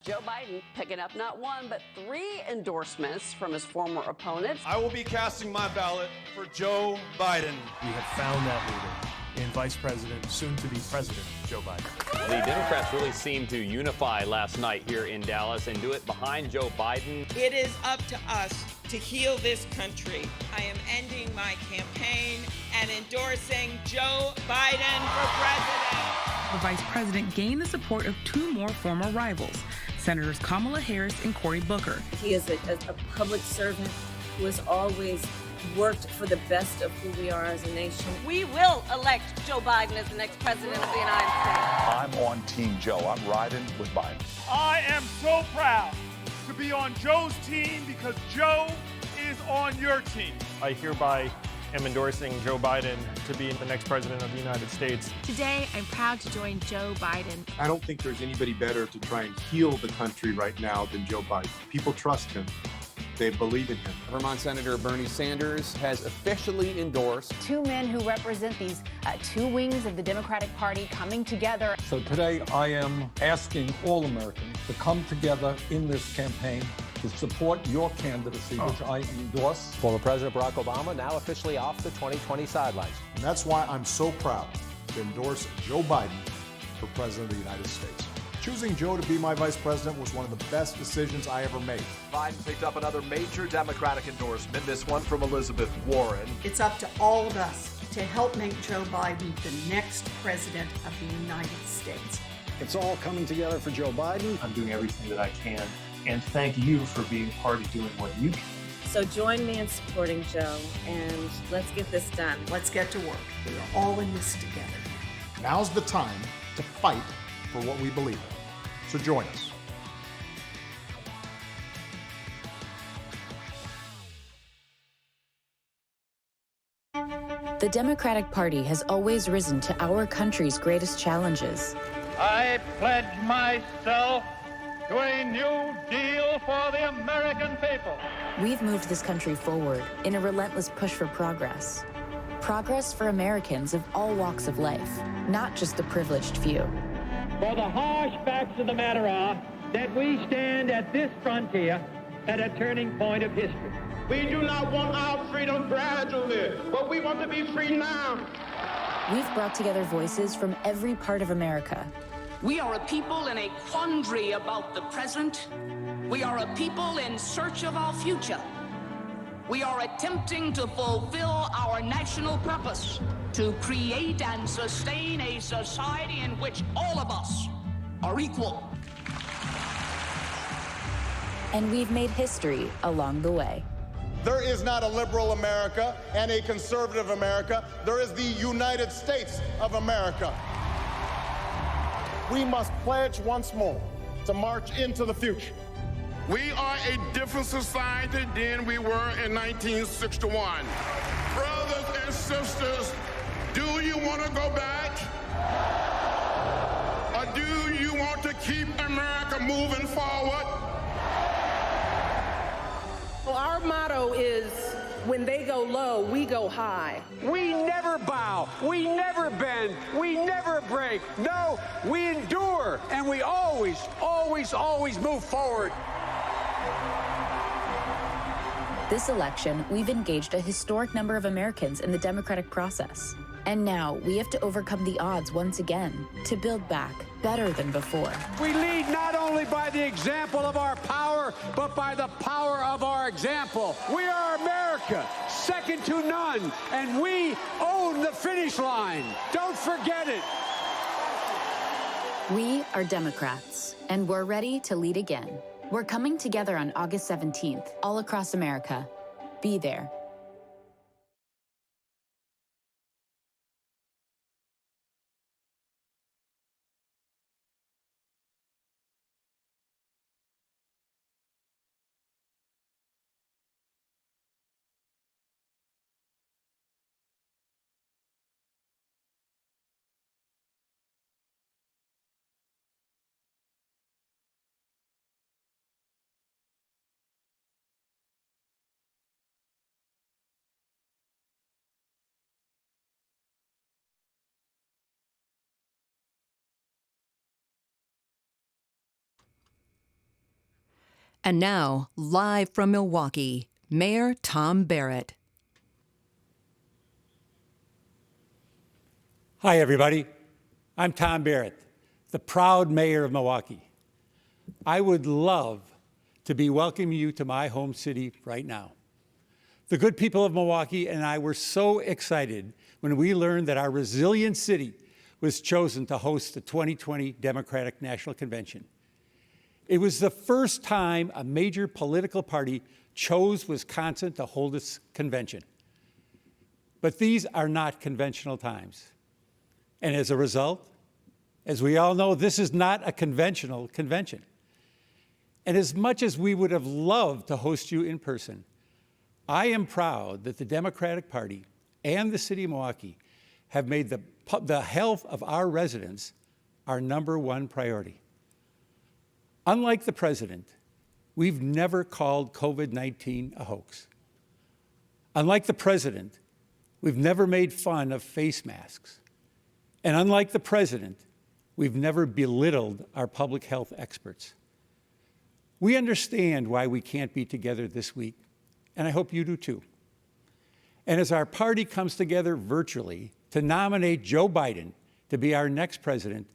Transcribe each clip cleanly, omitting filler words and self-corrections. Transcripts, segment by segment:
Joe Biden picking up not one, but 3 endorsements from his former opponents. I will be casting my ballot for Joe Biden. We have found that leader in Vice President, soon to be President, Joe Biden. The Democrats really seemed to unify last night here in Dallas and do it behind Joe Biden. It is up to us to heal this country. I am ending my campaign and endorsing Joe Biden for president. The vice president gained the support of 2 more former rivals, Senators Kamala Harris and Cory Booker. He is a public servant who has always worked for the best of who we are as a nation. We will elect Joe Biden as the next president of the United States. I'm on Team Joe. I'm riding with Biden. I am so proud to be on Joe's team because Joe is on your team. I hereby am endorsing Joe Biden to be the next president of the United States. Today, I'm proud to join Joe Biden. I don't think there's anybody better to try and heal the country right now than Joe Biden. People trust him. They believe in him. Vermont Senator Bernie Sanders has officially endorsed 2 men who represent these 2 wings of the Democratic Party coming together. So today I am asking all Americans to come together in this campaign to support your candidacy, which I endorse. Former President Barack Obama now officially off the 2020 sidelines. And that's why I'm so proud to endorse Joe Biden for President of the United States. Choosing Joe to be my vice president was one of the best decisions I ever made. Biden picked up another major Democratic endorsement, this one from Elizabeth Warren. It's up to all of us to help make Joe Biden the next president of the United States. It's all coming together for Joe Biden. I'm doing everything that I can, and thank you for being part of doing what you can. So join me in supporting Joe, and let's get this done. Let's get to work. We're all in this together. Now's the time to fight for what we believe in. So join us. The Democratic Party has always risen to our country's greatest challenges. I pledge myself to a new deal for the American people. We've moved this country forward in a relentless push for progress. Progress for Americans of all walks of life, not just the privileged few. For the harsh facts of the matter are that we stand at this frontier at a turning point of history. We do not want our freedom gradually, but we want to be free now. We've brought together voices from every part of America. We are a people in a quandary about the present. We are a people in search of our future. We are attempting to fulfill our national purpose to create and sustain a society in which all of us are equal. And we've made history along the way. There is not a liberal America and a conservative America. There is the United States of America. We must pledge once more to march into the future. We are a different society than we were in 1961. Brothers and sisters, do you want to go back? Or do you want to keep America moving forward? Well, our motto is, when they go low, we go high. We never bow, we never bend, we never break. No, we endure, and we always, always, always move forward. This election, we've engaged a historic number of Americans in the democratic process. And now we have to overcome the odds once again to build back better than before. We lead not only by the example of our power, but by the power of our example. We are America, second to none, and we own the finish line. Don't forget it. We are Democrats, and we're ready to lead again. We're coming together on August 17th, all across America. Be there. And now, live from Milwaukee, Mayor Tom Barrett. Hi, everybody. I'm Tom Barrett, the proud mayor of Milwaukee. I would love to be welcoming you to my home city right now. The good people of Milwaukee and I were so excited when we learned that our resilient city was chosen to host the 2020 Democratic National Convention. It was the first time a major political party chose Wisconsin to hold its convention. But these are not conventional times. And as a result, as we all know, this is not a conventional convention. And as much as we would have loved to host you in person, I am proud that the Democratic Party and the city of Milwaukee have made the health of our residents our #1 priority. Unlike the president, we've never called COVID-19 a hoax. Unlike the president, we've never made fun of face masks. And unlike the president, we've never belittled our public health experts. We understand why we can't be together this week, and I hope you do too. And as our party comes together virtually to nominate Joe Biden to be our next president,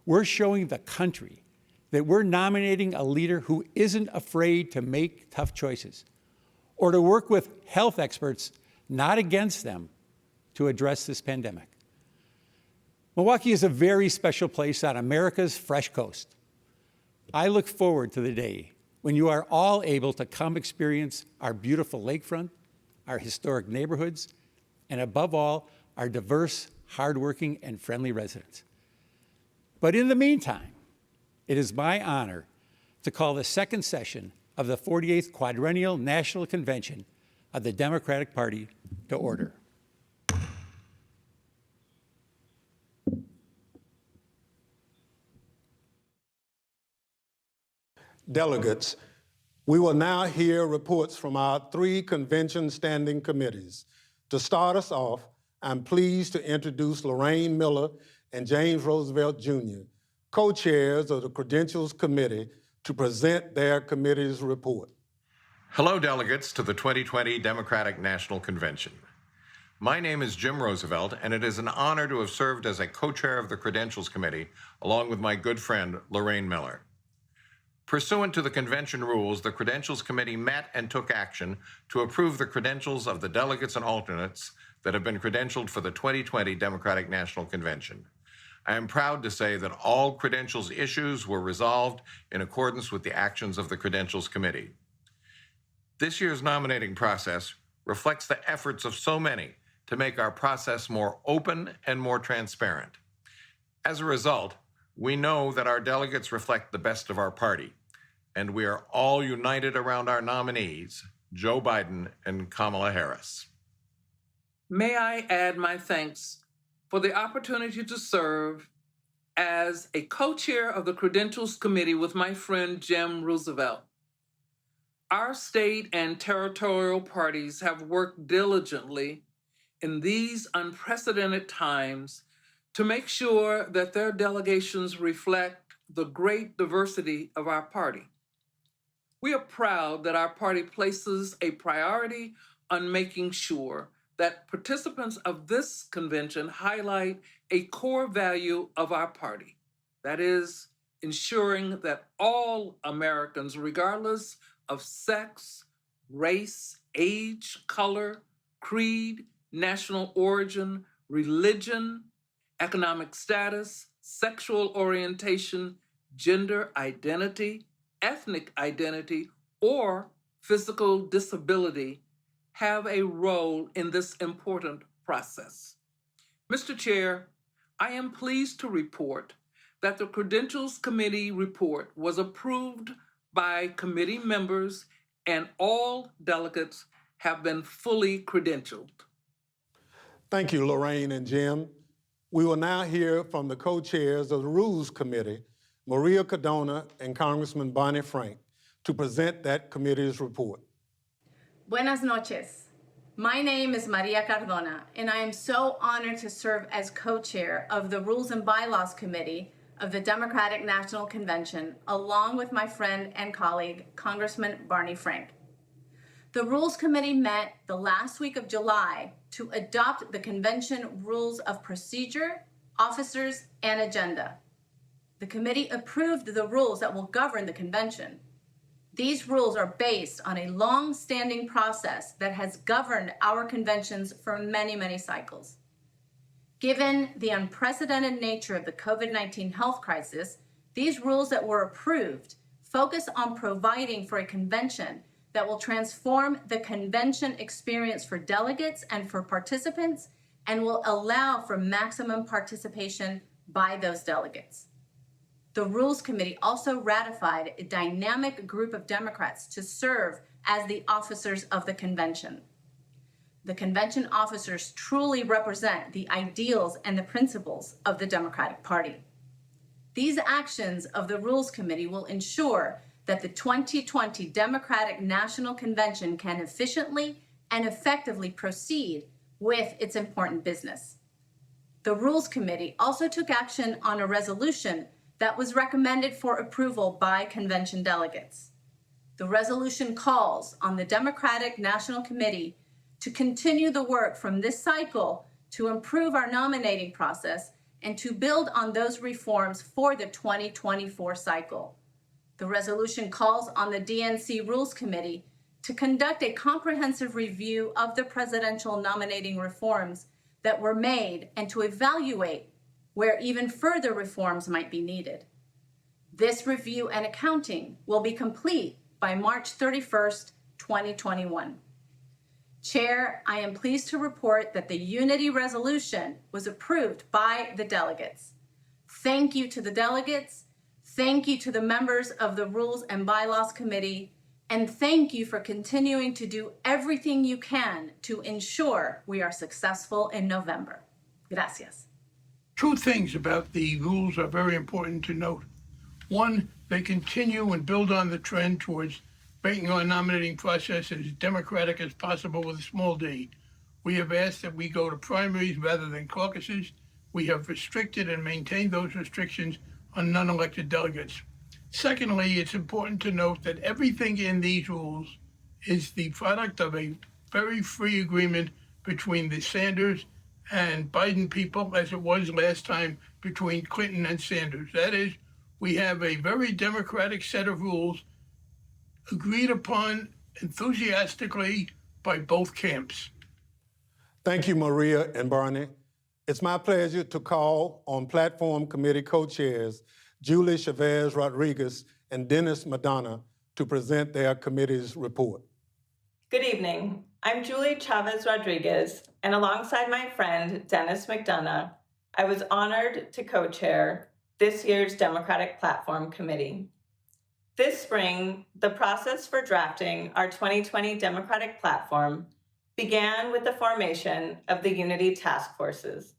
we're showing the country that we're nominating a leader who isn't afraid to make tough choices or to work with health experts, not against them, to address this pandemic. Milwaukee is a very special place on America's fresh coast. I look forward to the day when you are all able to come experience our beautiful lakefront, our historic neighborhoods, and above all, our diverse, hardworking, and friendly residents. But in the meantime, it is my honor to call the second session of the 48th Quadrennial National Convention of the Democratic Party to order. Delegates, we will now hear reports from our 3 convention standing committees. To start us off, I'm pleased to introduce Lorraine Miller and James Roosevelt Jr., co-chairs of the Credentials Committee, to present their committee's report. Hello, delegates to the 2020 Democratic National Convention. My name is Jim Roosevelt, and it is an honor to have served as a co-chair of the Credentials Committee, along with my good friend, Lorraine Miller. Pursuant to the convention rules, the Credentials Committee met and took action to approve the credentials of the delegates and alternates that have been credentialed for the 2020 Democratic National Convention. I am proud to say that all credentials issues were resolved in accordance with the actions of the Credentials Committee. This year's nominating process reflects the efforts of so many to make our process more open and more transparent. As a result, we know that our delegates reflect the best of our party, and we are all united around our nominees, Joe Biden and Kamala Harris. May I add my thanks for the opportunity to serve as a co-chair of the Credentials Committee with my friend Jim Roosevelt. Our state and territorial parties have worked diligently in these unprecedented times to make sure that their delegations reflect the great diversity of our party. We are proud that our party places a priority on making sure that participants of this convention highlight a core value of our party. That is, ensuring that all Americans, regardless of sex, race, age, color, creed, national origin, religion, economic status, sexual orientation, gender identity, ethnic identity, or physical disability, have a role in this important process. Mr. Chair, I am pleased to report that the Credentials Committee report was approved by committee members and all delegates have been fully credentialed. Thank you, Lorraine and Jim. We will now hear from the co-chairs of the Rules Committee, Maria Cardona and Congressman Bonnie Frank, to present that committee's report. Buenas noches. My name is Maria Cardona, and I am so honored to serve as co-chair of the Rules and Bylaws Committee of the Democratic National Convention, along with my friend and colleague, Congressman Barney Frank. The Rules Committee met the last week of July to adopt the convention rules of procedure, officers, and agenda. The committee approved the rules that will govern the convention. These rules are based on a long-standing process that has governed our conventions for many, many cycles. Given the unprecedented nature of the COVID-19 health crisis, these rules that were approved focus on providing for a convention that will transform the convention experience for delegates and for participants and will allow for maximum participation by those delegates. The Rules Committee also ratified a dynamic group of Democrats to serve as the officers of the convention. The convention officers truly represent the ideals and the principles of the Democratic Party. These actions of the Rules Committee will ensure that the 2020 Democratic National Convention can efficiently and effectively proceed with its important business. The Rules Committee also took action on a resolution that was recommended for approval by convention delegates. The resolution calls on the Democratic National Committee to continue the work from this cycle to improve our nominating process and to build on those reforms for the 2024 cycle. The resolution calls on the DNC Rules Committee to conduct a comprehensive review of the presidential nominating reforms that were made and to evaluate where even further reforms might be needed. This review and accounting will be complete by March 31st, 2021. Chair, I am pleased to report that the unity resolution was approved by the delegates. Thank you to the delegates, thank you to the members of the Rules and Bylaws Committee, and thank you for continuing to do everything you can to ensure we are successful in November. Gracias. Two things about the rules are very important to note. One, they continue and build on the trend towards making our nominating process as democratic as possible with a small d. We have asked that we go to primaries rather than caucuses. We have restricted and maintained those restrictions on non-elected delegates. Secondly, it's important to note that everything in these rules is the product of a very free agreement between the Sanders and Biden people, as it was last time between Clinton and Sanders. That is, we have a very democratic set of rules agreed upon enthusiastically by both camps. Thank you, Maria and Barney. It's my pleasure to call on Platform Committee co-chairs Julie Chavez Rodriguez and Dennis Madonna to present their committee's report. Good evening. I'm Julie Chavez Rodriguez, and alongside my friend Dennis McDonough, I was honored to co-chair this year's Democratic Platform Committee. This spring, the process for drafting our 2020 Democratic Platform began with the formation of the Unity Task Forces.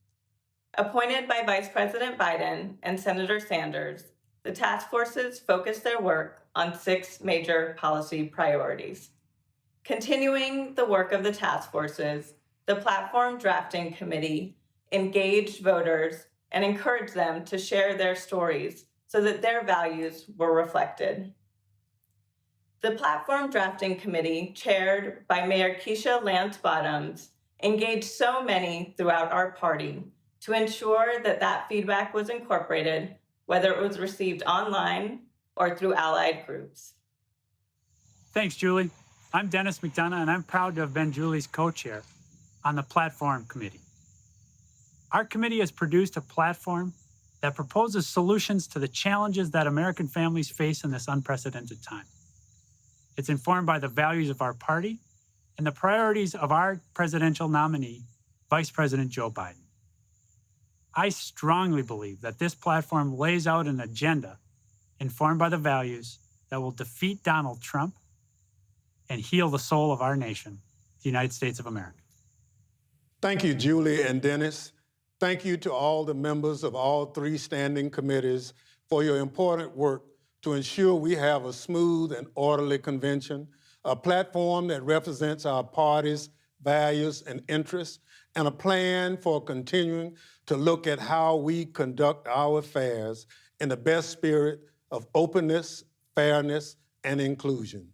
Appointed by Vice President Biden and Senator Sanders, the task forces focused their work on 6 major policy priorities. Continuing the work of the task forces, the Platform Drafting Committee engaged voters and encouraged them to share their stories so that their values were reflected. The Platform Drafting Committee, chaired by Mayor Keisha Lance Bottoms, engaged so many throughout our party to ensure that that feedback was incorporated, whether it was received online or through allied groups. Thanks, Julie. I'm Dennis McDonough, and I'm proud to have been Julie's co-chair on the Platform Committee. Our committee has produced a platform that proposes solutions to the challenges that American families face in this unprecedented time. It's informed by the values of our party and the priorities of our presidential nominee, Vice President Joe Biden. I strongly believe that this platform lays out an agenda informed by the values that will defeat Donald Trump and heal the soul of our nation, the United States of America. Thank you, Julie and Dennis. Thank you to all the members of all 3 standing committees for your important work to ensure we have a smooth and orderly convention, a platform that represents our party's values and interests, and a plan for continuing to look at how we conduct our affairs in the best spirit of openness, fairness, and inclusion.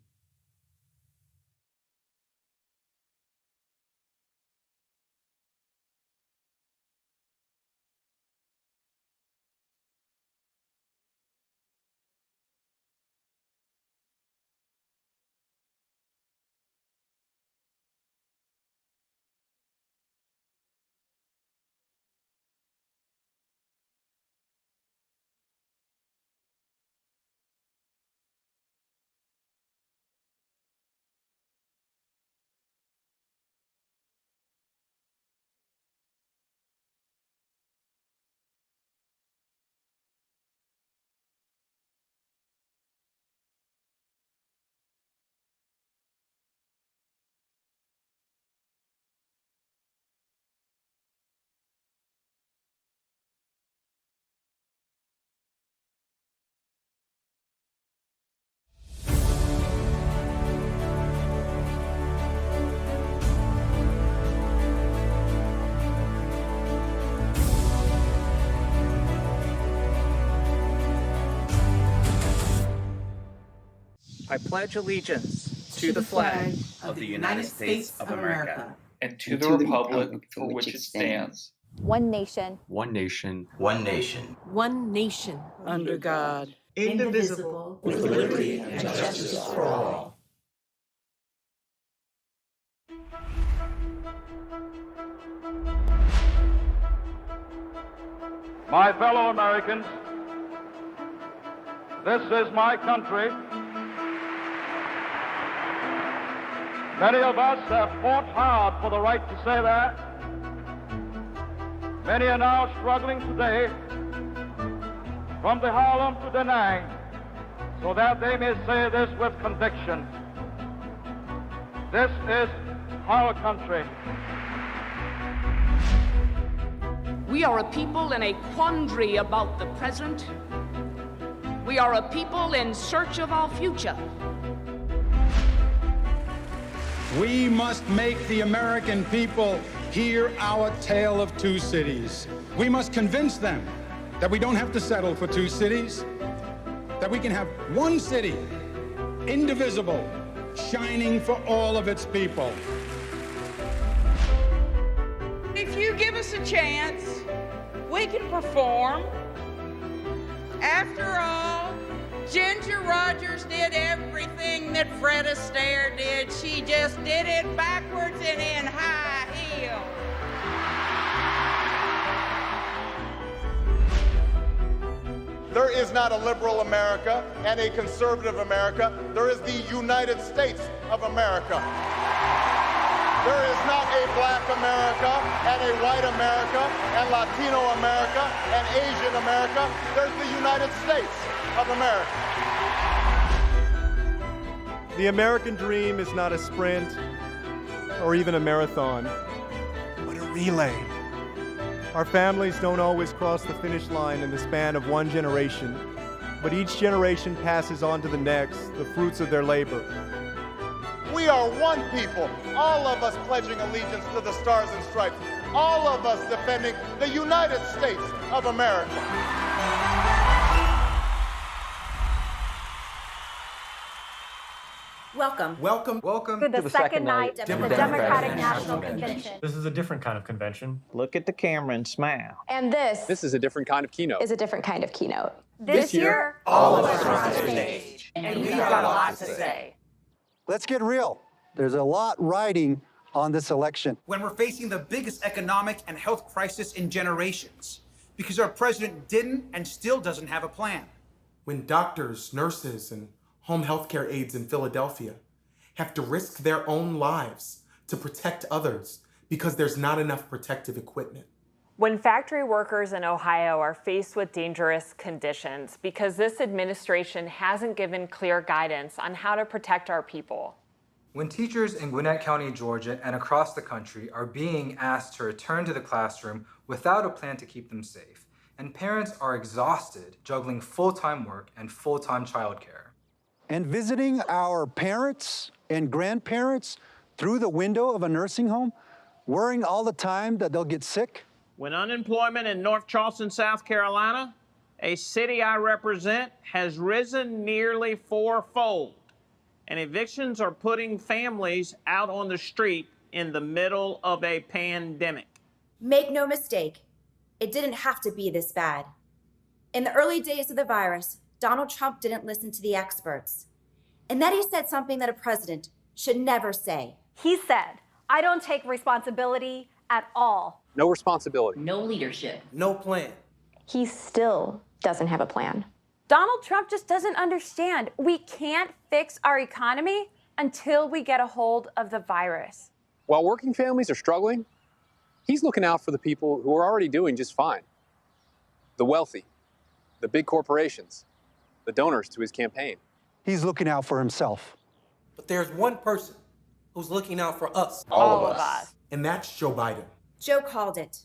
I pledge allegiance to the flag of the United States of America and to the republic for which it stands, one nation, one nation, one nation, one nation, under God, indivisible, with liberty and justice for all. My fellow Americans, this is my country. Many of us have fought hard for the right to say that. Many are now struggling today from the Harlem to Da Nang so that they may say this with conviction. This is our country. We are a people in a quandary about the present. We are a people in search of our future. We must make the American people hear our tale of two cities. We must convince them that we don't have to settle for two cities, that we can have one city, indivisible, shining for all of its people. If you give us a chance, we can perform. After all, Ginger Rogers did everything that Fred Astaire did. She just did it backwards and in high heels. There is not a liberal America and a conservative America. There is the United States of America. There is not a black America and a white America and Latino America and Asian America. There's the United States of America. The American dream is not a sprint or even a marathon, but a relay. Our families don't always cross the finish line in the span of one generation, but each generation passes on to the next the fruits of their labor. We are one people, all of us pledging allegiance to the Stars and Stripes, all of us defending the United States of America. Welcome to the second night of the Democratic National Convention. This is a different kind of convention. Look at the camera and smile. And this is a different kind of keynote. is a different kind of keynote. This year, all of us are on stage, and we've got a lot to say. Let's get real. There's a lot riding on this election. When we're facing the biggest economic and health crisis in generations, because our president didn't and still doesn't have a plan. When doctors, nurses, and home health care aides in Philadelphia have to risk their own lives to protect others because there's not enough protective equipment. When factory workers in Ohio are faced with dangerous conditions because this administration hasn't given clear guidance on how to protect our people. When teachers in Gwinnett County, Georgia, and across the country are being asked to return to the classroom without a plan to keep them safe, and parents are exhausted juggling full-time work and full-time childcare. And visiting our parents and grandparents through the window of a nursing home, worrying all the time that they'll get sick. When unemployment in North Charleston, South Carolina, a city I represent, has risen nearly fourfold, and evictions are putting families out on the street in the middle of a pandemic. Make no mistake, it didn't have to be this bad. In the early days of the virus, Donald Trump didn't listen to the experts. And then he said something that a president should never say. He said, I don't take responsibility at all. No responsibility. No leadership. No plan. He still doesn't have a plan. Donald Trump just doesn't understand. We can't fix our economy until we get a hold of the virus. While working families are struggling, he's looking out for the people who are already doing just fine. The wealthy, the big corporations, the donors to his campaign. He's looking out for himself. But there's one person who's looking out for us. All of us. And that's Joe Biden. Joe called it.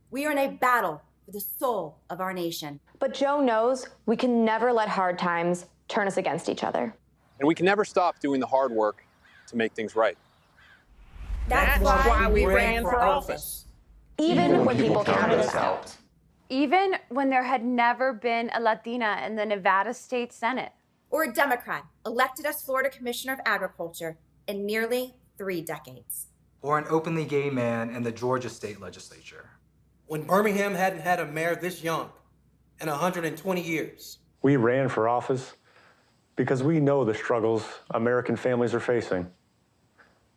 We are in a battle for the soul of our nation. But Joe knows we can never let hard times turn us against each other. And we can never stop doing the hard work to make things right. That's why we ran for office. Even when people counted us out. Even when there had never been a Latina in the Nevada State Senate. Or a Democrat elected as Florida Commissioner of Agriculture in nearly 3 decades. Or an openly gay man in the Georgia state legislature. When Birmingham hadn't had a mayor this young in 120 years. We ran for office because we know the struggles American families are facing.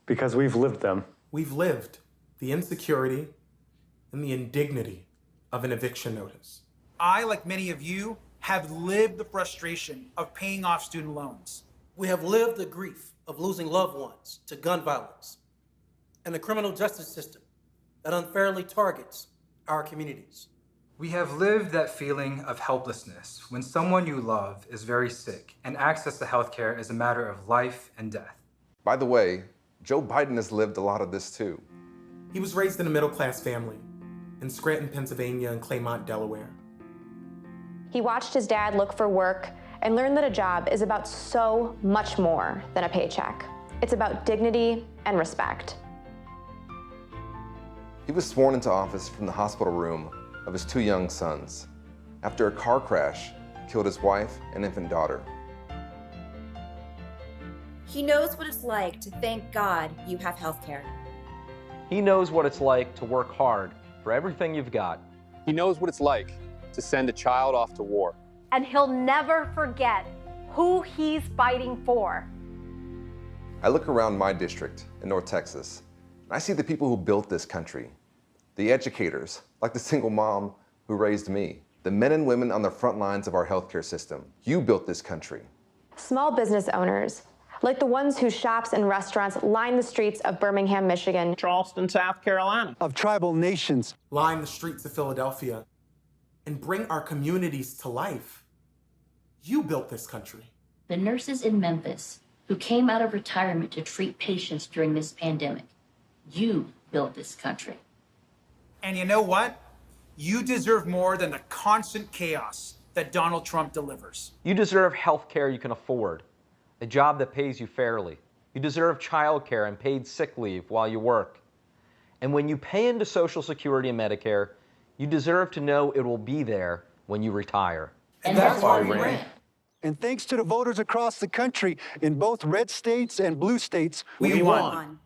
Because we've lived them. We've lived the insecurity and the indignity of an eviction notice. I, like many of you, have lived the frustration of paying off student loans. We have lived the grief of losing loved ones to gun violence and the criminal justice system that unfairly targets our communities. We have lived that feeling of helplessness when someone you love is very sick and access to healthcare is a matter of life and death. By the way, Joe Biden has lived a lot of this too. He was raised in a middle-class family in Scranton, Pennsylvania and Claymont, Delaware. He watched his dad look for work and learned that a job is about so much more than a paycheck. It's about dignity and respect. He was sworn into office from the hospital room of his 2 young sons after a car crash killed his wife and infant daughter. He knows what it's like to thank God you have health care. He knows what it's like to work hard for everything you've got. He knows what it's like to send a child off to war. And he'll never forget who he's fighting for. I look around my district in North Texas, and I see the people who built this country. The educators, like the single mom who raised me. The men and women on the front lines of our healthcare system. You built this country. Small business owners, like the ones whose shops and restaurants line the streets of Birmingham, Michigan. Charleston, South Carolina. Of tribal nations. Line the streets of Philadelphia and bring our communities to life. You built this country. The nurses in Memphis who came out of retirement to treat patients during this pandemic. You built this country. And you know what? You deserve more than the constant chaos that Donald Trump delivers. You deserve health care you can afford, a job that pays you fairly. You deserve childcare and paid sick leave while you work. And when you pay into Social Security and Medicare, you deserve to know it will be there when you retire. And that's why we ran. And thanks to the voters across the country in both red states and blue states, we won.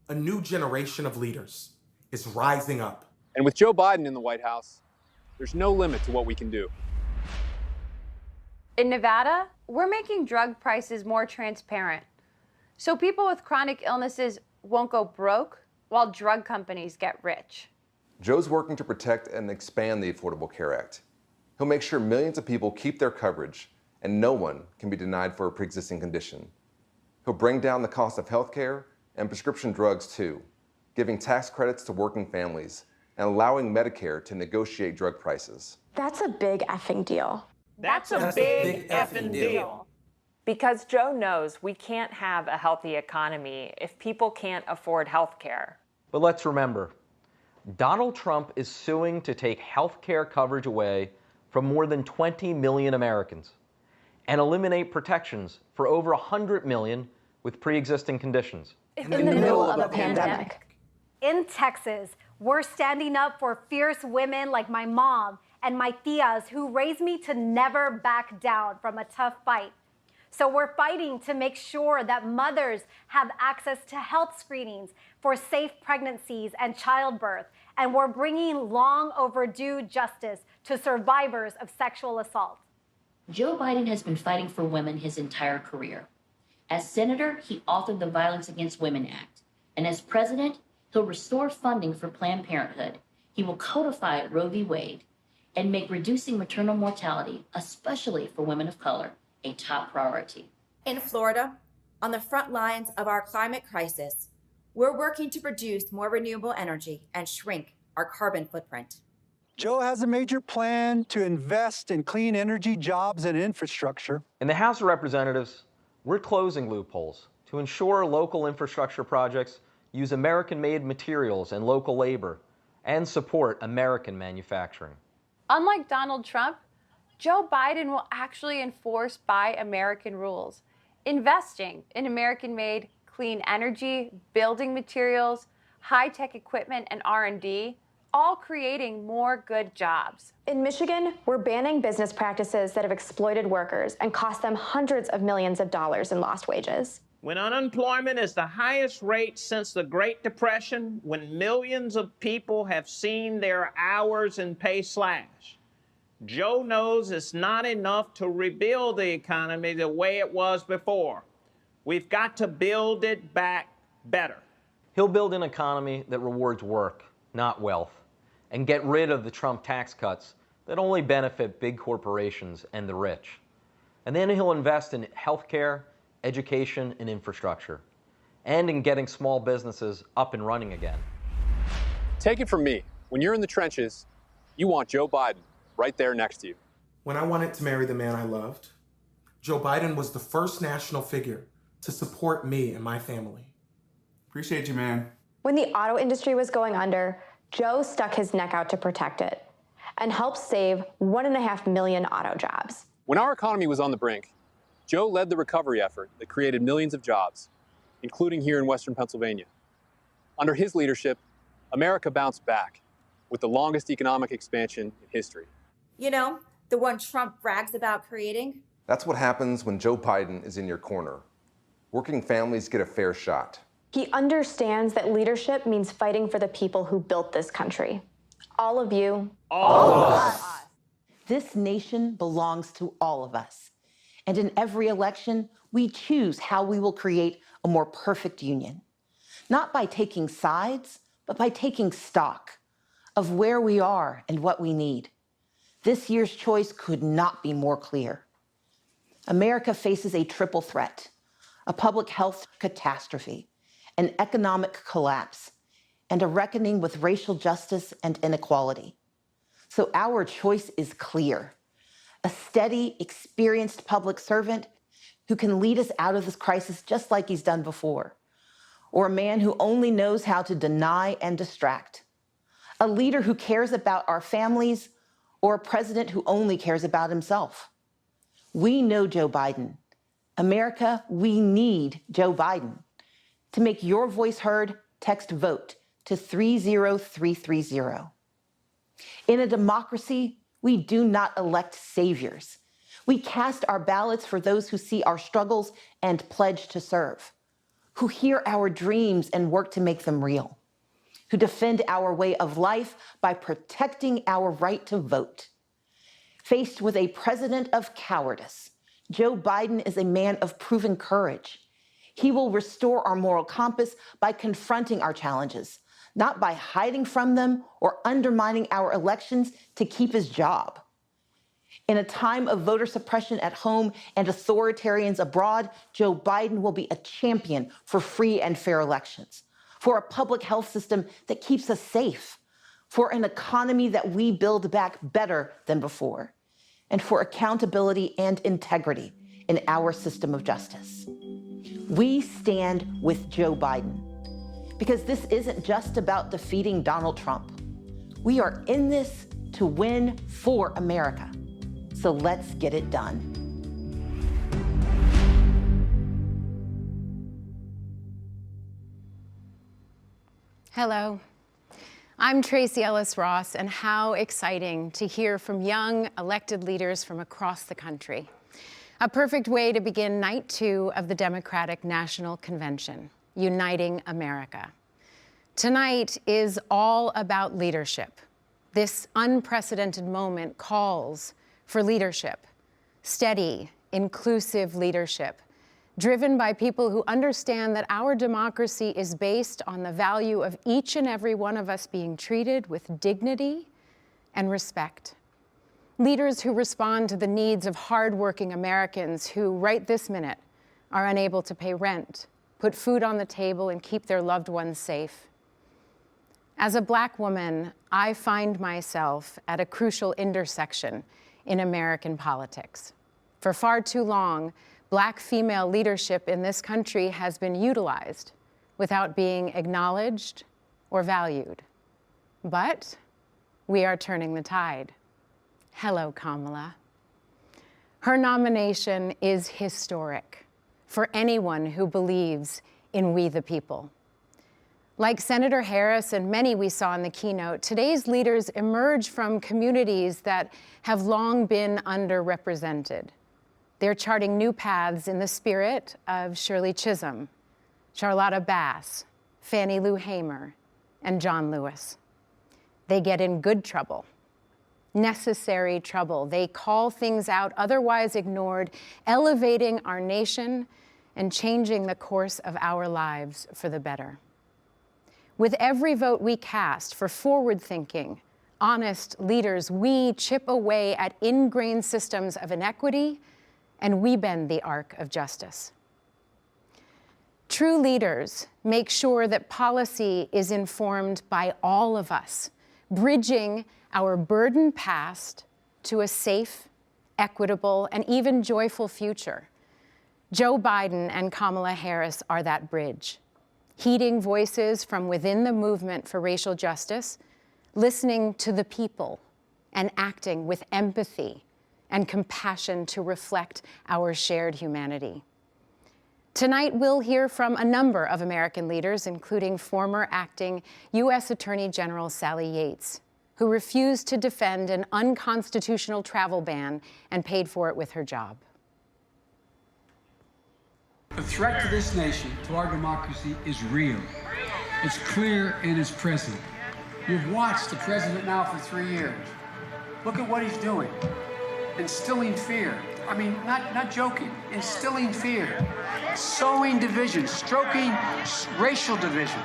A new generation of leaders is rising up. And with Joe Biden in the White House, there's no limit to what we can do. In Nevada, we're making drug prices more transparent, so people with chronic illnesses won't go broke while drug companies get rich. Joe's working to protect and expand the Affordable Care Act. He'll make sure millions of people keep their coverage and no one can be denied for a pre-existing condition. He'll bring down the cost of health care and prescription drugs too, giving tax credits to working families and allowing Medicare to negotiate drug prices. That's a big effing deal. That's a big effing deal. Because Joe knows we can't have a healthy economy if people can't afford health care. But let's remember, Donald Trump is suing to take health care coverage away from more than 20 million Americans and eliminate protections for over 100 million with pre-existing conditions. In the middle of a pandemic. In Texas, we're standing up for fierce women like my mom and my tias who raised me to never back down from a tough fight. So we're fighting to make sure that mothers have access to health screenings for safe pregnancies and childbirth. And we're bringing long overdue justice to survivors of sexual assault. Joe Biden has been fighting for women his entire career. As senator, he authored the Violence Against Women Act. And as president, he'll restore funding for Planned Parenthood. He will codify Roe v. Wade and make reducing maternal mortality, especially for women of color, a top priority. In Florida, on the front lines of our climate crisis, we're working to produce more renewable energy and shrink our carbon footprint. Joe has a major plan to invest in clean energy, jobs, and infrastructure. In the House of Representatives, we're closing loopholes to ensure local infrastructure projects use American-made materials and local labor and support American manufacturing. Unlike Donald Trump, Joe Biden will actually enforce Buy American rules, investing in American-made clean energy, building materials, high-tech equipment, and R&D, all creating more good jobs. In Michigan, we're banning business practices that have exploited workers and cost them hundreds of millions of dollars in lost wages. When unemployment is the highest rate since the Great Depression, when millions of people have seen their hours and pay slash, Joe knows it's not enough to rebuild the economy the way it was before. We've got to build it back better. He'll build an economy that rewards work, not wealth, and get rid of the Trump tax cuts that only benefit big corporations and the rich. And then he'll invest in healthcare, education, and infrastructure, and in getting small businesses up and running again. Take it from me, when you're in the trenches, you want Joe Biden right there next to you. When I wanted to marry the man I loved, Joe Biden was the first national figure to support me and my family. Appreciate you, man. When the auto industry was going under, Joe stuck his neck out to protect it and helped save 1.5 million auto jobs. When our economy was on the brink, Joe led the recovery effort that created millions of jobs, including here in Western Pennsylvania. Under his leadership, America bounced back with the longest economic expansion in history. You know, the one Trump brags about creating? That's what happens when Joe Biden is in your corner. Working families get a fair shot. He understands that leadership means fighting for the people who built this country. All of you. All of us. This nation belongs to all of us. And in every election, we choose how we will create a more perfect union. Not by taking sides, but by taking stock of where we are and what we need. This year's choice could not be more clear. America faces a triple threat: a public health catastrophe, an economic collapse, and a reckoning with racial justice and inequality. So our choice is clear: a steady, experienced public servant who can lead us out of this crisis just like he's done before, or a man who only knows how to deny and distract, a leader who cares about our families, or a president who only cares about himself. We know Joe Biden. America, we need Joe Biden. To make your voice heard, text VOTE to 30330. In a democracy, we do not elect saviors. We cast our ballots for those who see our struggles and pledge to serve, who hear our dreams and work to make them real, who defend our way of life by protecting our right to vote. Faced with a president of cowardice, Joe Biden is a man of proven courage. He will restore our moral compass by confronting our challenges, not by hiding from them or undermining our elections to keep his job. In a time of voter suppression at home and authoritarians abroad, Joe Biden will be a champion for free and fair elections, for a public health system that keeps us safe, for an economy that we build back better than before, and for accountability and integrity in our system of justice. We stand with Joe Biden because this isn't just about defeating Donald Trump. We are in this to win for America. So let's get it done. Hello. I'm Tracy Ellis Ross, and how exciting to hear from young elected leaders from across the country. A perfect way to begin night 2 of the Democratic National Convention, Uniting America. Tonight is all about leadership. This unprecedented moment calls for leadership, steady, inclusive leadership, driven by people who understand that our democracy is based on the value of each and every one of us being treated with dignity and respect. Leaders who respond to the needs of hardworking Americans who, right this minute, are unable to pay rent, put food on the table, and keep their loved ones safe. As a Black woman, I find myself at a crucial intersection in American politics. For far too long, Black female leadership in this country has been utilized without being acknowledged or valued. But we are turning the tide. Hello, Kamala. Her nomination is historic for anyone who believes in we the people. Like Senator Harris and many we saw in the keynote, today's leaders emerge from communities that have long been underrepresented. They're charting new paths in the spirit of Shirley Chisholm, Charlotta Bass, Fannie Lou Hamer, and John Lewis. They get in good trouble, necessary trouble. They call things out otherwise ignored, elevating our nation and changing the course of our lives for the better. With every vote we cast for forward-thinking, honest leaders, we chip away at ingrained systems of inequity, and we bend the arc of justice. True leaders make sure that policy is informed by all of us, bridging our burdened past to a safe, equitable, and even joyful future. Joe Biden and Kamala Harris are that bridge, heeding voices from within the movement for racial justice, listening to the people, and acting with empathy and compassion to reflect our shared humanity. Tonight, we'll hear from a number of American leaders, including former acting U.S. Attorney General Sally Yates, who refused to defend an unconstitutional travel ban and paid for it with her job. The threat to this nation, to our democracy, is real. It's clear and it's present. You've watched the president now for 3 years. Look at what he's doing. Instilling fear. I mean, not joking, instilling fear. Sowing division, stoking racial division.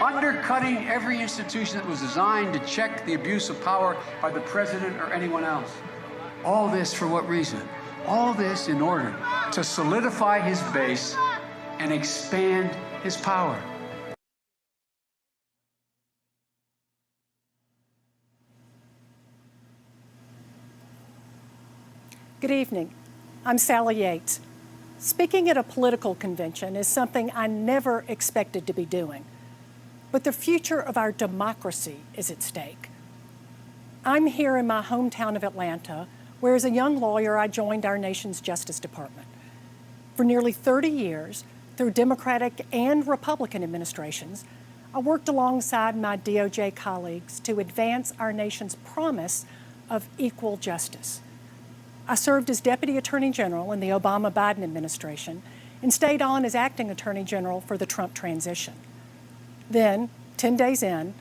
Undercutting every institution that was designed to check the abuse of power by the president or anyone else. All this for what reason? All this in order to solidify his base and expand his power. Good evening. I'm Sally Yates. Speaking at a political convention is something I never expected to be doing, but the future of our democracy is at stake. I'm here in my hometown of Atlanta, where as a young lawyer, I joined our nation's Justice Department. For nearly 30 years, through Democratic and Republican administrations, I worked alongside my DOJ colleagues to advance our nation's promise of equal justice. I served as Deputy Attorney General in the Obama-Biden administration and stayed on as Acting Attorney General for the Trump transition. Then, 10 days in,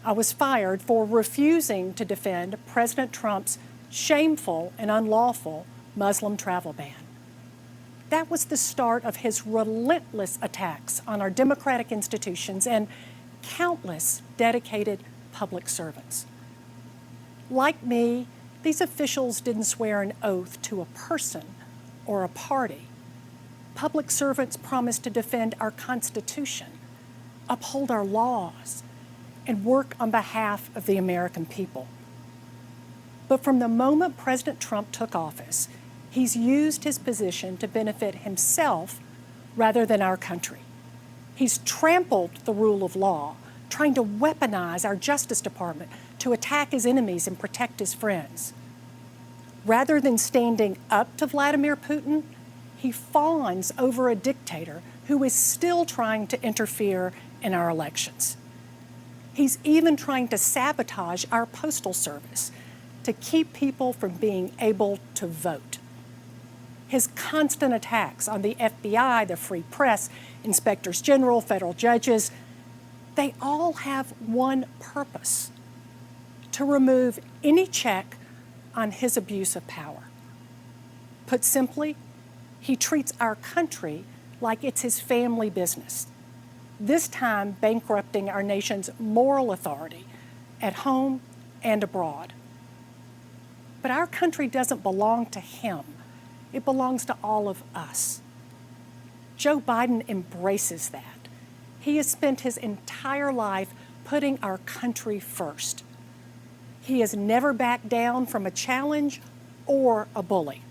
I was fired for refusing to defend President Trump's shameful and unlawful Muslim travel ban. That was the start of his relentless attacks on our democratic institutions and countless dedicated public servants. Like me, these officials didn't swear an oath to a person or a party. Public servants promised to defend our Constitution, uphold our laws, and work on behalf of the American people. But from the moment President Trump took office, he's used his position to benefit himself rather than our country. He's trampled the rule of law, trying to weaponize our Justice Department to attack his enemies and protect his friends. Rather than standing up to Vladimir Putin, he fawns over a dictator who is still trying to interfere in our elections. He's even trying to sabotage our postal service to keep people from being able to vote. His constant attacks on the FBI, the free press, inspectors general, federal judges, they all have one purpose: to remove any check on his abuse of power. Put simply, he treats our country like it's his family business, this time bankrupting our nation's moral authority at home and abroad. But our country doesn't belong to him. It belongs to all of us. Joe Biden embraces that. He has spent his entire life putting our country first. He has never backed down from a challenge or a bully.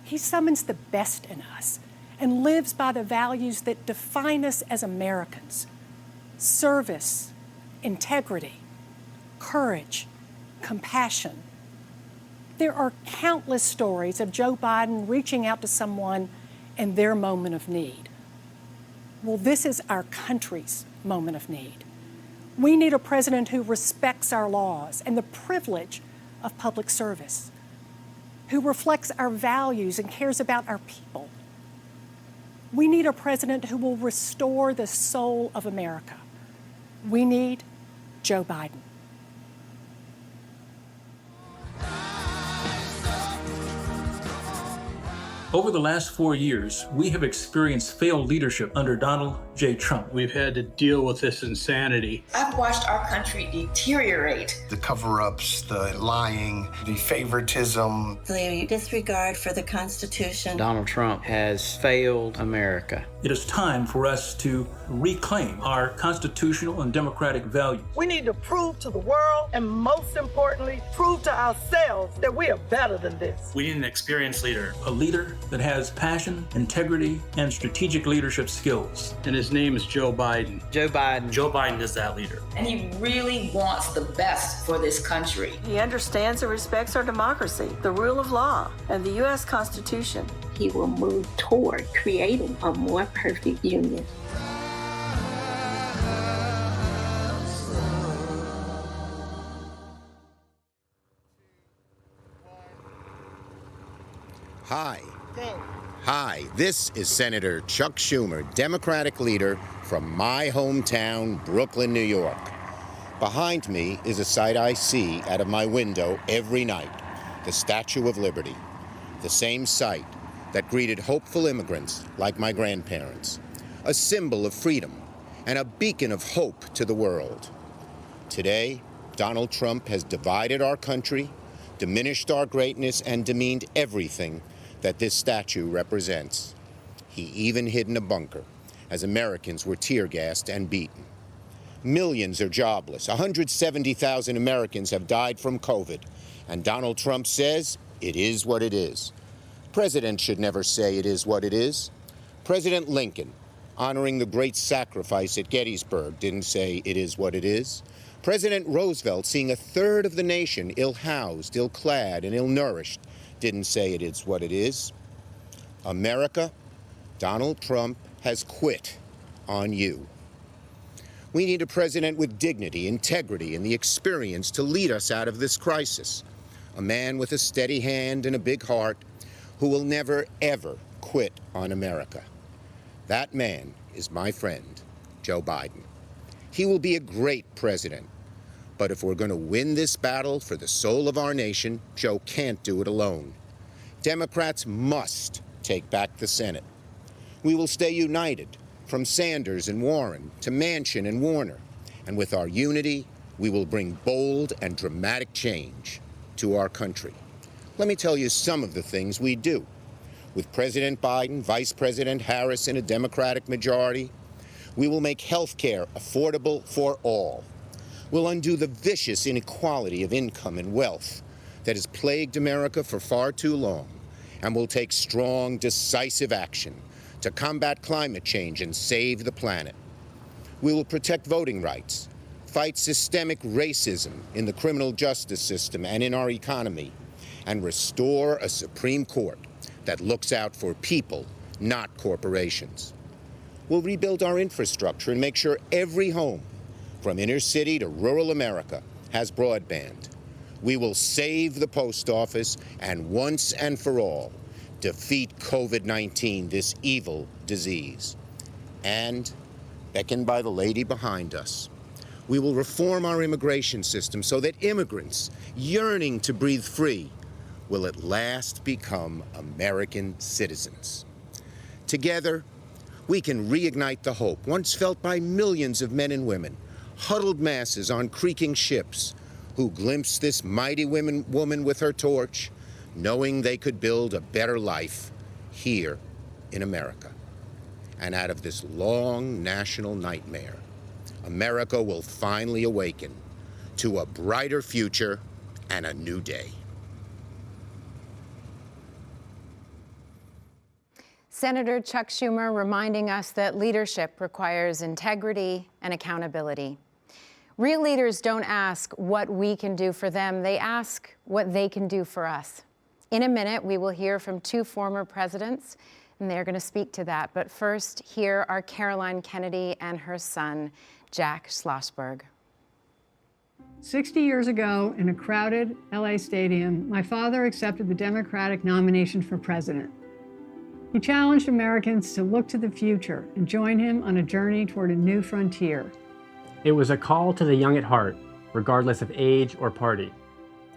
He summons the best in us and lives by the values that define us as Americans: service, integrity, courage, compassion. There are countless stories of Joe Biden reaching out to someone in their moment of need. Well, this is our country's moment of need. We need a president who respects our laws and the privilege of public service, who reflects our values and cares about our people. We need a president who will restore the soul of America. We need Joe Biden. Over the last 4 years, we have experienced failed leadership under Donald J. Trump. We've had to deal with this insanity. I've watched our country deteriorate. The cover-ups, the lying, the favoritism. The disregard for the Constitution. Donald Trump has failed America. It is time for us to reclaim our constitutional and democratic values. We need to prove to the world, and most importantly, prove to ourselves that we are better than this. We need an experienced leader. A leader that has passion, integrity, and strategic leadership skills. And his name is Joe Biden. Joe Biden. Joe Biden is that leader. And he really wants the best for this country. He understands and respects our democracy, the rule of law, and the U.S. Constitution. He will move toward creating a more perfect union. Hi, this is Senator Chuck Schumer, Democratic leader from my hometown, Brooklyn, New York. Behind me is a sight I see out of my window every night, the Statue of Liberty, the same sight that greeted hopeful immigrants like my grandparents, a symbol of freedom and a beacon of hope to the world. Today, Donald Trump has divided our country, diminished our greatness, and demeaned everything that this statue represents. He even hid in a bunker as Americans were tear-gassed and beaten. Millions are jobless. 170,000 Americans have died from COVID. And Donald Trump says it is what it is. Presidents should never say it is what it is. President Lincoln, honoring the great sacrifice at Gettysburg, didn't say it is what it is. President Roosevelt, seeing a third of the nation ill-housed, ill-clad, and ill-nourished, didn't say it is what it is. America, Donald Trump has quit on you. We need a president with dignity, integrity, and the experience to lead us out of this crisis. A man with a steady hand and a big heart who will never, ever quit on America. That man is my friend, Joe Biden. He will be a great president. But if we're going to win this battle for the soul of our nation, Joe can't do it alone. Democrats must take back the Senate. We will stay united, from Sanders and Warren to Manchin and Warner. And with our unity, we will bring bold and dramatic change to our country. Let me tell you some of the things we do. With President Biden, Vice President Harris, and a Democratic majority, we will make health care affordable for all. We'll undo the vicious inequality of income and wealth that has plagued America for far too long, and we'll take strong, decisive action to combat climate change and save the planet. We will protect voting rights, fight systemic racism in the criminal justice system and in our economy, and restore a Supreme Court that looks out for people, not corporations. We'll rebuild our infrastructure and make sure every home, from inner city to rural America, has broadband. We will save the post office and once and for all defeat COVID-19, this evil disease. And, beckoned by the lady behind us, we will reform our immigration system so that immigrants yearning to breathe free will at last become American citizens. Together, we can reignite the hope once felt by millions of men and women, huddled masses on creaking ships, who glimpsed this mighty woman with her torch, knowing they could build a better life here in America. And out of this long national nightmare, America will finally awaken to a brighter future and a new day. Senator Chuck Schumer reminding us that leadership requires integrity and accountability. Real leaders don't ask what we can do for them, they ask what they can do for us. In a minute, we will hear from two former presidents, and they're going to speak to that. But first, here are Caroline Kennedy and her son, Jack Schlossberg. 60 years ago, in a crowded LA stadium, my father accepted the Democratic nomination for president. He challenged Americans to look to the future and join him on a journey toward a new frontier. It was a call to the young at heart, regardless of age or party.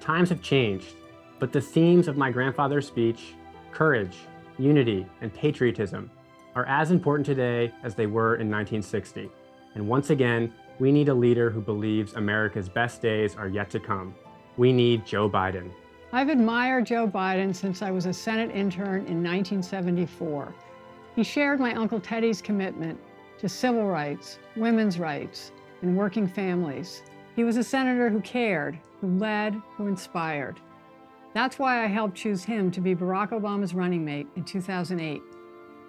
Times have changed, but the themes of my grandfather's speech, courage, unity, and patriotism, are as important today as they were in 1960. And once again, we need a leader who believes America's best days are yet to come. We need Joe Biden. I've admired Joe Biden since I was a Senate intern in 1974. He shared my Uncle Teddy's commitment to civil rights, women's rights, and working families. He was a senator who cared, who led, who inspired. That's why I helped choose him to be Barack Obama's running mate in 2008.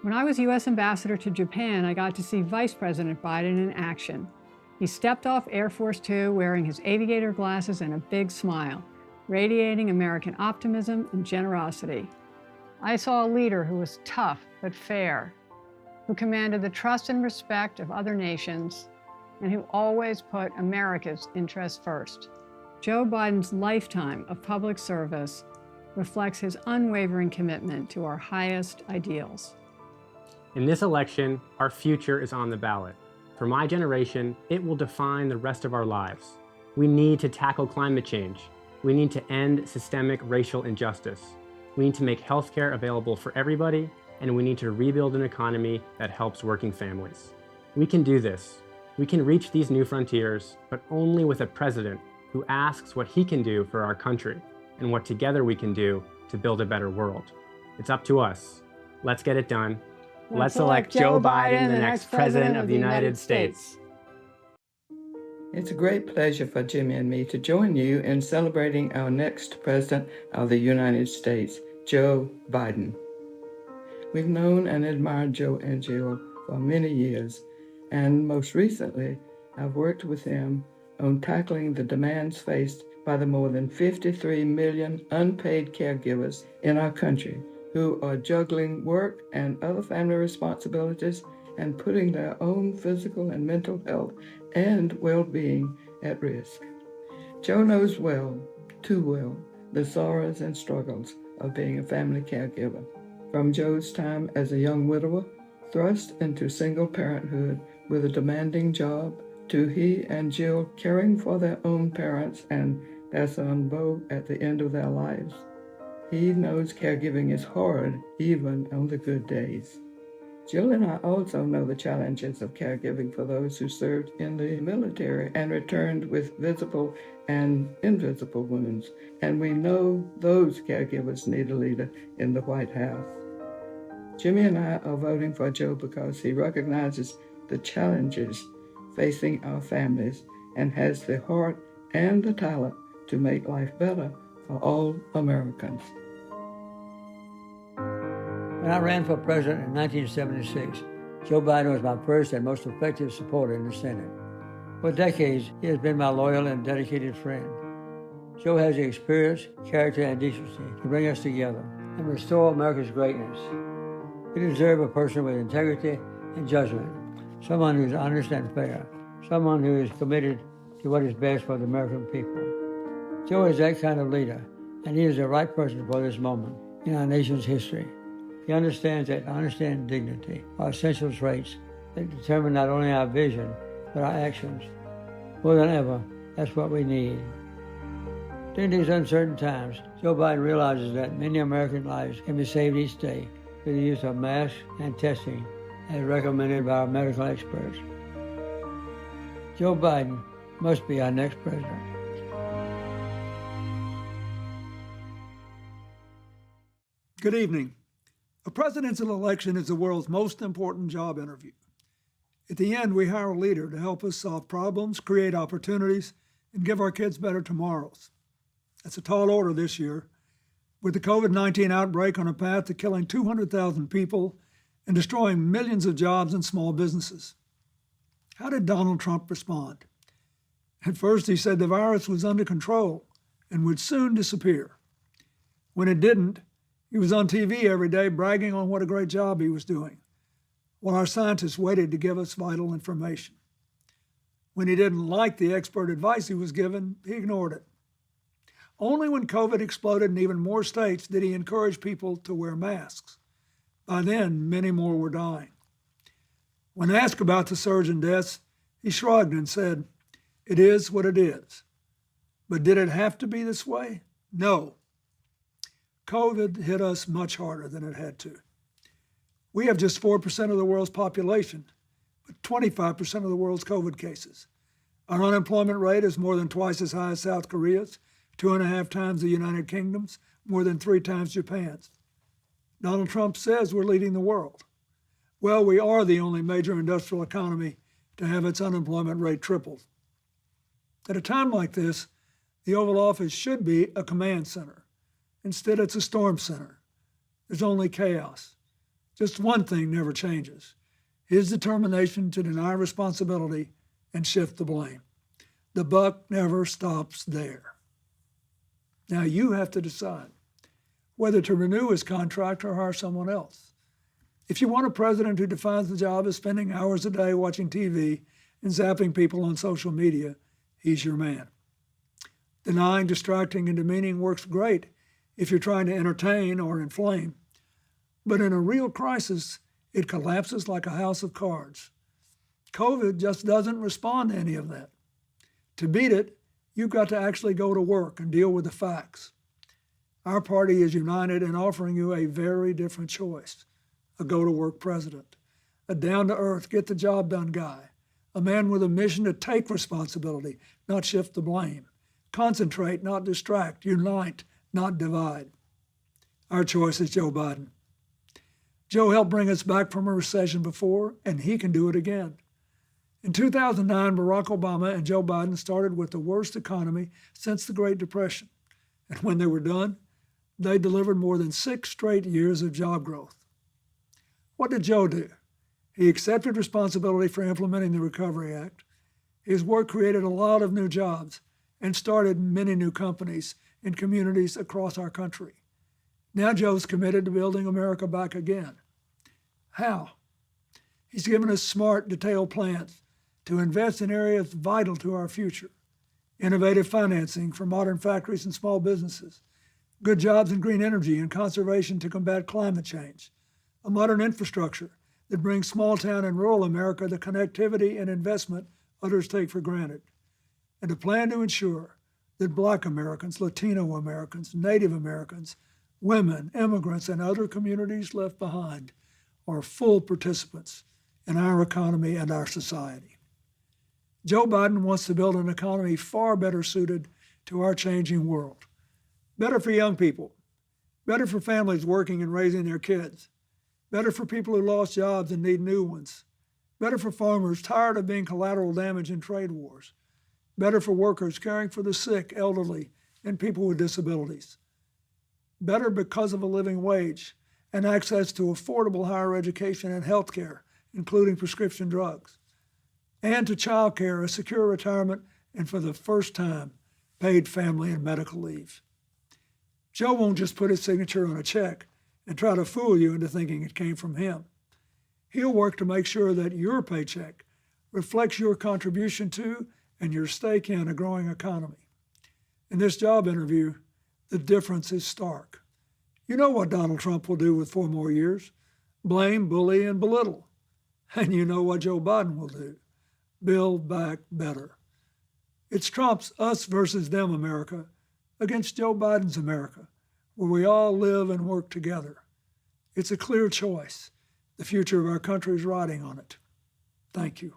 When I was U.S. ambassador to Japan, I got to see Vice President Biden in action. He stepped off Air Force Two wearing his aviator glasses and a big smile, radiating American optimism and generosity. I saw a leader who was tough but fair, who commanded the trust and respect of other nations, and who always put America's interests first. Joe Biden's lifetime of public service reflects his unwavering commitment to our highest ideals. In this election, our future is on the ballot. For my generation, it will define the rest of our lives. We need to tackle climate change. We need to end systemic racial injustice. We need to make healthcare available for everybody, and we need to rebuild an economy that helps working families. We can do this. We can reach these new frontiers, but only with a president who asks what he can do for our country and what together we can do to build a better world. It's up to us. Let's get it done. Let's elect Joe Biden, the next president of the United States. It's a great pleasure for Jimmy and me to join you in celebrating our next president of the United States, Joe Biden. We've known and admired Joe and Jill for many years, and most recently, I've worked with him on tackling the demands faced by the more than 53 million unpaid caregivers in our country who are juggling work and other family responsibilities and putting their own physical and mental health and well-being at risk. Joe knows well, too well, the sorrows and struggles of being a family caregiver. From Joe's time as a young widower, thrust into single parenthood with a demanding job, to he and Jill caring for their own parents and their son Bo at the end of their lives. He knows caregiving is hard, even on the good days. Jill and I also know the challenges of caregiving for those who served in the military and returned with visible and invisible wounds, and we know those caregivers need a leader in the White House. Jimmy and I are voting for Joe because he recognizes the challenges facing our families and has the heart and the talent to make life better for all Americans. When I ran for president in 1976, Joe Biden was my first and most effective supporter in the Senate. For decades, he has been my loyal and dedicated friend. Joe has the experience, character, and decency to bring us together and restore America's greatness. We deserve a person with integrity and judgment, someone who's honest and fair. someone who is committed to what is best for the American people. Joe is that kind of leader, and he is the right person for this moment in our nation's history. He understands that honesty and dignity are essential traits that determine not only our vision, but our actions. More than ever, that's what we need. During these uncertain times, Joe Biden realizes that many American lives can be saved each day through the use of masks and testing as recommended by our medical experts. Joe Biden must be our next president. Good evening. A presidential election is the world's most important job interview. At the end, we hire a leader to help us solve problems, create opportunities, and give our kids better tomorrows. That's a tall order this year, with the COVID-19 outbreak on a path to killing 200,000 people and destroying millions of jobs and small businesses. How did Donald Trump respond? At first, he said the virus was under control and would soon disappear. When it didn't, he was on TV every day bragging on what a great job he was doing, while our scientists waited to give us vital information. When he didn't like the expert advice he was given, he ignored it. Only when COVID exploded in even more states did he encourage people to wear masks. By then, many more were dying. When asked about the surge in deaths, he shrugged and said, "It is what it is." But did it have to be this way? No. COVID hit us much harder than it had to. We have just 4% of the world's population, but 25% of the world's COVID cases. Our unemployment rate is more than twice as high as South Korea's, 2.5 times the United Kingdom's, more than 3 times Japan's. Donald Trump says we're leading the world. Well, we are the only major industrial economy to have its unemployment rate tripled. At a time like this, the Oval Office should be a command center. Instead, it's a storm center. There's only chaos. Just one thing never changes: his determination to deny responsibility and shift the blame. The buck never stops there. Now you have to decide whether to renew his contract or hire someone else. If you want a president who defines the job as spending hours a day watching TV and zapping people on social media, he's your man. Denying, distracting, and demeaning works great if you're trying to entertain or inflame. But in a real crisis, it collapses like a house of cards. COVID just doesn't respond to any of that. To beat it, you've got to actually go to work and deal with the facts. Our party is united in offering you a very different choice: a go-to-work president, a down-to-earth, get-the-job-done guy, a man with a mission to take responsibility, not shift the blame, concentrate, not distract, unite, not divide. Our choice is Joe Biden. Joe helped bring us back from a recession before, and he can do it again. In 2009, Barack Obama and Joe Biden started with the worst economy since the Great Depression. And when they were done, they delivered more than 6 straight years of job growth. What did Joe do? He accepted responsibility for implementing the Recovery Act. His work created a lot of new jobs and started many new companies in communities across our country. Now Joe's committed to building America back again. How? He's given us smart, detailed plans to invest in areas vital to our future: innovative financing for modern factories and small businesses, good jobs in green energy and conservation to combat climate change, a modern infrastructure that brings small town and rural America the connectivity and investment others take for granted, and a plan to ensure that Black Americans, Latino Americans, Native Americans, women, immigrants, and other communities left behind are full participants in our economy and our society. Joe Biden wants to build an economy far better suited to our changing world. Better for young people, better for families working and raising their kids, better for people who lost jobs and need new ones, better for farmers tired of being collateral damage in trade wars, better for workers caring for the sick, elderly, and people with disabilities, better because of a living wage and access to affordable higher education and health care, including prescription drugs, and to child care, a secure retirement, and for the first time, paid family and medical leave. Joe won't just put his signature on a check and try to fool you into thinking it came from him. He'll work to make sure that your paycheck reflects your contribution to and your stake in a growing economy. In this job interview, the difference is stark. You know what Donald Trump will do with 4 more years: blame, bully, and belittle. And you know what Joe Biden will do: build back better. It's Trump's us versus them America against Joe Biden's America, where we all live and work together. It's a clear choice. The future of our country is riding on it. Thank you.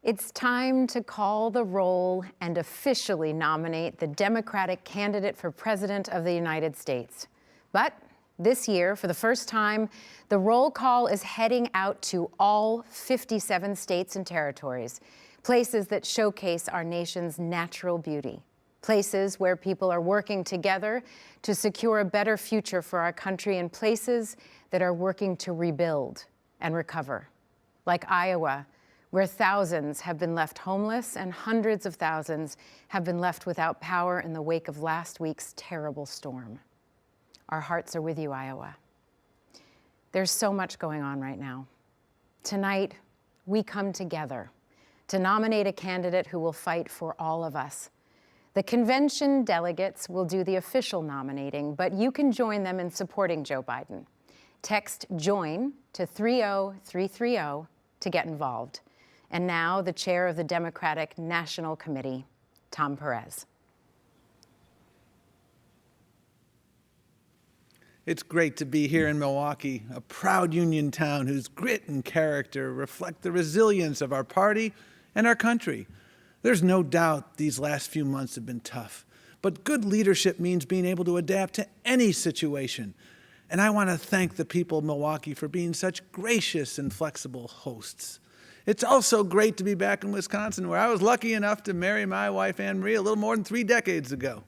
It's time to call the roll and officially nominate the Democratic candidate for President of the United States. But this year, for the first time, the roll call is heading out to all 57 states and territories, places that showcase our nation's natural beauty, places where people are working together to secure a better future for our country, and places that are working to rebuild and recover, like Iowa, where thousands have been left homeless and hundreds of thousands have been left without power in the wake of last week's terrible storm. Our hearts are with you, Iowa. There's so much going on right now. Tonight, we come together to nominate a candidate who will fight for all of us. The convention delegates will do the official nominating, but you can join them in supporting Joe Biden. Text JOIN to 30330 to get involved. And now, the chair of the Democratic National Committee, Tom Perez. It's great to be here in Milwaukee, a proud union town whose grit and character reflect the resilience of our party and our country. There's no doubt these last few months have been tough, but good leadership means being able to adapt to any situation. And I want to thank the people of Milwaukee for being such gracious and flexible hosts. It's also great to be back in Wisconsin, where I was lucky enough to marry my wife, Anne Marie, a little more than 3 decades ago.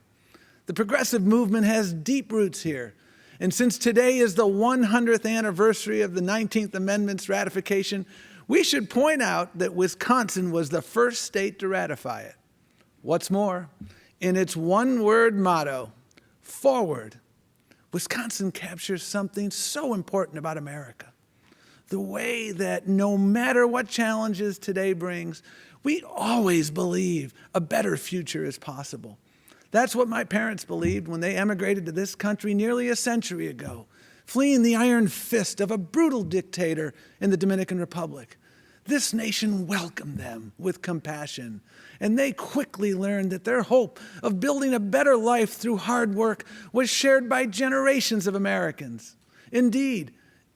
The progressive movement has deep roots here. And since today is the 100th anniversary of the 19th Amendment's ratification, we should point out that Wisconsin was the first state to ratify it. What's more, in its one-word motto, forward, Wisconsin captures something so important about America. The way that no matter what challenges today brings, we always believe a better future is possible. That's what my parents believed when they emigrated to this country nearly a century ago, fleeing the iron fist of a brutal dictator in the Dominican Republic. This nation welcomed them with compassion, and they quickly learned that their hope of building a better life through hard work was shared by generations of Americans. Indeed,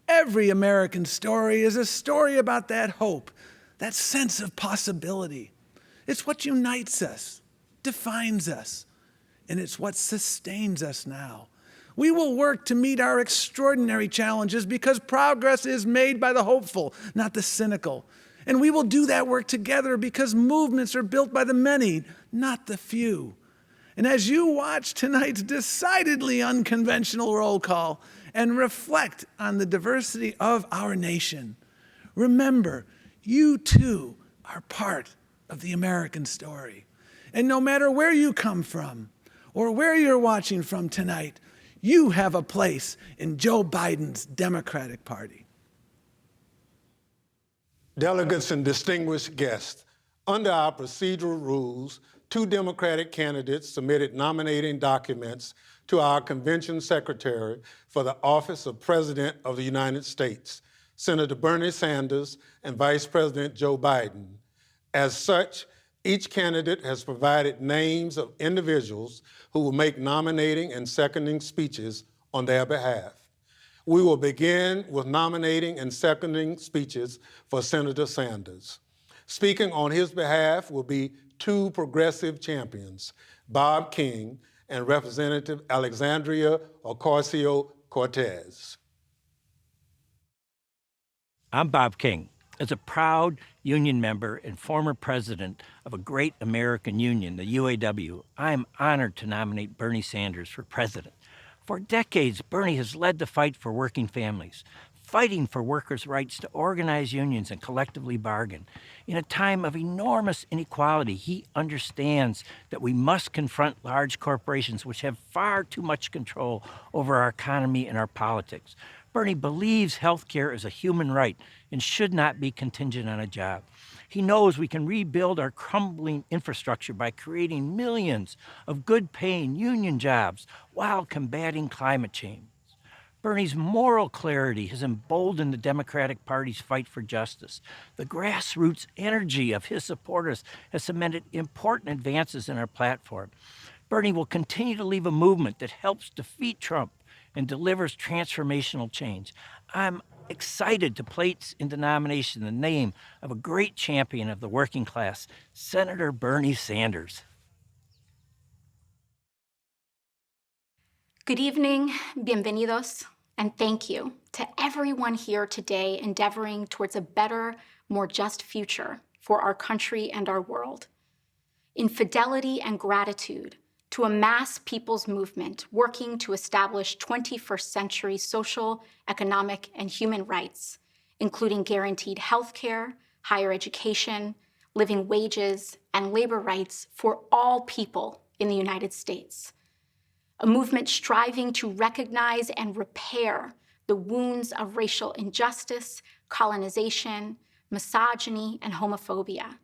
every American story is a story about that hope, that sense of possibility. It's what unites us, defines us, and it's what sustains us now. We will work to meet our extraordinary challenges because progress is made by the hopeful, not the cynical. And we will do that work together because movements are built by the many, not the few. And as you watch tonight's decidedly unconventional roll call and reflect on the diversity of our nation, remember, you too are part of the American story. And no matter where you come from or where you're watching from tonight, you have a place in Joe Biden's Democratic Party. Delegates and distinguished guests, under our procedural rules, 2 Democratic candidates submitted nominating documents to our convention secretary for the office of President of the United States, Senator Bernie Sanders and Vice President Joe Biden. As such, each candidate has provided names of individuals who will make nominating and seconding speeches on their behalf. We will begin with nominating and seconding speeches for Senator Sanders. Speaking on his behalf will be 2 progressive champions, Bob King and Representative Alexandria Ocasio-Cortez. I'm Bob King. As a proud union member and former president of a great American union, the UAW, I am honored to nominate Bernie Sanders for president. For decades, Bernie has led the fight for working families, fighting for workers' rights to organize unions and collectively bargain. In a time of enormous inequality, he understands that we must confront large corporations which have far too much control over our economy and our politics. Bernie believes health care is a human right and should not be contingent on a job. He knows we can rebuild our crumbling infrastructure by creating millions of good-paying union jobs while combating climate change. Bernie's moral clarity has emboldened the Democratic Party's fight for justice. The grassroots energy of his supporters has cemented important advances in our platform. Bernie will continue to lead a movement that helps defeat Trump and delivers transformational change. I'm excited to place into nomination the name of a great champion of the working class, Senator Bernie Sanders. Good evening, bienvenidos, and thank you to everyone here today endeavoring towards a better, more just future for our country and our world. In fidelity and gratitude to a mass people's movement working to establish 21st century social, economic, and human rights, including guaranteed health care, higher education, living wages, and labor rights for all people in the United States. A movement striving to recognize and repair the wounds of racial injustice, colonization, misogyny, and homophobia,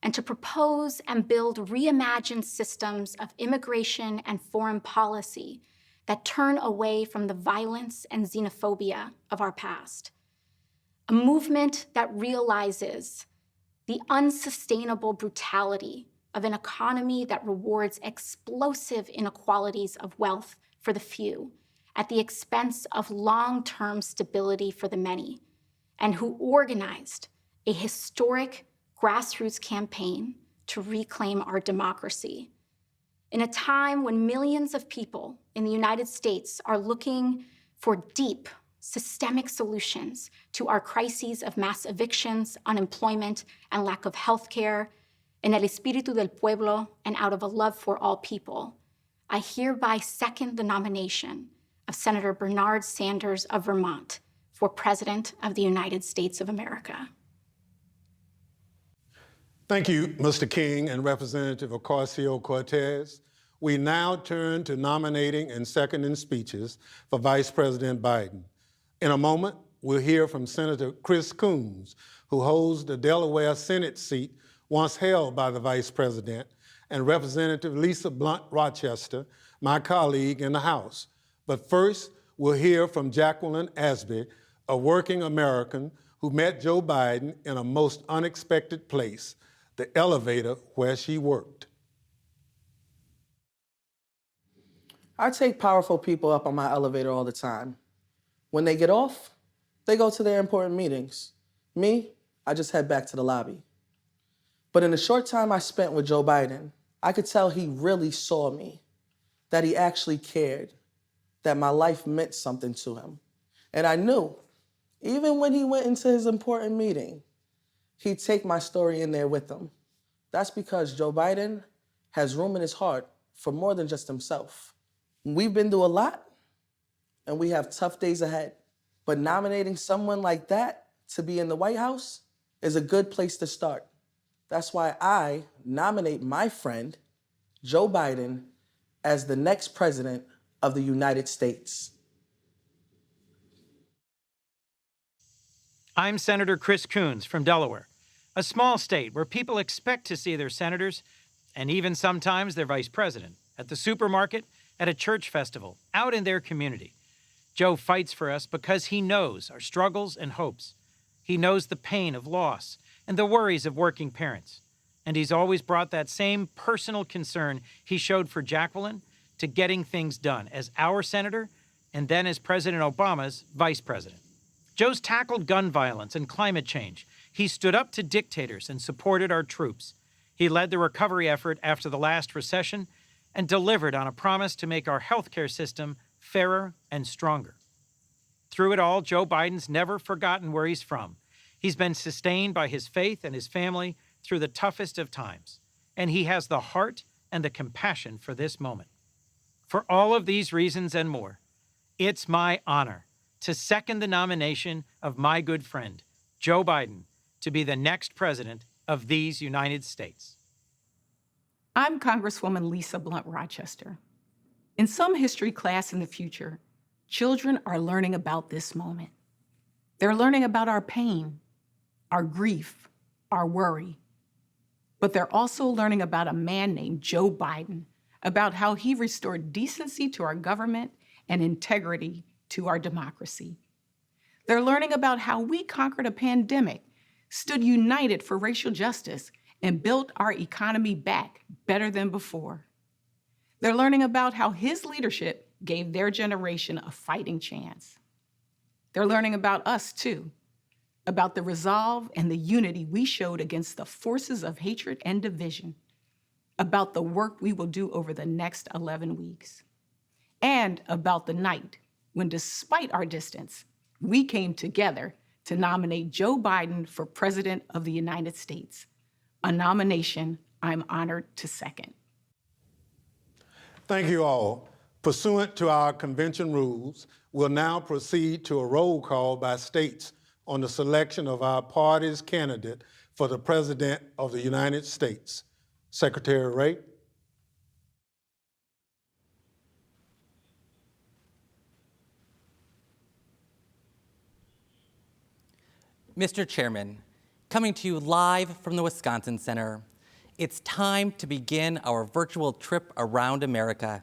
and to propose and build reimagined systems of immigration and foreign policy that turn away from the violence and xenophobia of our past. A movement that realizes the unsustainable brutality of an economy that rewards explosive inequalities of wealth for the few at the expense of long-term stability for the many, and who organized a historic grassroots campaign to reclaim our democracy. In a time when millions of people in the United States are looking for deep, systemic solutions to our crises of mass evictions, unemployment, and lack of health care, in el espíritu del pueblo and out of a love for all people, I hereby second the nomination of Senator Bernard Sanders of Vermont for President of the United States of America. Thank you, Mr. King and Representative Ocasio-Cortez. We now turn to nominating and seconding speeches for Vice President Biden. In a moment, we'll hear from Senator Chris Coons, who holds the Delaware Senate seat once held by the Vice President, and Representative Lisa Blunt Rochester, my colleague in the House. But first, we'll hear from Jacqueline Asby, a working American who met Joe Biden in a most unexpected place, the elevator where she worked. I take powerful people up on my elevator all the time. When they get off, they go to their important meetings. Me, I just head back to the lobby. But in the short time I spent with Joe Biden, I could tell he really saw me, that he actually cared, that my life meant something to him. And I knew, even when he went into his important meeting, he'd take my story in there with him. That's because Joe Biden has room in his heart for more than just himself. We've been through a lot, and we have tough days ahead. But nominating someone like that to be in the White House is a good place to start. That's why I nominate my friend, Joe Biden, as the next president of the United States. I'm Senator Chris Coons from Delaware, a small state where people expect to see their senators, and even sometimes their vice president, at the supermarket, at a church festival, out in their community. Joe fights for us because he knows our struggles and hopes. He knows the pain of loss and the worries of working parents. And he's always brought that same personal concern he showed for Jacqueline to getting things done as our senator and then as President Obama's vice president. Joe's tackled gun violence and climate change. He stood up to dictators and supported our troops. He led the recovery effort after the last recession and delivered on a promise to make our healthcare system fairer and stronger. Through it all, Joe Biden's never forgotten where he's from. He's been sustained by his faith and his family through the toughest of times, and he has the heart and the compassion for this moment. For all of these reasons and more, it's my honor to second the nomination of my good friend, Joe Biden, to be the next president of these United States. I'm Congresswoman Lisa Blunt Rochester. In some history class in the future, children are learning about this moment. They're learning about our pain, our grief, our worry. But they're also learning about a man named Joe Biden, about how he restored decency to our government and integrity to our democracy. They're learning about how we conquered a pandemic, stood united for racial justice, and built our economy back better than before. They're learning about how his leadership gave their generation a fighting chance. They're learning about us, too, about the resolve and the unity we showed against the forces of hatred and division, about the work we will do over the next 11 weeks, and about the night when, despite our distance, we came together to nominate Joe Biden for President of the United States, a nomination I'm honored to second. Thank you all. Pursuant to our convention rules, we'll now proceed to a roll call by states on the selection of our party's candidate for the President of the United States. Secretary Ray. Mr. Chairman, coming to you live from the Wisconsin Center, it's time to begin our virtual trip around America.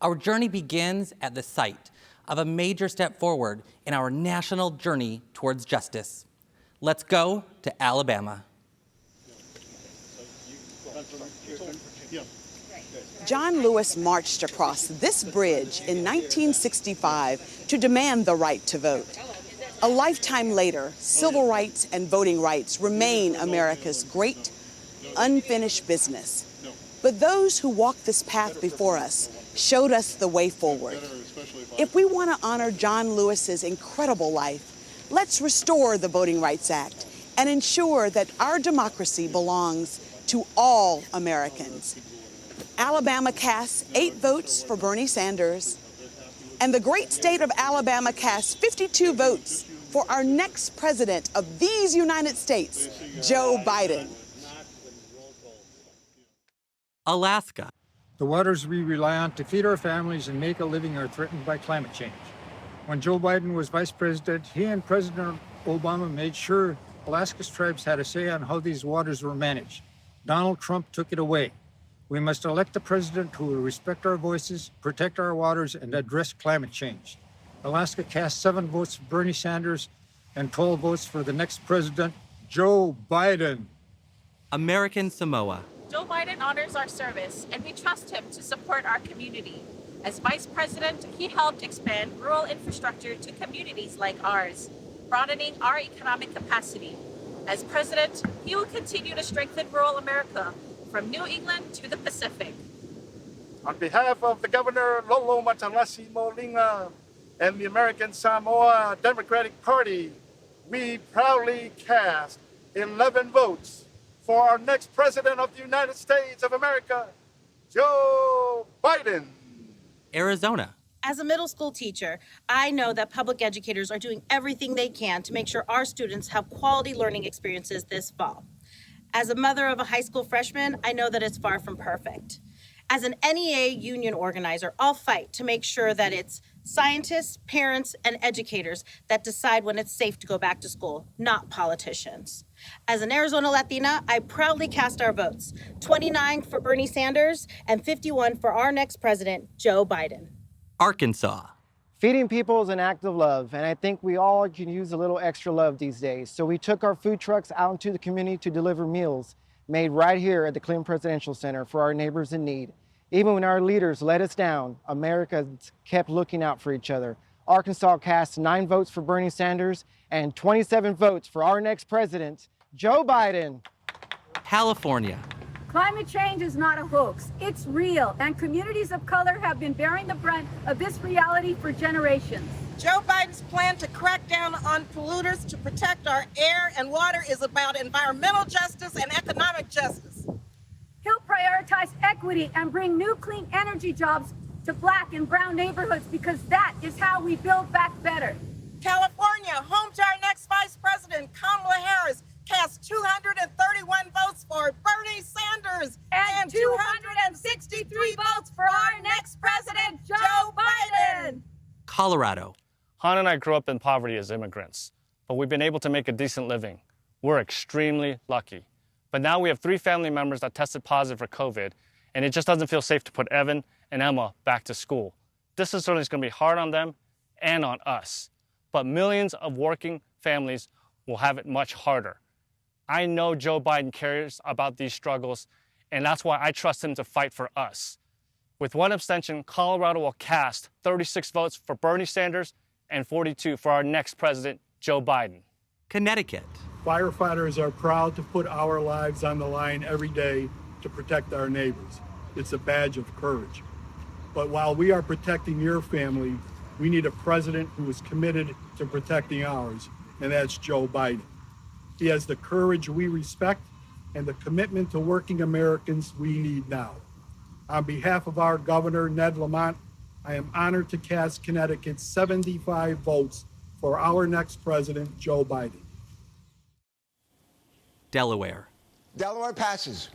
Our journey begins at the site of a major step forward in our national journey towards justice. Let's go to Alabama. John Lewis marched across this bridge in 1965 to demand the right to vote. A lifetime later, civil rights and voting rights remain America's great, unfinished business. But those who walked this path before us showed us the way forward. If we want to honor John Lewis's incredible life, let's restore the Voting Rights Act and ensure that our democracy belongs to all Americans. Alabama casts 8 votes for Bernie Sanders, and the great state of Alabama casts 52 votes for our next president of these United States, Joe Biden. Alaska. The waters we rely on to feed our families and make a living are threatened by climate change. When Joe Biden was vice president, he and President Obama made sure Alaska's tribes had a say on how these waters were managed. Donald Trump took it away. We must elect a president who will respect our voices, protect our waters, and address climate change. Alaska cast 7 votes for Bernie Sanders and 12 votes for the next president, Joe Biden. American Samoa. Joe Biden honors our service, and we trust him to support our community. As vice president, he helped expand rural infrastructure to communities like ours, broadening our economic capacity. As president, he will continue to strengthen rural America, from New England to the Pacific. On behalf of the Governor Lolo Matalasi Molinga and the American Samoa Democratic Party, we proudly cast 11 votes for our next president of the United States of America, Joe Biden. Arizona. As a middle school teacher, I know that public educators are doing everything they can to make sure our students have quality learning experiences this fall. As a mother of a high school freshman, I know that it's far from perfect. As an NEA union organizer, I'll fight to make sure that it's scientists, parents, and educators that decide when it's safe to go back to school, not politicians. As an Arizona Latina, I proudly cast our votes, 29 for Bernie Sanders and 51 for our next president, Joe Biden. Arkansas. Feeding people is an act of love, and I think we all can use a little extra love these days. So we took our food trucks out into the community to deliver meals made right here at the Clinton Presidential Center for our neighbors in need. Even when our leaders let us down, America kept looking out for each other. Arkansas cast 9 votes for Bernie Sanders and 27 votes for our next president, Joe Biden. California. Climate change is not a hoax. It's real, and communities of color have been bearing the brunt of this reality for generations. Joe Biden's plan to crack down on polluters to protect our air and water is about environmental justice and economic justice. He'll prioritize equity and bring new clean energy jobs to to Black and brown neighborhoods because that is how we build back better. California, home to our next Vice President, Kamala Harris, cast 231 votes for Bernie Sanders And 263 votes for our next president, Joe Biden. Colorado. Han and I grew up in poverty as immigrants, but we've been able to make a decent living. We're extremely lucky. But now we have 3 family members that tested positive for COVID, and it just doesn't feel safe to put Evan and Emma back to school. This is certainly going to be hard on them and on us, but millions of working families will have it much harder. I know Joe Biden cares about these struggles, and that's why I trust him to fight for us. With one abstention, Colorado will cast 36 votes for Bernie Sanders and 42 for our next president, Joe Biden. Connecticut. Firefighters are proud to put our lives on the line every day to protect our neighbors. It's a badge of courage. But while we are protecting your family, we need a president who is committed to protecting ours, and that's Joe Biden. He has the courage we respect and the commitment to working Americans we need now. On behalf of our governor, Ned Lamont, I am honored to cast Connecticut's 75 votes for our next president, Joe Biden. Delaware. Delaware passes.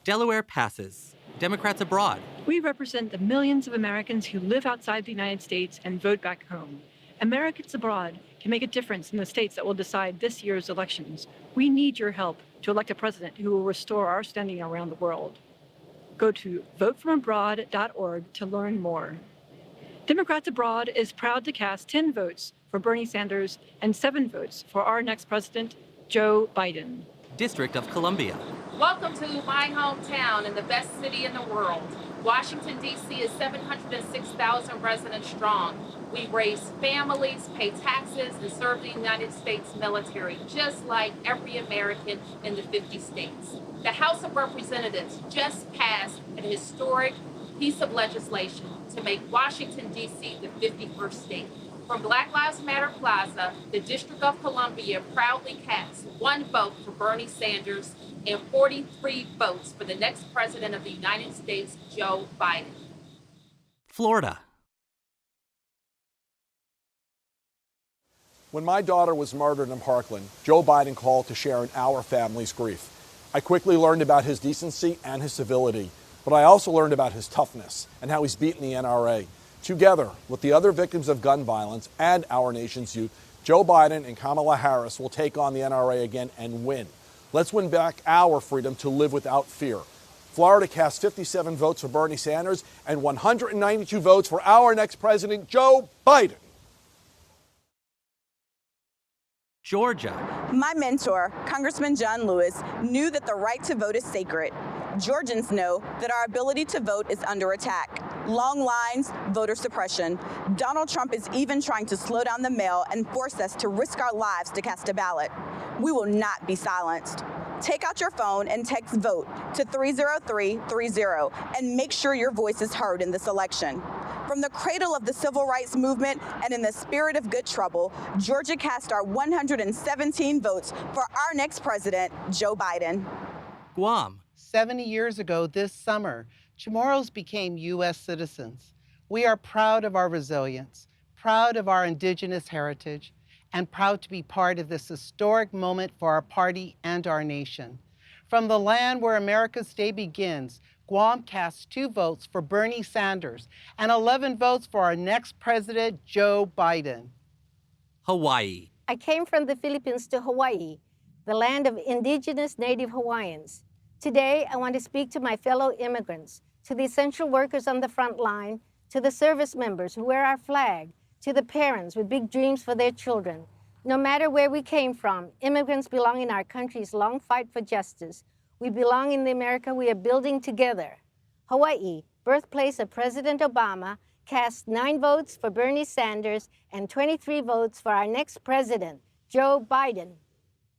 Delaware passes. Democrats abroad. We represent the millions of Americans who live outside the United States and vote back home. Americans abroad can make a difference in the states that will decide this year's elections. We need your help to elect a president who will restore our standing around the world. Go to votefromabroad.org to learn more. Democrats Abroad is proud to cast 10 votes for Bernie Sanders and 7 votes for our next president, Joe Biden. District of Columbia. Welcome to my hometown and the best city in the world. Washington, D.C. is 706,000 residents strong. We raise families, pay taxes, and serve the United States military, just like every American in the 50 states. The House of Representatives just passed an historic piece of legislation to make Washington, D.C. the 51st state. From Black Lives Matter Plaza, the District of Columbia proudly cast 1 vote for Bernie Sanders and 43 votes for the next president of the United States, Joe Biden. Florida. When my daughter was murdered in Parkland, Joe Biden called to share in our family's grief. I quickly learned about his decency and his civility, but I also learned about his toughness and how he's beaten the NRA. Together with the other victims of gun violence and our nation's youth, Joe Biden and Kamala Harris will take on the NRA again and win. Let's win back our freedom to live without fear. Florida cast 57 votes for Bernie Sanders and 192 votes for our next president, Joe Biden. Georgia. My mentor, Congressman John Lewis, knew that the right to vote is sacred. Georgians know that our ability to vote is under attack. Long lines, voter suppression. Donald Trump is even trying to slow down the mail and force us to risk our lives to cast a ballot. We will not be silenced. Take out your phone and text VOTE to 30330 and make sure your voice is heard in this election. From the cradle of the civil rights movement and in the spirit of good trouble, Georgia cast our 117 votes for our next president, Joe Biden. Guam. 70 years ago this summer, Chamorros became U.S. citizens. We are proud of our resilience, proud of our indigenous heritage, and proud to be part of this historic moment for our party and our nation. From the land where America's day begins, Guam cast 2 votes for Bernie Sanders and 11 votes for our next president, Joe Biden. Hawaii. I came from the Philippines to Hawaii, the land of indigenous Native Hawaiians. Today, I want to speak to my fellow immigrants, to the essential workers on the front line, to the service members who wear our flag, to the parents with big dreams for their children. No matter where we came from, immigrants belong in our country's long fight for justice. We belong in the America we are building together. Hawaii, birthplace of President Obama, cast 9 votes for Bernie Sanders and 23 votes for our next president, Joe Biden.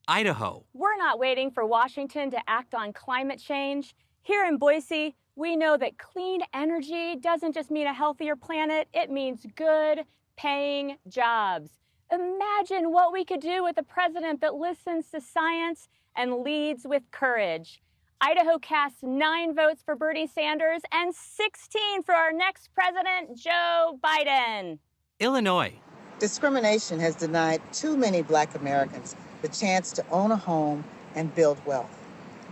Idaho. We're not waiting for Washington to act on climate change. Here in Boise, we know that clean energy doesn't just mean a healthier planet, it means good, paying jobs. Imagine what we could do with a president that listens to science and leads with courage. Idaho cast 9 votes for Bernie Sanders and 16 for our next president, Joe Biden. Illinois. Discrimination has denied too many Black Americans the chance to own a home and build wealth.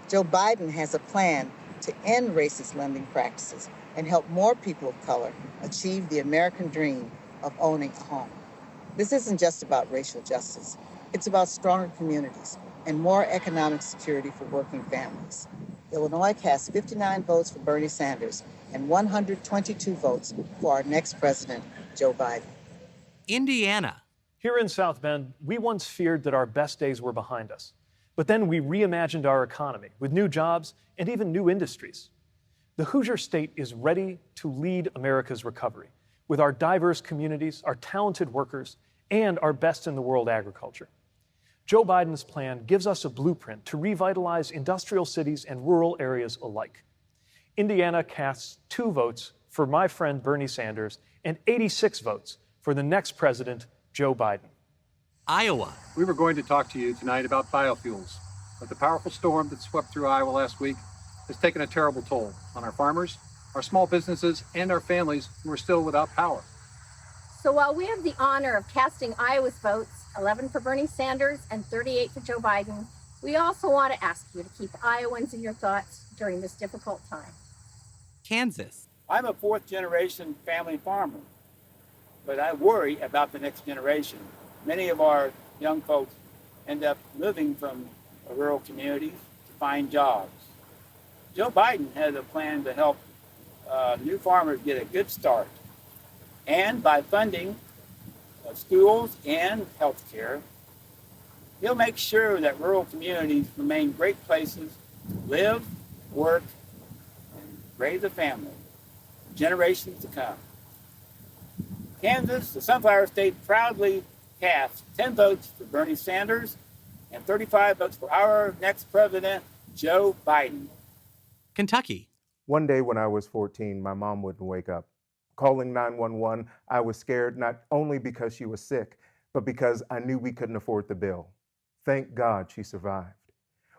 Joe Biden has a plan to end racist lending practices and help more people of color achieve the American dream of owning a home. This isn't just about racial justice. It's about stronger communities and more economic security for working families. Illinois cast 59 votes for Bernie Sanders and 122 votes for our next president, Joe Biden. Indiana. Here in South Bend, we once feared that our best days were behind us. But then we reimagined our economy with new jobs and even new industries. The Hoosier State is ready to lead America's recovery with our diverse communities, our talented workers, and our best-in-the-world agriculture. Joe Biden's plan gives us a blueprint to revitalize industrial cities and rural areas alike. Indiana casts 2 votes for my friend Bernie Sanders and 86 votes for the next president, Joe Biden. Iowa. We were going to talk to you tonight about biofuels, but the powerful storm that swept through Iowa last week has taken a terrible toll on our farmers, our small businesses, and our families who are still without power. So while we have the honor of casting Iowa's votes, 11 for Bernie Sanders and 38 for Joe Biden, we also want to ask you to keep Iowans in your thoughts during this difficult time. Kansas. I'm a 4th-generation family farmer, but I worry about the next generation. Many of our young folks end up living from rural communities to find jobs. Joe Biden has a plan to help new farmers get a good start. And by funding schools and health care, he'll make sure that rural communities remain great places to live, work, and raise a family for generations to come. Kansas, the Sunflower State, proudly cast 10 votes for Bernie Sanders and 35 votes for our next president, Joe Biden. Kentucky. One day when I was 14, my mom wouldn't wake up. Calling 911, I was scared not only because she was sick, but because I knew we couldn't afford the bill. Thank God she survived.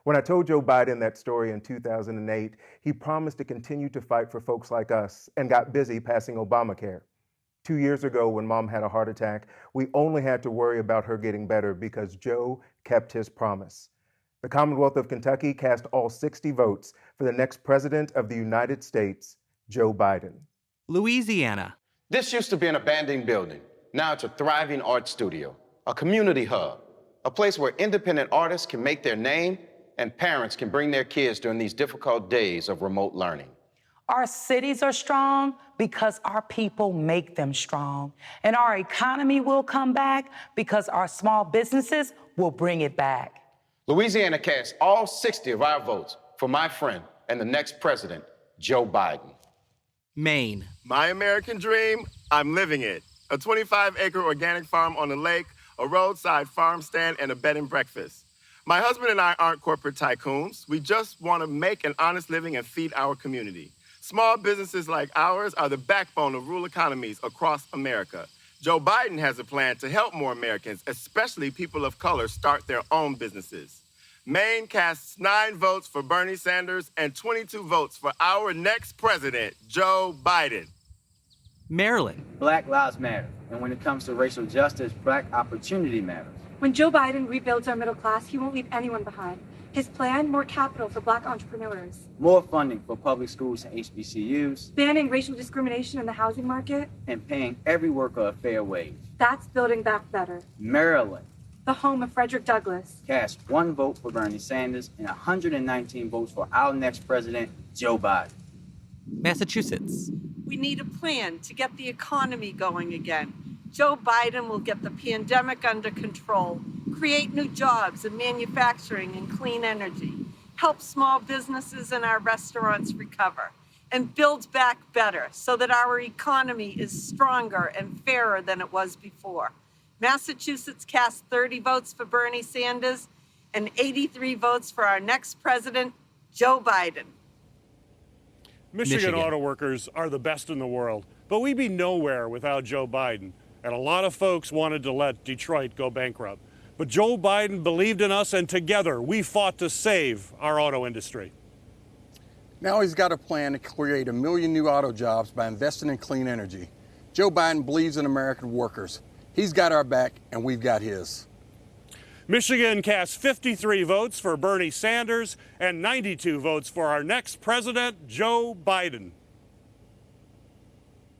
When I told Joe Biden that story in 2008, he promised to continue to fight for folks like us and got busy passing Obamacare. 2 years ago, when Mom had a heart attack, we only had to worry about her getting better because Joe kept his promise. The Commonwealth of Kentucky cast all 60 votes for the next president of the United States, Joe Biden. Louisiana. This used to be an abandoned building. Now it's a thriving art studio, a community hub, a place where independent artists can make their name and parents can bring their kids during these difficult days of remote learning. Our cities are strong because our people make them strong. And our economy will come back because our small businesses will bring it back. Louisiana cast all 60 of our votes for my friend and the next president, Joe Biden. Maine. My American dream, I'm living it. A 25-acre organic farm on the lake, a roadside farm stand, and a bed and breakfast. My husband and I aren't corporate tycoons. We just want to make an honest living and feed our community. Small businesses like ours are the backbone of rural economies across America. Joe Biden has a plan to help more Americans, especially people of color, start their own businesses. Maine casts 9 votes for Bernie Sanders and 22 votes for our next president, Joe Biden. Maryland. Black lives matter. And when it comes to racial justice, Black opportunity matters. When Joe Biden rebuilds our middle class, he won't leave anyone behind. His plan, more capital for Black entrepreneurs. More funding for public schools and HBCUs. Banning racial discrimination in the housing market. And paying every worker a fair wage. That's building back better. Maryland. The home of Frederick Douglass. Cast 1 vote for Bernie Sanders and 119 votes for our next president, Joe Biden. Massachusetts. We need a plan to get the economy going again. Joe Biden will get the pandemic under control, create new jobs in manufacturing and clean energy, help small businesses and our restaurants recover, and build back better so that our economy is stronger and fairer than it was before. Massachusetts cast 30 votes for Bernie Sanders and 83 votes for our next president, Joe Biden. Michigan auto workers are the best in the world, but we'd be nowhere without Joe Biden. And a lot of folks wanted to let Detroit go bankrupt. But Joe Biden believed in us, and together we fought to save our auto industry. Now he's got a plan to create 1 million new auto jobs by investing in clean energy. Joe Biden believes in American workers. He's got our back, and we've got his. Michigan cast 53 votes for Bernie Sanders and 92 votes for our next president, Joe Biden.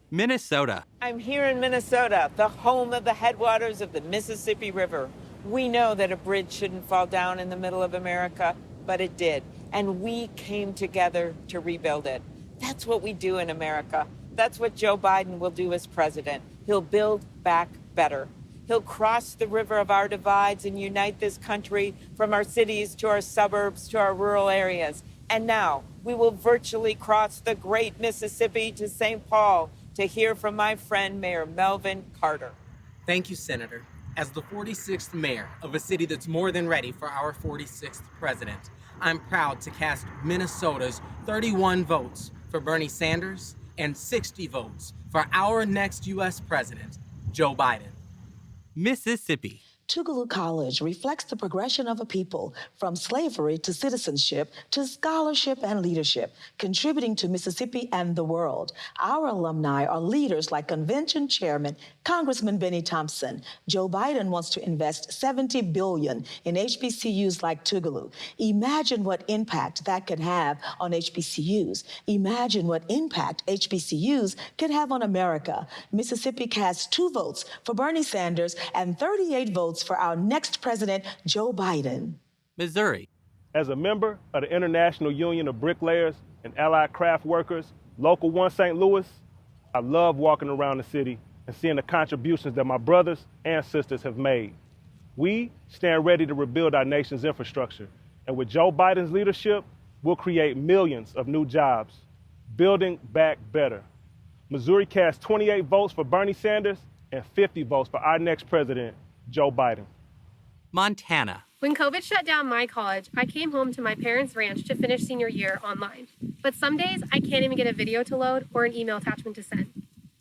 Minnesota. I'm here in Minnesota, the home of the headwaters of the Mississippi River. We know that a bridge shouldn't fall down in the middle of America, but it did. And we came together to rebuild it. That's what we do in America. That's what Joe Biden will do as president. He'll build back better. He'll cross the river of our divides and unite this country from our cities to our suburbs to our rural areas. And now we will virtually cross the great Mississippi to St. Paul to hear from my friend, Mayor Melvin Carter. Thank you, Senator. As the 46th mayor of a city that's more than ready for our 46th president, I'm proud to cast Minnesota's 31 votes for Bernie Sanders and 60 votes for our next U.S. president, Joe Biden. Mississippi. Tougaloo College reflects the progression of a people from slavery to citizenship to scholarship and leadership, contributing to Mississippi and the world. Our alumni are leaders like Convention Chairman Congressman Benny Thompson. Joe Biden wants to invest $70 billion in HBCUs like Tougaloo. Imagine what impact that could have on HBCUs. Imagine what impact HBCUs could have on America. Mississippi cast 2 votes for Bernie Sanders and 38 votes for our next president, Joe Biden. Missouri. As a member of the International Union of Bricklayers and Allied Craft Workers, Local 1 St. Louis, I love walking around the city and seeing the contributions that my brothers and sisters have made. We stand ready to rebuild our nation's infrastructure, and with Joe Biden's leadership, we'll create millions of new jobs, building back better. Missouri cast 28 votes for Bernie Sanders and 50 votes for our next president, Joe Biden. Montana. When COVID shut down my college, I came home to my parents' ranch to finish senior year online. But some days, I can't even get a video to load or an email attachment to send.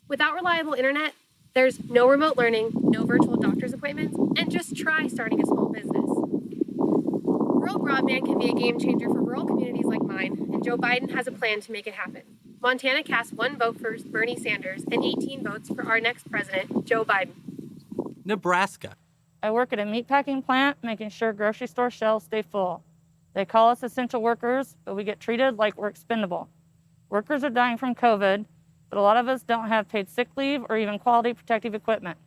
Without reliable internet, there's no remote learning, no virtual doctor's appointments, and just try starting a small business. Rural broadband can be a game changer for rural communities like mine, and Joe Biden has a plan to make it happen. Montana cast 1 vote for Bernie Sanders and 18 votes for our next president, Joe Biden. Nebraska. I work at a meatpacking plant, making sure grocery store shelves stay full. They call us essential workers, but we get treated like we're expendable. Workers are dying from COVID, but a lot of us don't have paid sick leave or even quality protective equipment.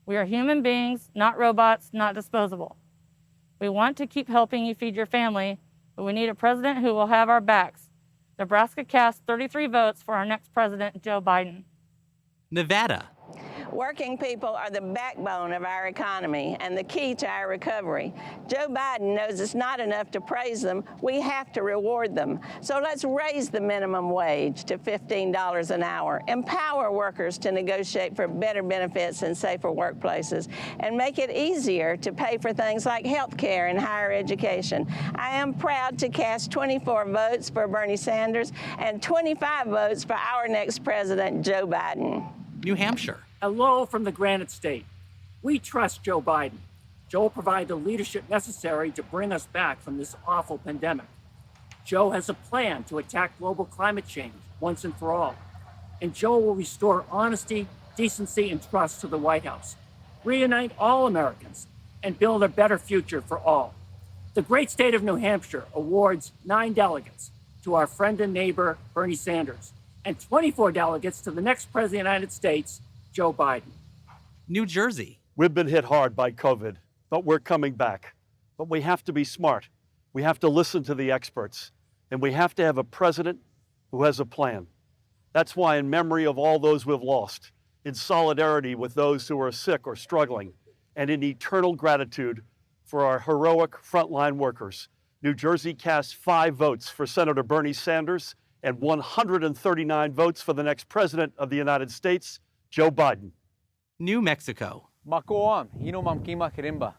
We are human beings, not robots, not disposable. We want to keep helping you feed your family, but we need a president who will have our backs. Nebraska cast 33 votes for our next president, Joe Biden. Nevada. Working people are the backbone of our economy and the key to our recovery. Joe Biden knows it's not enough to praise them. We have to reward them. So let's raise the minimum wage to $15 an hour, empower workers to negotiate for better benefits and safer workplaces, and make it easier to pay for things like health care and higher education. I am proud to cast 24 votes for Bernie Sanders and 25 votes for our next president, Joe Biden. New Hampshire. Hello from the Granite State. We trust Joe Biden. Joe will provide the leadership necessary to bring us back from this awful pandemic. Joe has a plan to attack global climate change once and for all. And Joe will restore honesty, decency, and trust to the White House, reunite all Americans, and build a better future for all. The great state of New Hampshire awards 9 delegates to our friend and neighbor, Bernie Sanders, and 24 delegates to the next president of the United States, Joe Biden. New Jersey. We've been hit hard by COVID, but we're coming back. But we have to be smart. We have to listen to the experts, and we have to have a president who has a plan. That's why, in memory of all those we've lost, in solidarity with those who are sick or struggling, and in eternal gratitude for our heroic frontline workers, New Jersey cast 5 votes for Senator Bernie Sanders and 139 votes for the next president of the United States, Joe Biden. New Mexico. Makoam, Hinomamkima Kirimba.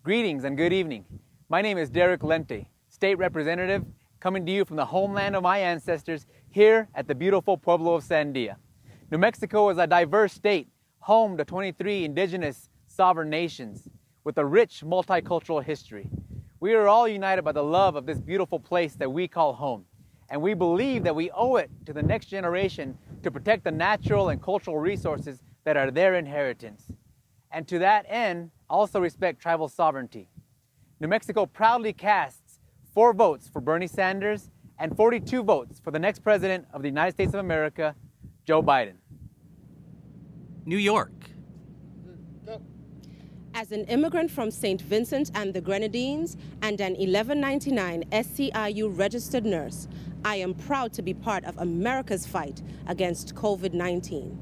Greetings and good evening. My name is Derek Lente, State Representative, coming to you from the homeland of my ancestors here at the beautiful Pueblo of Sandia. New Mexico is a diverse state, home to 23 indigenous sovereign nations with a rich multicultural history. We are all united by the love of this beautiful place that we call home. and we believe that we owe it to the next generation to protect the natural and cultural resources that are their inheritance. And to that end, also respect tribal sovereignty. New Mexico proudly casts 4 votes for Bernie Sanders and 42 votes for the next president of the United States of America, Joe Biden. New York. As an immigrant from St. Vincent and the Grenadines and an 1199 SCIU registered nurse, I am proud to be part of America's fight against COVID-19.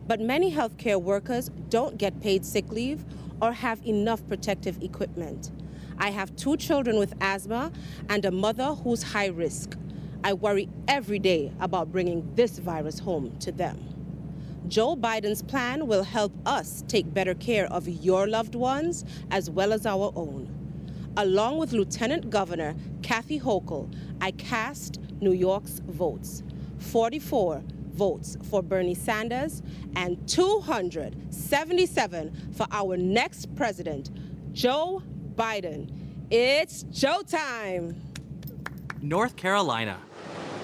But many healthcare workers don't get paid sick leave or have enough protective equipment. I have 2 children with asthma and a mother who's high risk. I worry every day about bringing this virus home to them. Joe Biden's plan will help us take better care of your loved ones as well as our own. Along with Lieutenant Governor Kathy Hochul, I cast New York's votes. 44 votes for Bernie Sanders and 277 for our next president, Joe Biden. It's Joe time. North Carolina.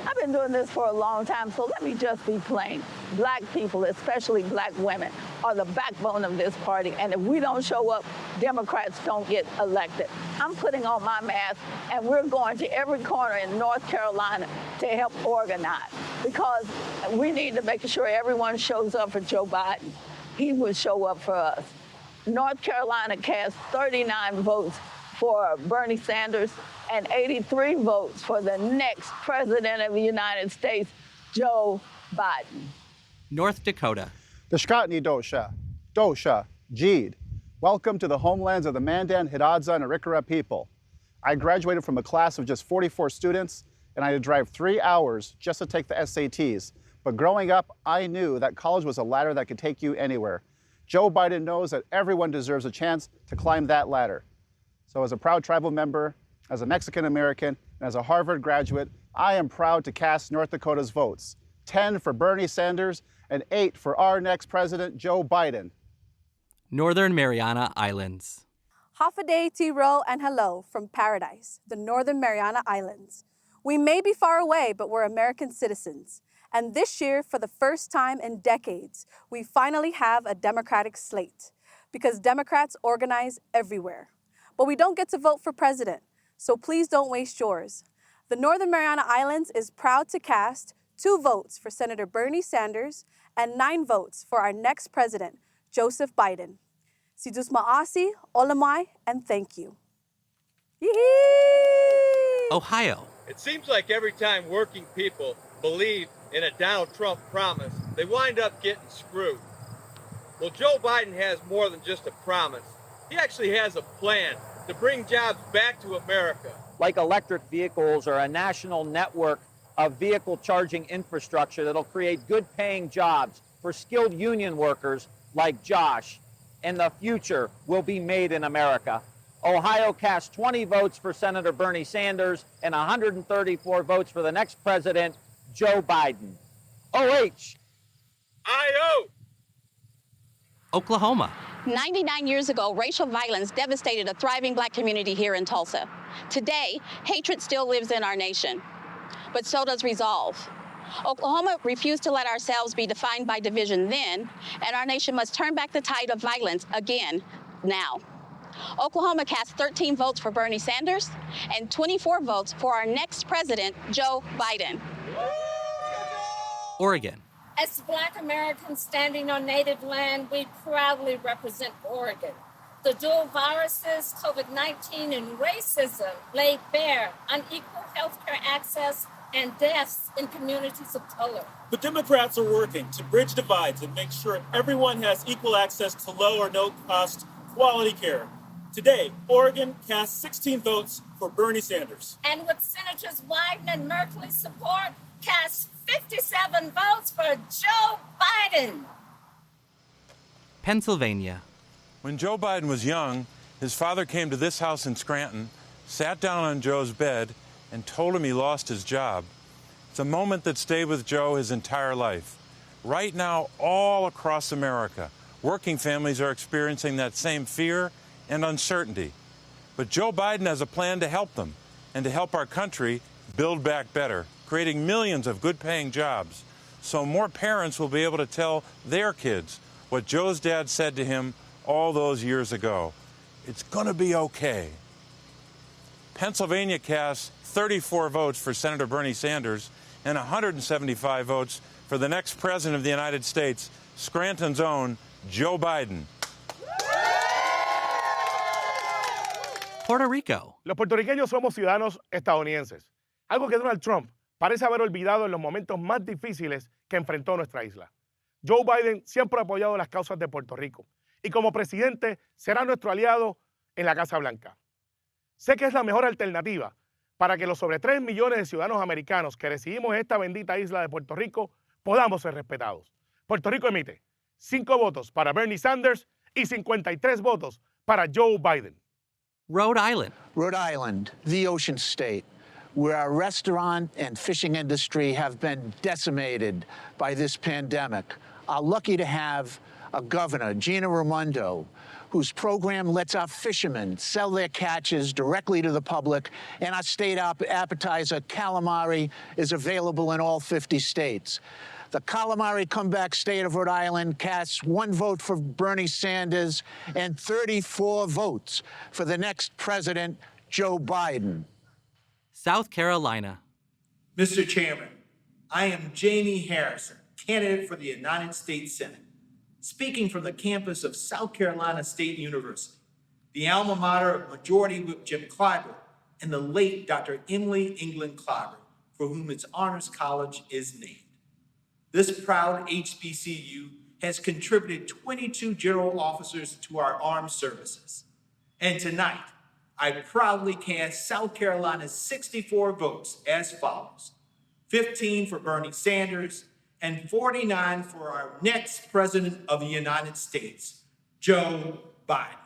I've been doing this for a long time, so let me just be plain. Black people, especially black women, are the backbone of this party, and if we don't show up, Democrats don't get elected. I'm putting on my mask, and we're going to every corner in North Carolina to help organize, because we need to make sure everyone shows up for Joe Biden. He will show up for us. North Carolina cast 39 votes for Bernie Sanders and 83 votes for the next president of the United States, Joe Biden. North Dakota. The Shkatni Dosha, Dosha, Jeed. Welcome to the homelands of the Mandan, Hidatsa, and Arikara people. I graduated from a class of just 44 students, and I had to drive 3 hours just to take the SATs. But growing up, I knew that college was a ladder that could take you anywhere. Joe Biden knows that everyone deserves a chance to climb that ladder. So as a proud tribal member, as a Mexican American, and as a Harvard graduate, I am proud to cast North Dakota's votes. 10 for Bernie Sanders and 8 for our next president, Joe Biden. Northern Mariana Islands. Half a day, T-roll, and hello from paradise, the Northern Mariana Islands. We may be far away, but we're American citizens. And this year, for the first time in decades, we finally have a Democratic slate, because Democrats organize everywhere. But we don't get to vote for president, so please don't waste yours. The Northern Mariana Islands is proud to cast 2 votes for Senator Bernie Sanders and 9 votes for our next president, Joseph Biden. Sidus Ma'asi, Olamai, and thank you. Yee-hee! Ohio. It seems like every time working people believe in a Donald Trump promise, they wind up getting screwed. Well, Joe Biden has more than just a promise. He actually has a plan to bring jobs back to America. Like electric vehicles or a national network of vehicle charging infrastructure that'll create good-paying jobs for skilled union workers like Josh. And the future will be made in America. Ohio cast 20 votes for Senator Bernie Sanders and 134 votes for the next president, Joe Biden. OH. I-O. Oklahoma. 99 years ago, racial violence devastated a thriving black community here in Tulsa. Today, hatred still lives in our nation, but so does resolve. Oklahoma refused to let ourselves be defined by division then, and our nation must turn back the tide of violence again, now. Oklahoma cast 13 votes for Bernie Sanders and 24 votes for our next president, Joe Biden. Oregon. As Black Americans standing on Native land, we proudly represent Oregon. The dual viruses, COVID-19 and racism, laid bare unequal healthcare access and deaths in communities of color. The Democrats are working to bridge divides and make sure everyone has equal access to low or no cost quality care. Today, Oregon cast 16 votes for Bernie Sanders. And with Senators Wyden and Merkley's support, cast 57 votes for Joe Biden. Pennsylvania. When Joe Biden was young, his father came to this house in Scranton, sat down on Joe's bed, and told him he lost his job. It's a moment that stayed with Joe his entire life. Right now, all across America, working families are experiencing that same fear and uncertainty. But Joe Biden has a plan to help them and to help our country build back better. creating millions of good-paying jobs, so more parents will be able to tell their kids what Joe's dad said to him all those years ago. It's going to be okay. Pennsylvania cast 34 votes for Senator Bernie Sanders and 175 votes for the next president of the United States, Scranton's own Joe Biden. Puerto Rico. Los puertorriqueños somos ciudadanos estadounidenses, algo que Donald Trump parece haber olvidado en los momentos más difíciles que enfrentó nuestra isla. Joe Biden siempre ha apoyado las causas de Puerto Rico y como presidente será nuestro aliado en la Casa Blanca. Sé que es la mejor alternativa para que los sobre 3 millones de ciudadanos americanos que residimos en esta bendita isla de Puerto Rico podamos ser respetados. Puerto Rico emite 5 votos para Bernie Sanders y 53 votos para Joe Biden. Rhode Island. Rhode Island, the ocean state, where our restaurant and fishing industry have been decimated by this pandemic, are lucky to have a governor, Gina Raimondo, whose program lets our fishermen sell their catches directly to the public, and our state appetizer, calamari, is available in all 50 states. The calamari comeback state of Rhode Island casts 1 vote for Bernie Sanders and 34 votes for the next president, Joe Biden. South Carolina. Mr. Chairman, I am Jamie Harrison, candidate for the United States Senate, speaking from the campus of South Carolina State University, the alma mater of Majority Whip Jim Clyburn and the late Dr. Emily England Clyburn, for whom its Honors College is named. This proud HBCU has contributed 22 general officers to our armed services. And tonight, I proudly cast South Carolina's 64 votes as follows: 15 for Bernie Sanders and 49 for our next president of the United States, Joe Biden.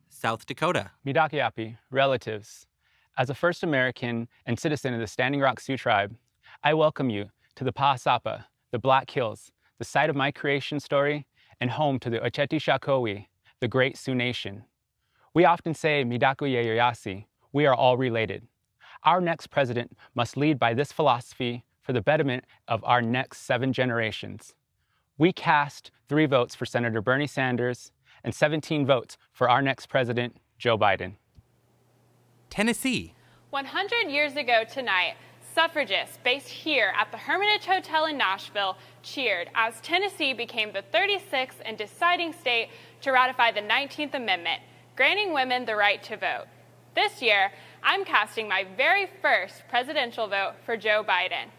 South Dakota. Midakiapi, relatives. As a first American and citizen of the Standing Rock Sioux tribe, I welcome you to the Pahasapa, the Black Hills, the site of my creation story, and home to the Ocheti Shakowi, the great Sioux nation. We often say, Midaku Yeyayasi, we are all related. Our next president must lead by this philosophy for the betterment of our next 7 generations. We cast 3 votes for Senator Bernie Sanders and 17 votes for our next president, Joe Biden. Tennessee. 100 years ago tonight, suffragists based here at the Hermitage Hotel in Nashville cheered as Tennessee became the 36th and deciding state to ratify the 19th Amendment, granting women the right to vote. This year, I'm casting my very first presidential vote for Joe Biden.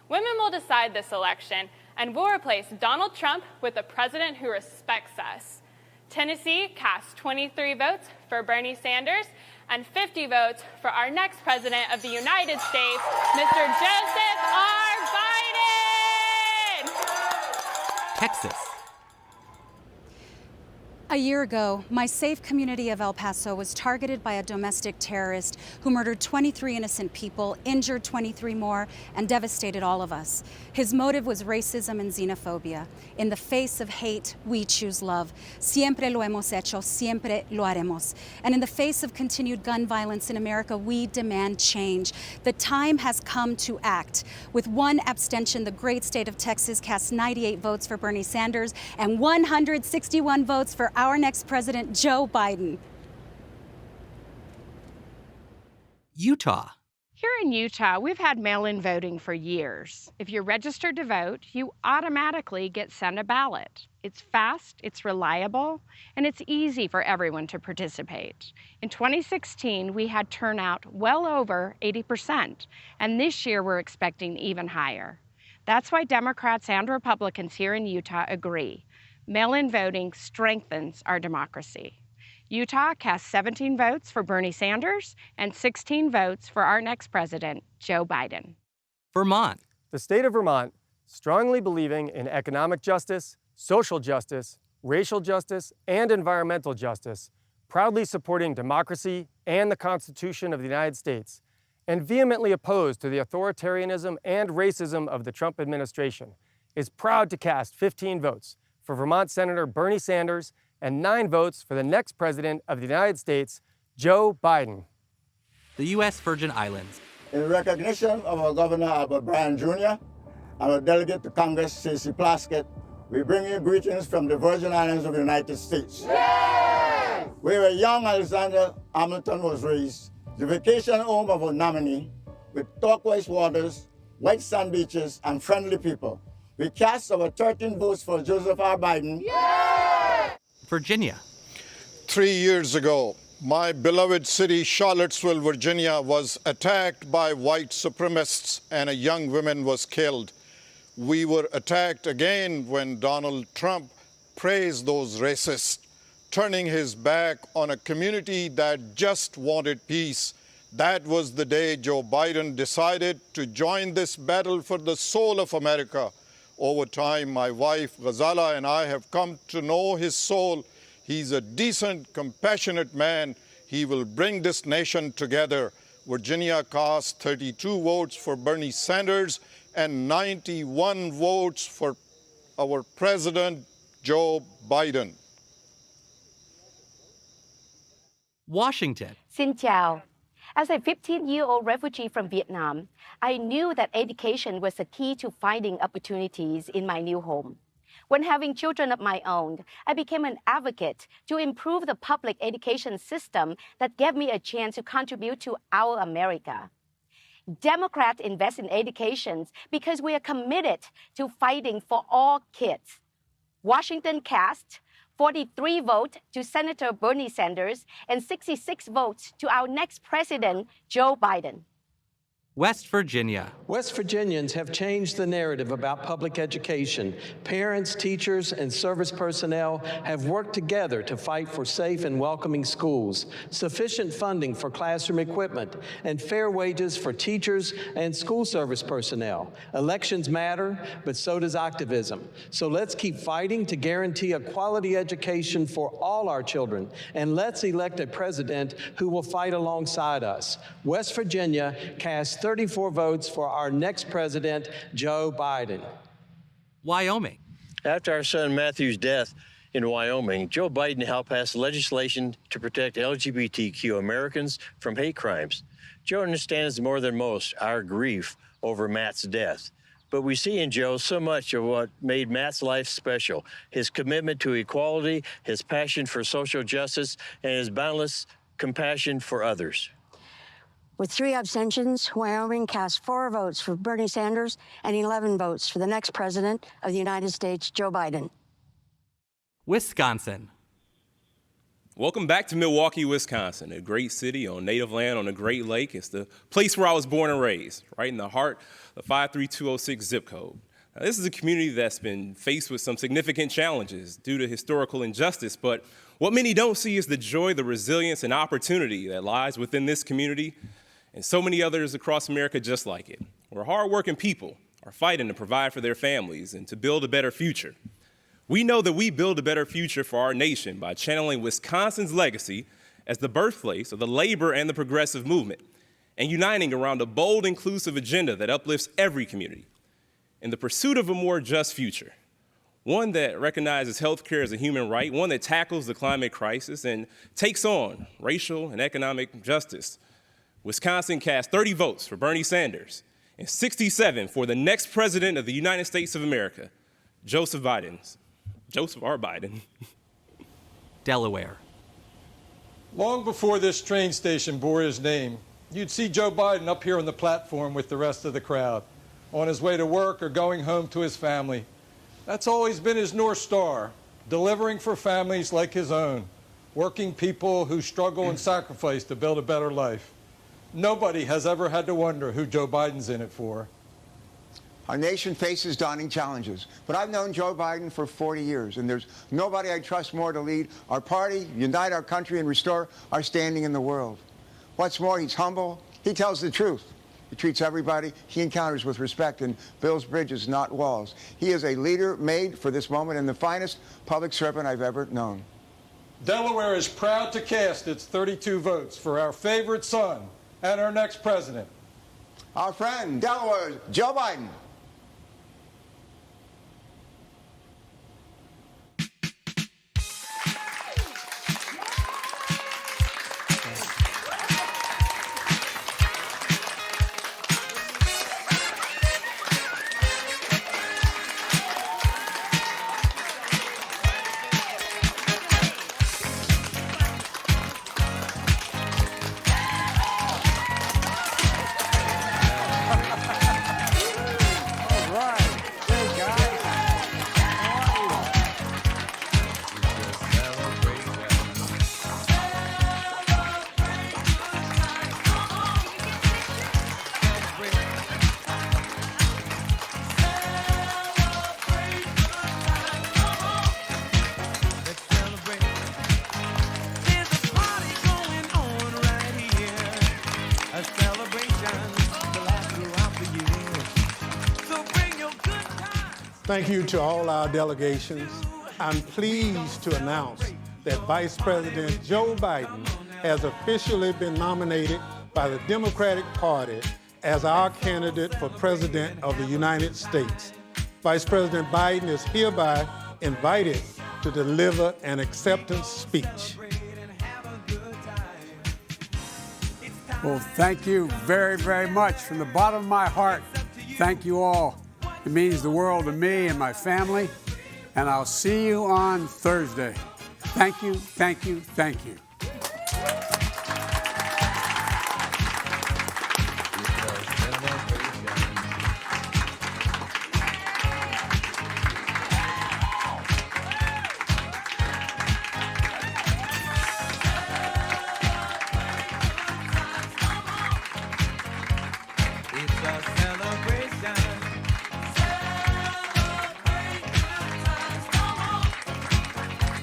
Women will decide this election, and we'll replace Donald Trump with a president who respects us. Tennessee cast 23 votes for Bernie Sanders and 50 votes for our next president of the United States, Mr. Joseph R. Biden! Texas. A year ago, my safe community of El Paso was targeted by a domestic terrorist who murdered 23 innocent people, injured 23 more, and devastated all of us. His motive was racism and xenophobia. In the face of hate, we choose love. Siempre lo hemos hecho, siempre lo haremos. And in the face of continued gun violence in America, we demand change. The time has come to act. With 1 abstention, the great state of Texas cast 98 votes for Bernie Sanders and 161 votes for our next president, Joe Biden. Utah. Here in Utah, we've had mail-in voting for years. If you're registered to vote, you automatically get sent a ballot. It's fast, it's reliable, and it's easy for everyone to participate. In 2016, we had turnout well over 80%, and this year we're expecting even higher. That's why Democrats and Republicans here in Utah agree. Mail-in voting strengthens our democracy. Utah cast 17 votes for Bernie Sanders and 16 votes for our next president, Joe Biden. Vermont. The state of Vermont, strongly believing in economic justice, social justice, racial justice, and environmental justice, proudly supporting democracy and the Constitution of the United States, and vehemently opposed to the authoritarianism and racism of the Trump administration, is proud to cast 15 votes for Vermont Senator Bernie Sanders and 9 votes for the next president of the United States, Joe Biden. The U.S. Virgin Islands. In recognition of our Governor Albert Bryan Jr. and our delegate to Congress, Stacey Plaskett, we bring you greetings from the Virgin Islands of the United States. Yay! Where a young Alexandria Hamilton was raised, the vacation home of a nominee with turquoise waters, white sand beaches, and friendly people. We cast our 13 votes for Joseph R. Biden. Yay! Virginia. 3 years ago, my beloved city, Charlottesville, Virginia, was attacked by white supremacists and a young woman was killed. We were attacked again when Donald Trump praised those racists, turning his back on a community that just wanted peace. That was the day Joe Biden decided to join this battle for the soul of America. Over time, my wife, Ghazala, and I have come to know his soul. He's a decent, compassionate man. He will bring this nation together. Virginia cast 32 votes for Bernie Sanders and 91 votes for our President, Joe Biden. Washington. Xin chào. As a 15-year-old refugee from Vietnam, I knew that education was the key to finding opportunities in my new home. When having children of my own, I became an advocate to improve the public education system that gave me a chance to contribute to our America. Democrats invest in education because we are committed to fighting for all kids. Washington cast 43 votes to Senator Bernie Sanders and 66 votes to our next president, Joe Biden. West Virginia. West Virginians have changed the narrative about public education. Parents, teachers, and service personnel have worked together to fight for safe and welcoming schools, sufficient funding for classroom equipment, and fair wages for teachers and school service personnel. Elections matter, but so does activism. So let's keep fighting to guarantee a quality education for all our children, and let's elect a president who will fight alongside us. West Virginia cast 34 votes for our next president, Joe Biden. Wyoming. After our son Matthew's death in Wyoming, Joe Biden helped pass legislation to protect LGBTQ Americans from hate crimes. Joe understands more than most our grief over Matt's death. But we see in Joe so much of what made Matt's life special: his commitment to equality, his passion for social justice, and his boundless compassion for others. With 3 abstentions, Wyoming cast 4 votes for Bernie Sanders and 11 votes for the next president of the United States, Joe Biden. Wisconsin. Welcome back to Milwaukee, Wisconsin, a great city on native land on a great lake. It's the place where I was born and raised, right in the heart of 53206 zip code. Now, this is a community that's been faced with some significant challenges due to historical injustice, but what many don't see is the joy, the resilience, and opportunity that lies within this community and so many others across America just like it, where hardworking people are fighting to provide for their families and to build a better future. We know that we build a better future for our nation by channeling Wisconsin's legacy as the birthplace of the labor and the progressive movement, and uniting around a bold, inclusive agenda that uplifts every community in the pursuit of a more just future, one that recognizes healthcare as a human right, one that tackles the climate crisis and takes on racial and economic justice. Wisconsin cast 30 votes for Bernie Sanders and 67 for the next president of the United States of America, Joseph R. Biden. Delaware. Long before this train station bore his name, you'd see Joe Biden up here on the platform with the rest of the crowd, on his way to work or going home to his family. That's always been his North Star, delivering for families like his own, working people who struggle and sacrifice to build a better life. Nobody has ever had to wonder who Joe Biden's in it for. Our nation faces daunting challenges, but I've known Joe Biden for 40 years, and there's nobody I trust more to lead our party, unite our country, and restore our standing in the world. What's more, he's humble. He tells the truth. He treats everybody he encounters with respect and builds bridges, not walls. He is a leader made for this moment and the finest public servant I've ever known. Delaware is proud to cast its 32 votes for our favorite son and our next president. Our friend, Delaware, Joe Biden. Thank you to all our delegations. I'm pleased to announce that Vice President Joe Biden has officially been nominated by the Democratic Party as our candidate for President of the United States. Vice President Biden is hereby invited to deliver an acceptance speech. Well, thank you very, very much. From the bottom of my heart, thank you all. It means the world to me and my family, and I'll see you on Thursday. Thank you, thank you, thank you.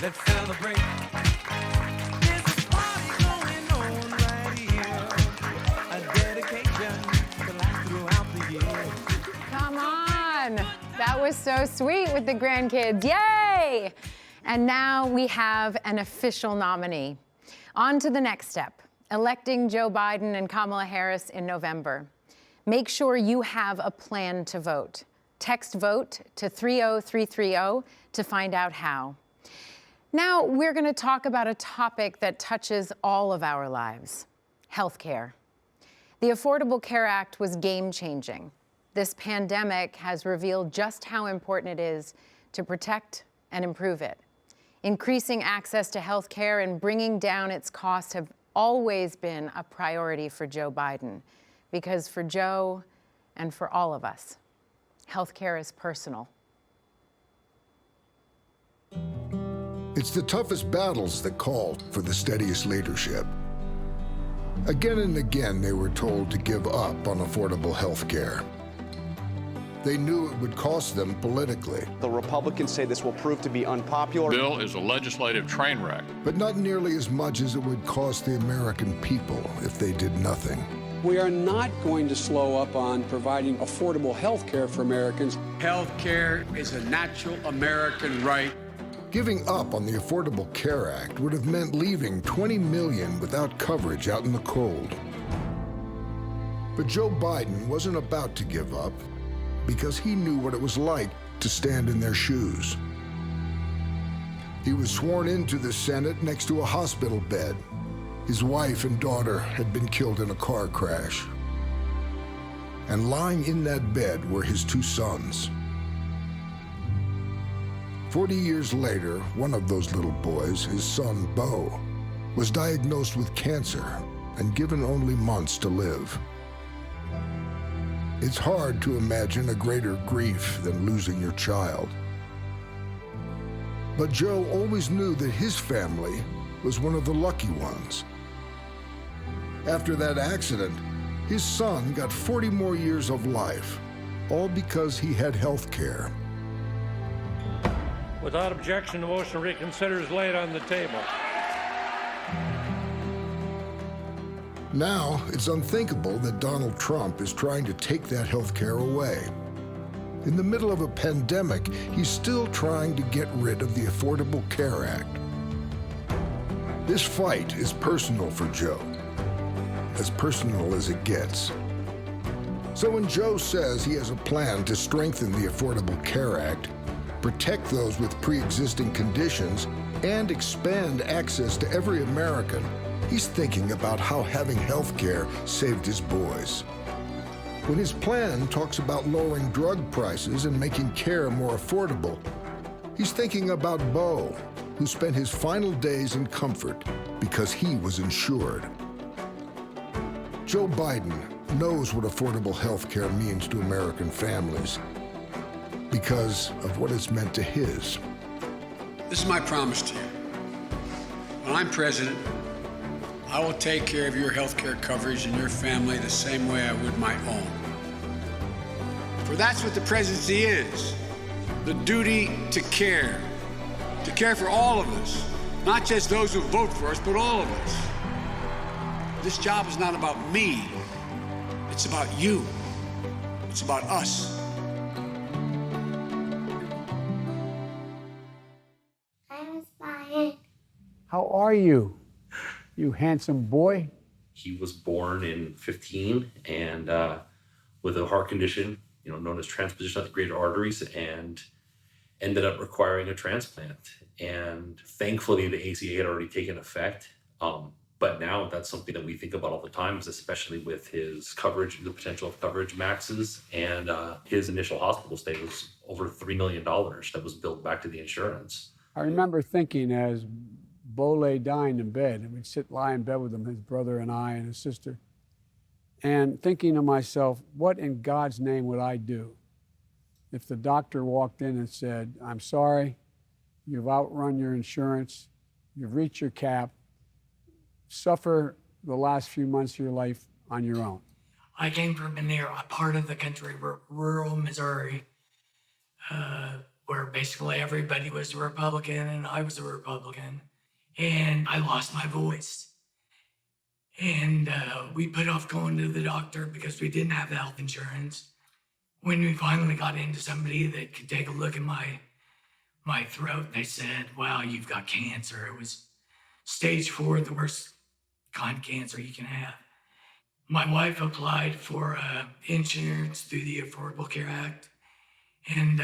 Let's celebrate. There's a party going on right here. A dedication to last throughout the year. Come on. That was so sweet with the grandkids. Yay! And now we have an official nominee. On to the next step, electing Joe Biden and Kamala Harris in November. Make sure you have a plan to vote. Text VOTE to 30330 to find out how. Now we're going to talk about a topic that touches all of our lives, healthcare. The Affordable Care Act was game-changing. This pandemic has revealed just how important it is to protect and improve it. Increasing access to healthcare and bringing down its costs have always been a priority for Joe Biden, because for Joe and for all of us, healthcare is personal. It's the toughest battles that call for the steadiest leadership. Again and again, they were told to give up on affordable health care. They knew it would cost them politically. The Republicans say this will prove to be unpopular. The bill is a legislative train wreck. But not nearly as much as it would cost the American people if they did nothing. We are not going to slow up on providing affordable health care for Americans. Health care is a natural American right. Giving up on the Affordable Care Act would have meant leaving 20 million without coverage out in the cold. But Joe Biden wasn't about to give up because he knew what it was like to stand in their shoes. He was sworn into the Senate next to a hospital bed. His wife and daughter had been killed in a car crash. And lying in that bed were his two sons. 40 years later, one of those little boys, his son, Beau, was diagnosed with cancer and given only months to live. It's hard to imagine a greater grief than losing your child. But Joe always knew that his family was one of the lucky ones. After that accident, his son got 40 more years of life, all because he had health care. Without objection, the motion to reconsider is laid on the table. Now, it's unthinkable that Donald Trump is trying to take that health care away. In the middle of a pandemic, he's still trying to get rid of the Affordable Care Act. This fight is personal for Joe, as personal as it gets. So when Joe says he has a plan to strengthen the Affordable Care Act, protect those with pre-existing conditions, and expand access to every American, he's thinking about how having health care saved his boys. When his plan talks about lowering drug prices and making care more affordable, he's thinking about Beau, who spent his final days in comfort because he was insured. Joe Biden knows what affordable health care means to American families, because of what it's meant to his. This is my promise to you. When I'm president, I will take care of your health care coverage and your family the same way I would my own. For that's what the presidency is, the duty to care for all of us, not just those who vote for us, but all of us. This job is not about me, it's about you, it's about us. How are you, you handsome boy? He was born in 15 and with a heart condition, known as transposition of the greater arteries, and ended up requiring a transplant. And thankfully, the ACA had already taken effect. But now that's something that we think about all the time, especially with his coverage, the potential of coverage maxes, and his initial hospital stay was over $3 million that was billed back to the insurance. I remember thinking as Bo lay dying in bed, and we'd lie in bed with him, his brother and I and his sister, and thinking to myself, what in God's name would I do if the doctor walked in and said, I'm sorry, you've outrun your insurance, you've reached your cap, suffer the last few months of your life on your own. I came from a part of the country, rural Missouri, where basically everybody was a Republican and I was a Republican. And I lost my voice. And we put off going to the doctor because we didn't have health insurance. When we finally got into somebody that could take a look at my throat, they said, wow, you've got cancer. It was stage 4, the worst kind of cancer you can have. My wife applied for insurance through the Affordable Care Act, and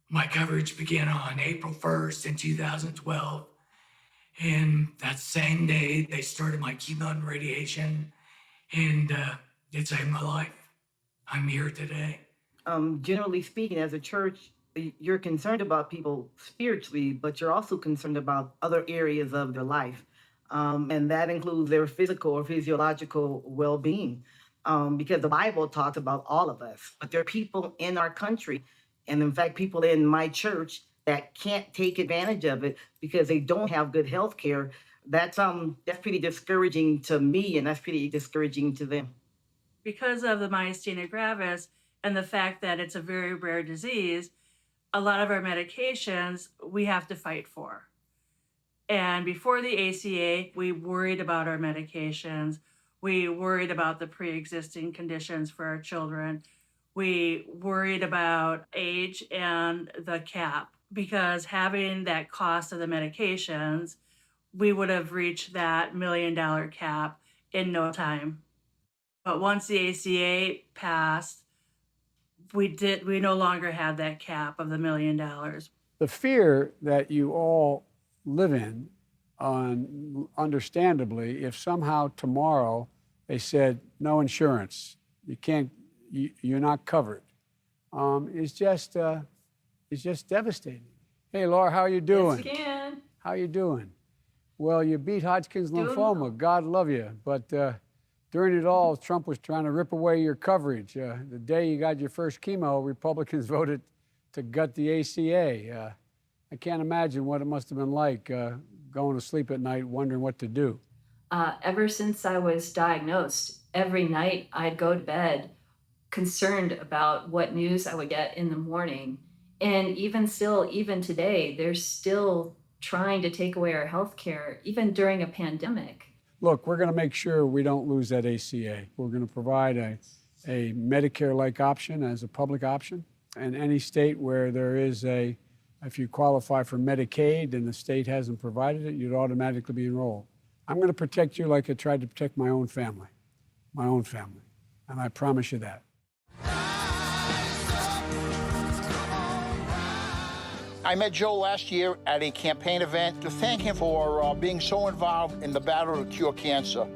my coverage began on April 1st in 2012. And that same day, they started my chemo and radiation, and it saved my life. I'm here today. Generally speaking, as a church, you're concerned about people spiritually, but you're also concerned about other areas of their life. And that includes their physical or physiological well-being, because the Bible talks about all of us. But there are people in our country, and in fact, people in my church that can't take advantage of it because they don't have good health care. That's pretty discouraging to me, and that's pretty discouraging to them. Because of the myasthenia gravis and the fact that it's a very rare disease, a lot of our medications we have to fight for. And before the ACA, we worried about our medications. We worried about the pre-existing conditions for our children. We worried about age and the cap, because having that cost of the medications, we would have reached that $1 million cap in no time. But once the ACA passed, we no longer had that cap of the $1 million. The fear that you all live in, understandably, if somehow tomorrow they said no insurance, you're not covered, is just devastating. Hey, Laura, how you doing? Yes, again. How you doing? Well, you beat Hodgkin's lymphoma. Well. God love you. But during it all, Trump was trying to rip away your coverage. The day you got your first chemo, Republicans voted to gut the ACA. I can't imagine what it must have been like going to sleep at night wondering what to do. Ever since I was diagnosed, every night I'd go to bed concerned about what news I would get in the morning. And even today, they're still trying to take away our health care, even during a pandemic. Look, we're going to make sure we don't lose that ACA. We're going to provide a Medicare-like option as a public option. And any state where there is if you qualify for Medicaid and the state hasn't provided it, you'd automatically be enrolled. I'm going to protect you like I tried to protect my own family. And I promise you that. I met Joe last year at a campaign event to thank him for being so involved in the battle to cure cancer.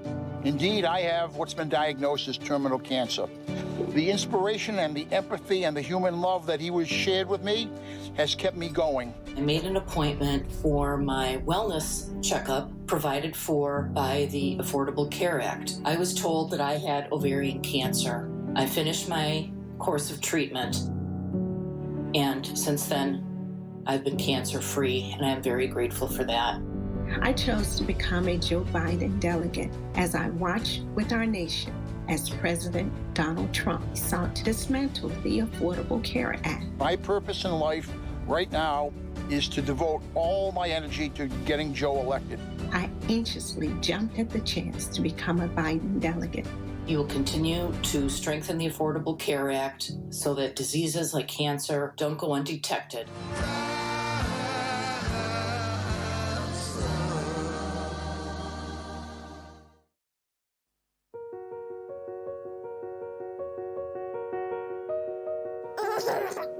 Indeed, I have what's been diagnosed as terminal cancer. The inspiration and the empathy and the human love that he was shared with me has kept me going. I made an appointment for my wellness checkup provided for by the Affordable Care Act. I was told that I had ovarian cancer. I finished my course of treatment, and since then, I've been cancer-free, and I'm very grateful for that. I chose to become a Joe Biden delegate as I watched with our nation as President Donald Trump sought to dismantle the Affordable Care Act. My purpose in life right now is to devote all my energy to getting Joe elected. I anxiously jumped at the chance to become a Biden delegate. You will continue to strengthen the Affordable Care Act so that diseases like cancer don't go undetected.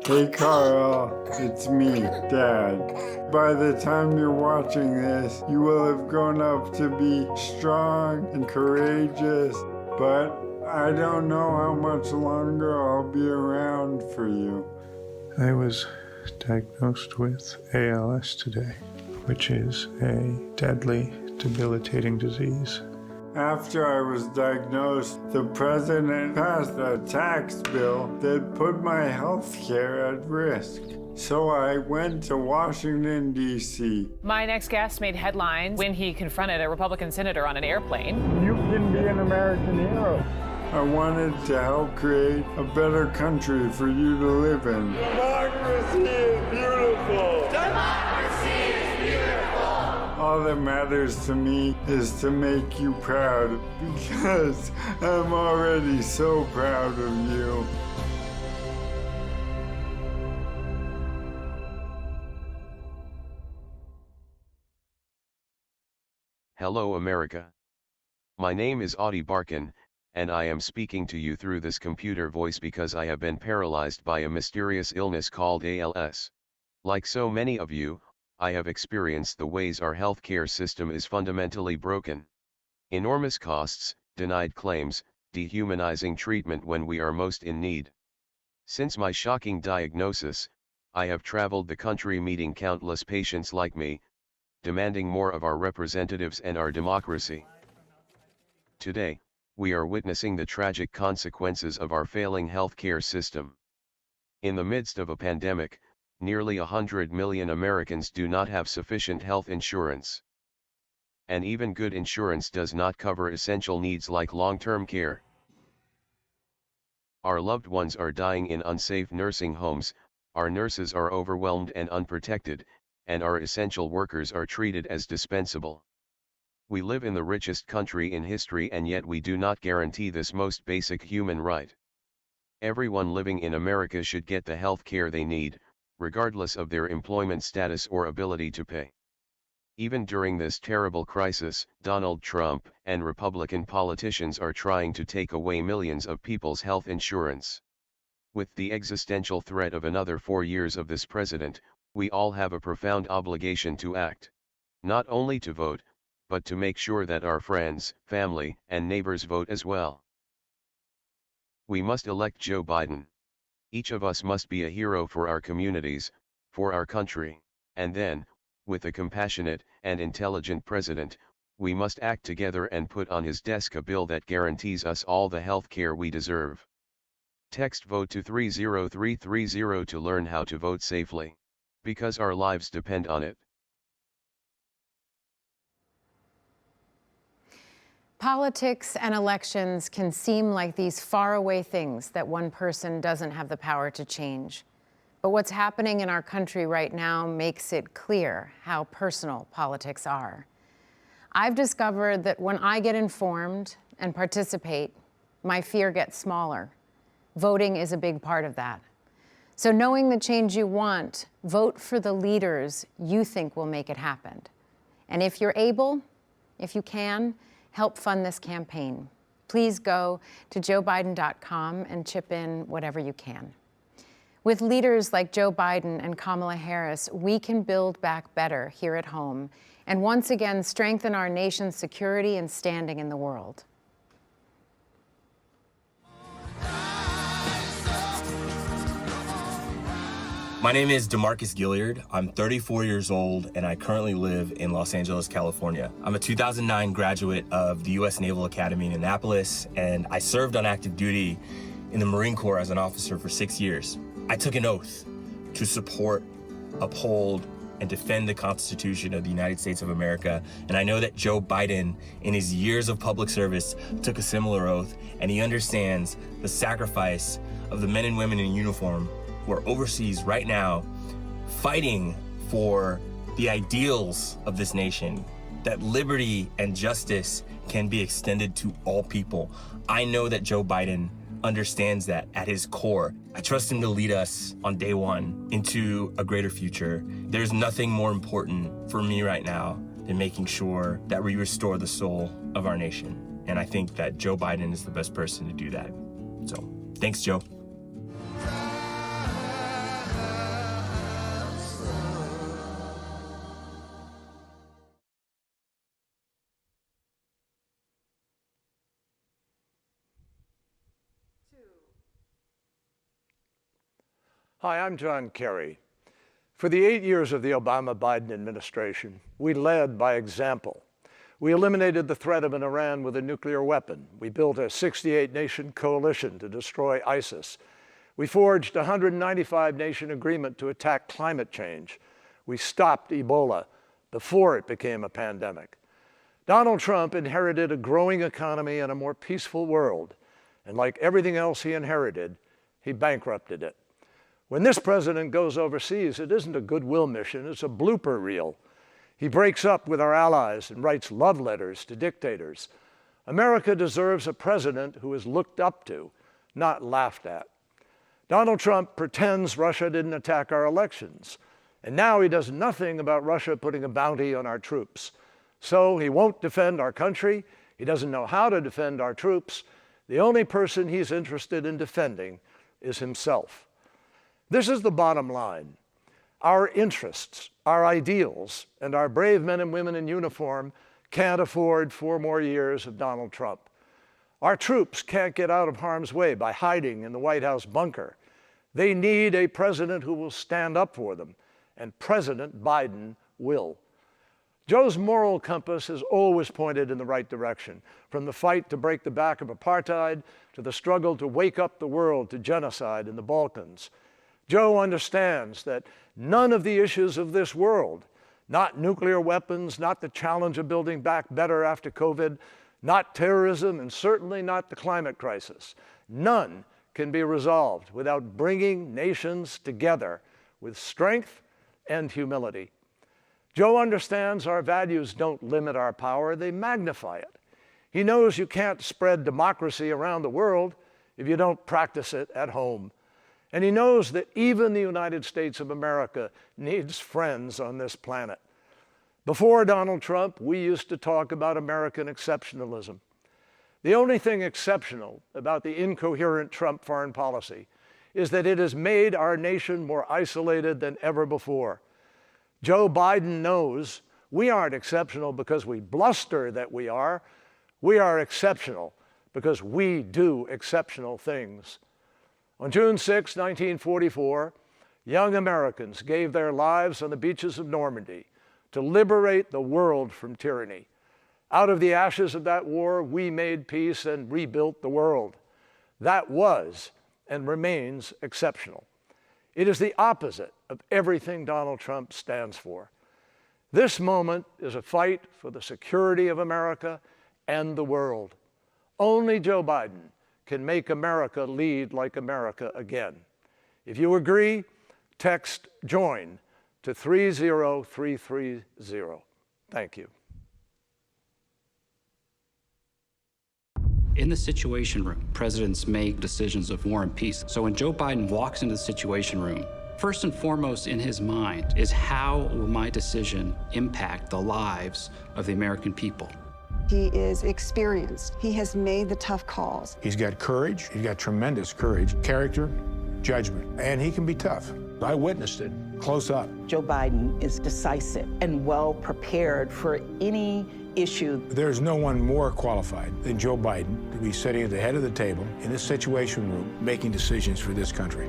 Hey Carl, it's me, Dad. By the time you're watching this, you will have grown up to be strong and courageous, but I don't know how much longer I'll be around for you. I was diagnosed with ALS today, which is a deadly, debilitating disease. After I was diagnosed, the president passed a tax bill that put my health care at risk. So I went to Washington, D.C. My next guest made headlines when he confronted a Republican senator on an airplane. You can be an American hero. I wanted to help create a better country for you to live in. Democracy is beautiful! Democracy is beautiful! All that matters to me is to make you proud, because I'm already so proud of you. Hello, America. My name is Audie Barkin, and I am speaking to you through this computer voice because I have been paralyzed by a mysterious illness called ALS. Like so many of you, I have experienced the ways our healthcare system is fundamentally broken. Enormous costs, denied claims, dehumanizing treatment when we are most in need. Since my shocking diagnosis, I have traveled the country meeting countless patients like me, demanding more of our representatives and our democracy. Today, we are witnessing the tragic consequences of our failing healthcare system. In the midst of a pandemic, nearly 100 million Americans do not have sufficient health insurance. And even good insurance does not cover essential needs like long-term care. Our loved ones are dying in unsafe nursing homes, our nurses are overwhelmed and unprotected, and our essential workers are treated as dispensable. We live in the richest country in history, and yet we do not guarantee this most basic human right. Everyone living in America should get the health care they need, regardless of their employment status or ability to pay. Even during this terrible crisis, Donald Trump and Republican politicians are trying to take away millions of people's health insurance. With the existential threat of another 4 years of this president, we all have a profound obligation to act. Not only to vote, but to make sure that our friends, family, and neighbors vote as well. We must elect Joe Biden. Each of us must be a hero for our communities, for our country, and then, with a compassionate and intelligent president, we must act together and put on his desk a bill that guarantees us all the health care we deserve. Text VOTE to 30330 to learn how to vote safely. Because our lives depend on it. Politics and elections can seem like these faraway things that one person doesn't have the power to change. But what's happening in our country right now makes it clear how personal politics are. I've discovered that when I get informed and participate, my fear gets smaller. Voting is a big part of that. So knowing the change you want, vote for the leaders you think will make it happen. And if you're able, if you can, help fund this campaign. Please go to joebiden.com and chip in whatever you can. With leaders like Joe Biden and Kamala Harris, we can build back better here at home and once again strengthen our nation's security and standing in the world. My name is DeMarcus Gilliard. I'm 34 years old, and I currently live in Los Angeles, California. I'm a 2009 graduate of the U.S. Naval Academy in Annapolis, and I served on active duty in the Marine Corps as an officer for 6 years. I took an oath to support, uphold, and defend the Constitution of the United States of America, and I know that Joe Biden, in his years of public service, took a similar oath, and he understands the sacrifice of the men and women in uniform who are overseas right now fighting for the ideals of this nation, that liberty and justice can be extended to all people. I know that Joe Biden understands that at his core. I trust him to lead us on day one into a greater future. There's nothing more important for me right now than making sure that we restore the soul of our nation. And I think that Joe Biden is the best person to do that. So, thanks, Joe. Hi, I'm John Kerry. For the 8 years of the Obama-Biden administration, we led by example. We eliminated the threat of an Iran with a nuclear weapon. We built a 68-nation coalition to destroy ISIS. We forged a 195-nation agreement to attack climate change. We stopped Ebola before it became a pandemic. Donald Trump inherited a growing economy and a more peaceful world. And like everything else he inherited, he bankrupted it. When this president goes overseas, it isn't a goodwill mission, it's a blooper reel. He breaks up with our allies and writes love letters to dictators. America deserves a president who is looked up to, not laughed at. Donald Trump pretends Russia didn't attack our elections, and now he does nothing about Russia putting a bounty on our troops. So he won't defend our country, he doesn't know how to defend our troops. The only person he's interested in defending is himself. This is the bottom line. Our interests, our ideals, and our brave men and women in uniform can't afford 4 more years of Donald Trump. Our troops can't get out of harm's way by hiding in the White House bunker. They need a president who will stand up for them, and President Biden will. Joe's moral compass has always pointed in the right direction, from the fight to break the back of apartheid to the struggle to wake up the world to genocide in the Balkans. Joe understands that none of the issues of this world, not nuclear weapons, not the challenge of building back better after COVID, not terrorism, and certainly not the climate crisis, none can be resolved without bringing nations together with strength and humility. Joe understands our values don't limit our power, they magnify it. He knows you can't spread democracy around the world if you don't practice it at home. And he knows that even the United States of America needs friends on this planet. Before Donald Trump, we used to talk about American exceptionalism. The only thing exceptional about the incoherent Trump foreign policy is that it has made our nation more isolated than ever before. Joe Biden knows we aren't exceptional because we bluster that we are. We are exceptional because we do exceptional things. On June 6, 1944, young Americans gave their lives on the beaches of Normandy to liberate the world from tyranny. Out of the ashes of that war, we made peace and rebuilt the world. That was and remains exceptional. It is the opposite of everything Donald Trump stands for. This moment is a fight for the security of America and the world. Only Joe Biden can make America lead like America again. If you agree, text JOIN to 30330. Thank you. In the Situation Room, presidents make decisions of war and peace. So when Joe Biden walks into the Situation Room, first and foremost in his mind is how will my decision impact the lives of the American people? He is experienced. He has made the tough calls. He's got courage. He's got tremendous courage, character, judgment, and he can be tough. I witnessed it close up. Joe Biden is decisive and well prepared for any issue. There's no one more qualified than Joe Biden to be sitting at the head of the table in this Situation Room making decisions for this country.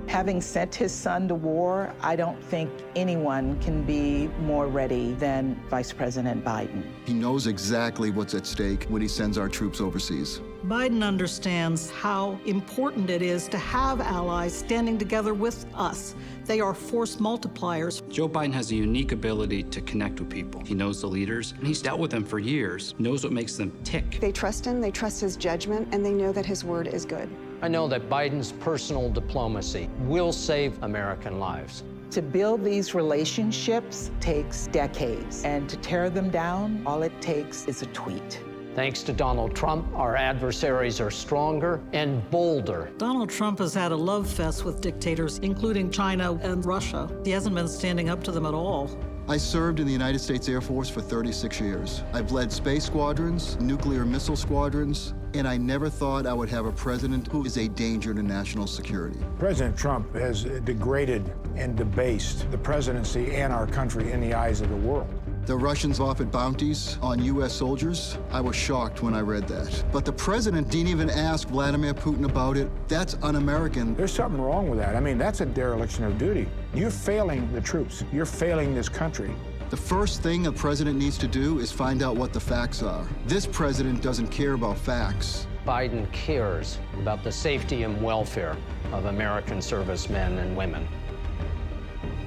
Having sent his son to war, I don't think anyone can be more ready than Vice President Biden. He knows exactly what's at stake when he sends our troops overseas. Biden understands how important it is to have allies standing together with us. They are force multipliers. Joe Biden has a unique ability to connect with people. He knows the leaders, and he's dealt with them for years, knows what makes them tick. They trust him, they trust his judgment, and they know that his word is good. I know that Biden's personal diplomacy will save American lives. To build these relationships takes decades, and to tear them down, all it takes is a tweet. Thanks to Donald Trump, our adversaries are stronger and bolder. Donald Trump has had a love fest with dictators, including China and Russia. He hasn't been standing up to them at all. I served in the United States Air Force for 36 years. I've led space squadrons, nuclear missile squadrons, and I never thought I would have a president who is a danger to national security. President Trump has degraded and debased the presidency and our country in the eyes of the world. The Russians offered bounties on U.S. soldiers. I was shocked when I read that. But the president didn't even ask Vladimir Putin about it. That's un-American. There's something wrong with that. I mean, that's a dereliction of duty. You're failing the troops. You're failing this country. The first thing a president needs to do is find out what the facts are. This president doesn't care about facts. Biden cares about the safety and welfare of American servicemen and women.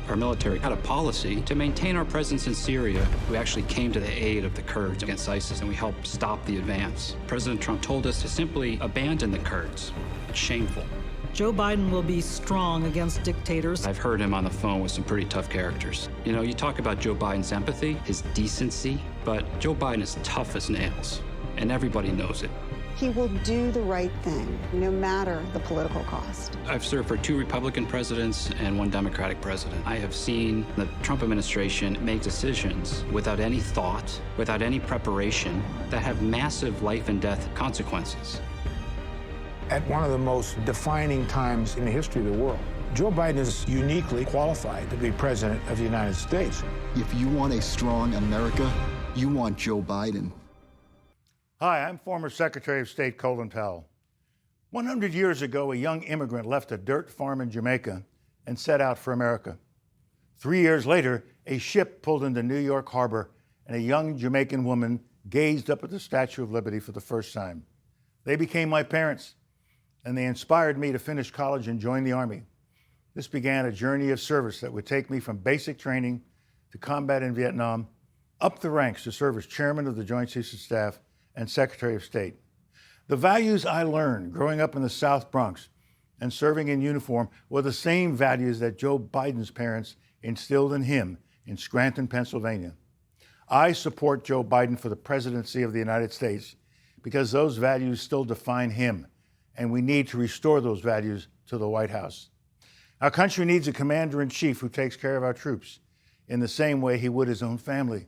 Our military had a policy to maintain our presence in Syria. We actually came to the aid of the Kurds against ISIS, and we helped stop the advance. President Trump told us to simply abandon the Kurds. It's shameful. Joe Biden will be strong against dictators. I've heard him on the phone with some pretty tough characters. You know, you talk about Joe Biden's empathy, his decency, but Joe Biden is tough as nails, and everybody knows it. He will do the right thing, no matter the political cost. I've served for 2 Republican presidents and 1 Democratic president. I have seen the Trump administration make decisions without any thought, without any preparation, that have massive life and death consequences. At one of the most defining times in the history of the world, Joe Biden is uniquely qualified to be president of the United States. If you want a strong America, you want Joe Biden. Hi, I'm former Secretary of State Colin Powell. 100 years ago, a young immigrant left a dirt farm in Jamaica and set out for America. 3 years later, a ship pulled into New York Harbor, and a young Jamaican woman gazed up at the Statue of Liberty for the first time. They became my parents, and they inspired me to finish college and join the Army. This began a journey of service that would take me from basic training to combat in Vietnam, up the ranks to serve as chairman of the Joint Chiefs of Staff and Secretary of State. The values I learned growing up in the South Bronx and serving in uniform were the same values that Joe Biden's parents instilled in him in Scranton, Pennsylvania. I support Joe Biden for the presidency of the United States because those values still define him, and we need to restore those values to the White House. Our country needs a commander-in-chief who takes care of our troops in the same way he would his own family.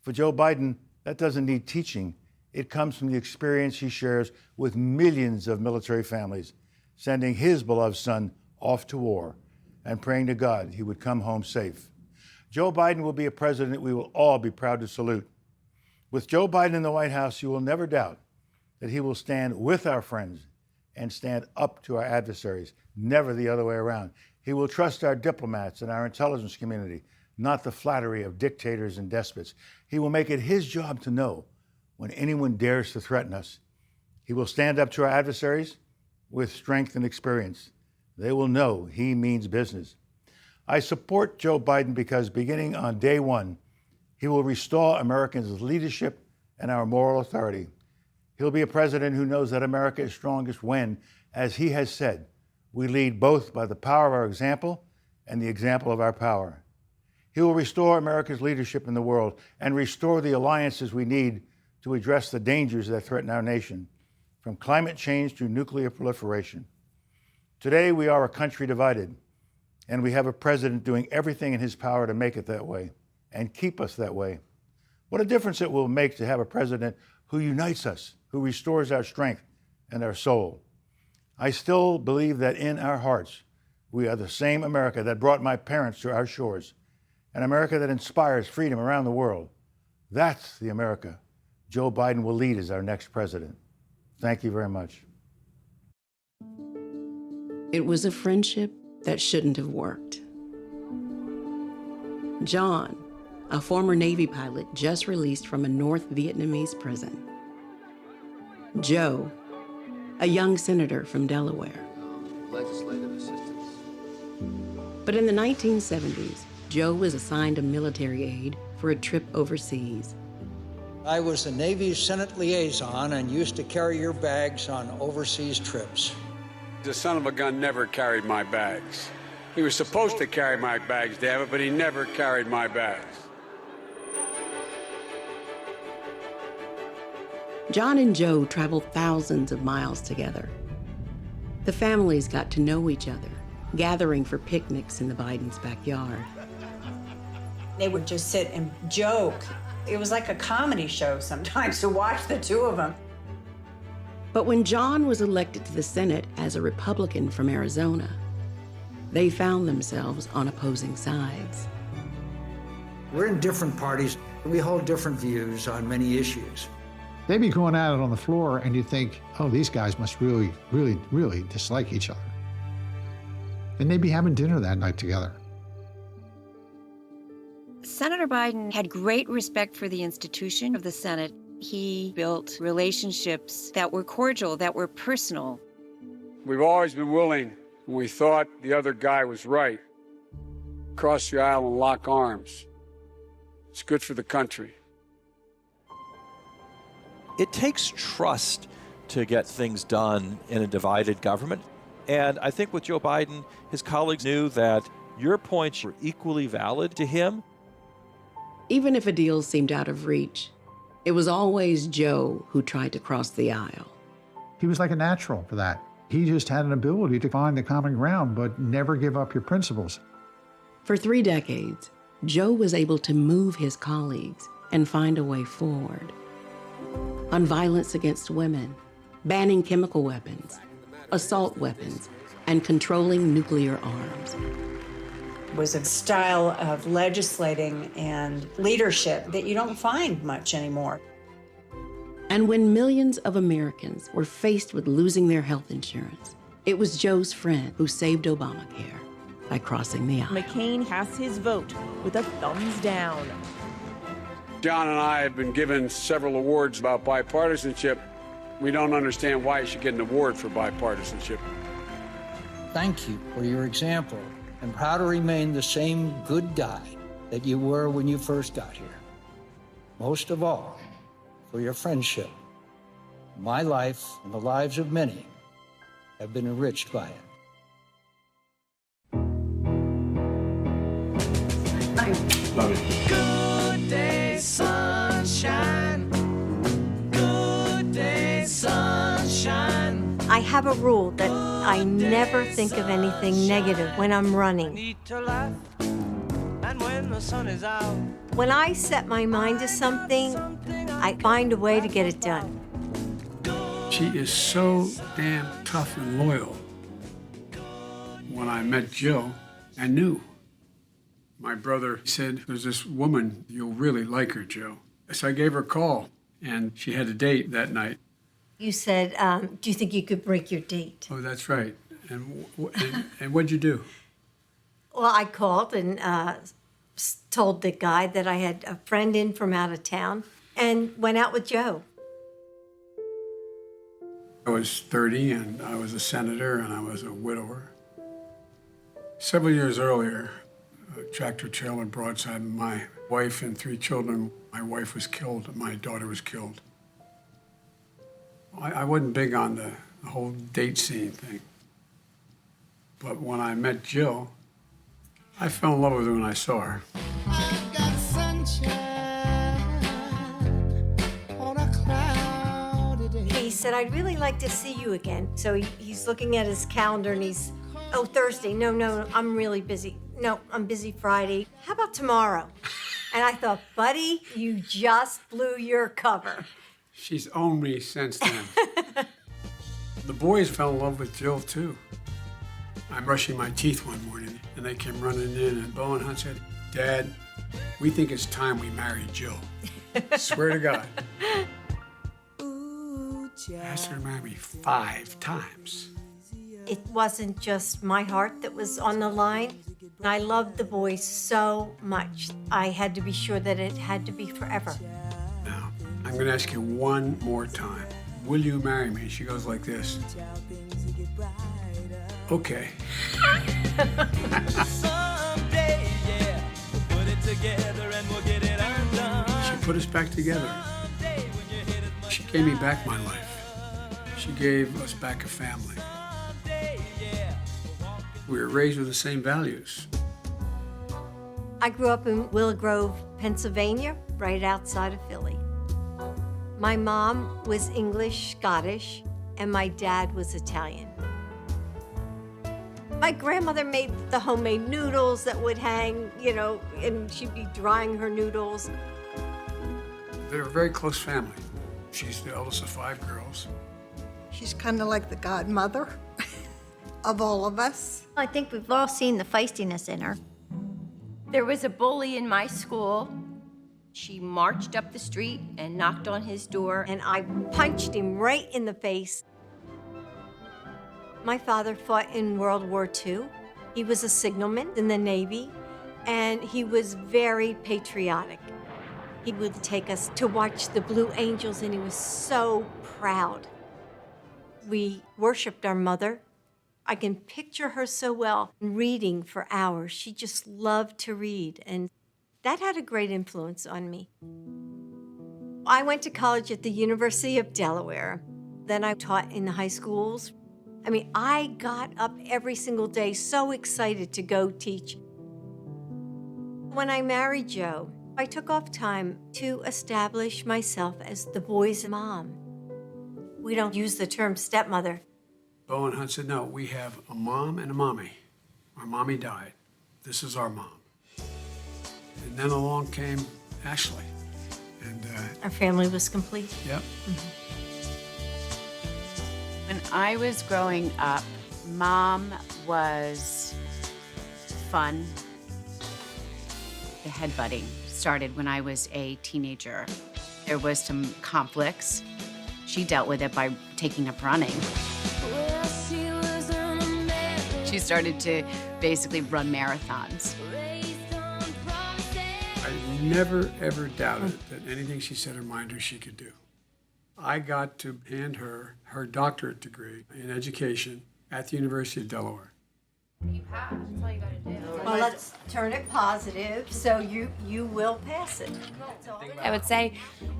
For Joe Biden, that doesn't need teaching. It comes from the experience he shares with millions of military families, sending his beloved son off to war and praying to God he would come home safe. Joe Biden will be a president we will all be proud to salute. With Joe Biden in the White House, you will never doubt that he will stand with our friends and stand up to our adversaries, never the other way around. He will trust our diplomats and our intelligence community, not the flattery of dictators and despots. He will make it his job to know when anyone dares to threaten us. He will stand up to our adversaries with strength and experience. They will know he means business. I support Joe Biden because beginning on day one, he will restore Americans' leadership and our moral authority. He'll be a president who knows that America is strongest when, as he has said, we lead both by the power of our example and the example of our power. He will restore America's leadership in the world and restore the alliances we need to address the dangers that threaten our nation, from climate change to nuclear proliferation. Today, we are a country divided, and we have a president doing everything in his power to make it that way and keep us that way. What a difference it will make to have a president who unites us, who restores our strength and our soul. I still believe that in our hearts, we are the same America that brought my parents to our shores, an America that inspires freedom around the world. That's the America Joe Biden will lead as our next president. Thank you very much. It was a friendship that shouldn't have worked. John, a former Navy pilot just released from a North Vietnamese prison. Joe, a young senator from Delaware. Legislative assistance. But in the 1970s, Joe was assigned a military aide for a trip overseas. I was the Navy's Senate liaison and used to carry your bags on overseas trips. The son of a gun never carried my bags. He was supposed to carry my bags, damn it, but he never carried my bags. John and Joe traveled thousands of miles together. The families got to know each other, gathering for picnics in the Bidens' backyard. They would just sit and joke. It was like a comedy show sometimes to watch the two of them. But when John was elected to the Senate as a Republican from Arizona, they found themselves on opposing sides. We're in different parties. We hold different views on many issues. They'd be going at it on the floor, and you'd think, oh, these guys must really, really, really dislike each other. And they'd be having dinner that night together. Senator Biden had great respect for the institution of the Senate. He built relationships that were cordial, that were personal. We've always been willing, when we thought the other guy was right, cross the aisle and lock arms. It's good for the country. It takes trust to get things done in a divided government. And I think with Joe Biden, his colleagues knew that your points were equally valid to him. Even if a deal seemed out of reach, it was always Joe who tried to cross the aisle. He was like a natural for that. He just had an ability to find the common ground, but never give up your principles. For 3 decades, Joe was able to move his colleagues and find a way forward. On violence against women, banning chemical weapons, assault weapons, and controlling nuclear arms. It was a style of legislating and leadership that you don't find much anymore. And when millions of Americans were faced with losing their health insurance, it was Joe's friend who saved Obamacare by crossing the aisle. McCain has his vote with a thumbs down. John and I have been given several awards about bipartisanship. We don't understand why you should get an award for bipartisanship. Thank you for your example. I'm proud to remain the same good guy that you were when you first got here. Most of all, for your friendship. My life and the lives of many have been enriched by it. Love it. Good day, sunshine. Good day, sunshine. I have a rule that I never think of anything negative when I'm running. And when the sun is out. When I set my mind to something, I find a way to get it done. She is so damn tough and loyal. When I met Jill, I knew. My brother said, there's this woman, you'll really like her, Joe. So I gave her a call, and she had a date that night. You said, do you think you could break your date? Oh, that's right. And what'd you do? Well, I called and told the guy that I had a friend in from out of town and went out with Joe. I was 30, and I was a senator, and I was a widower. Several years earlier, a tractor trailer broadside my wife and 3 children. My wife was killed, and my daughter was killed. I wasn't big on the whole date scene thing. But when I met Jill, I fell in love with her when I saw her. I've got sunshine on a cloudy day. He said, I'd really like to see you again. So he's looking at his calendar and he's, oh, Thursday. No, I'm really busy. No, I'm busy Friday. How about tomorrow? And I thought, buddy, you just blew your cover. She's owned me since then. The boys fell in love with Jill, too. I'm brushing my teeth one morning, and they came running in, and Bo and Hunt said, Dad, we think it's time we marry Jill. Swear to God. I asked her to marry me 5 times. It wasn't just my heart that was on the line. I loved the boys so much. I had to be sure that it had to be forever. Now, I'm going to ask you one more time. Will you marry me? She goes like this. Okay. Someday, yeah, we'll put it together and we'll get it undone. She put us back together. She gave me back my life. She gave us back a family. We were raised with the same values. I grew up in Willow Grove, Pennsylvania, right outside of Philly. My mom was English, Scottish, and my dad was Italian. My grandmother made the homemade noodles that would hang, and she'd be drying her noodles. They're a very close family. She's the eldest of 5 girls. She's kind of like the godmother of all of us. I think we've all seen the feistiness in her. There was a bully in my school. She marched up the street and knocked on his door. And I punched him right in the face. My father fought in World War II. He was a signalman in the Navy, and he was very patriotic. He would take us to watch the Blue Angels, and he was so proud. We worshiped our mother. I can picture her so well, reading for hours. She just loved to read, and that had a great influence on me. I went to college at the University of Delaware. Then I taught in the high schools. I mean, I got up every single day so excited to go teach. When I married Joe, I took off time to establish myself as the boys' mom. We don't use the term stepmother. Bo and Hunt said, no, we have a mom and a mommy. Our mommy died. This is our mom. And then along came Ashley. And our family was complete. Yep. When I was growing up, Mom was fun. The headbutting started when I was a teenager. There was some conflicts. She dealt with it by taking up running. She started to basically run marathons. I never, ever doubted that anything she set her mind to, she could do. I got to hand her her doctorate degree in education at the University of Delaware. You have. That's all you gotta do. Well, let's turn it positive, so you will pass it. I would say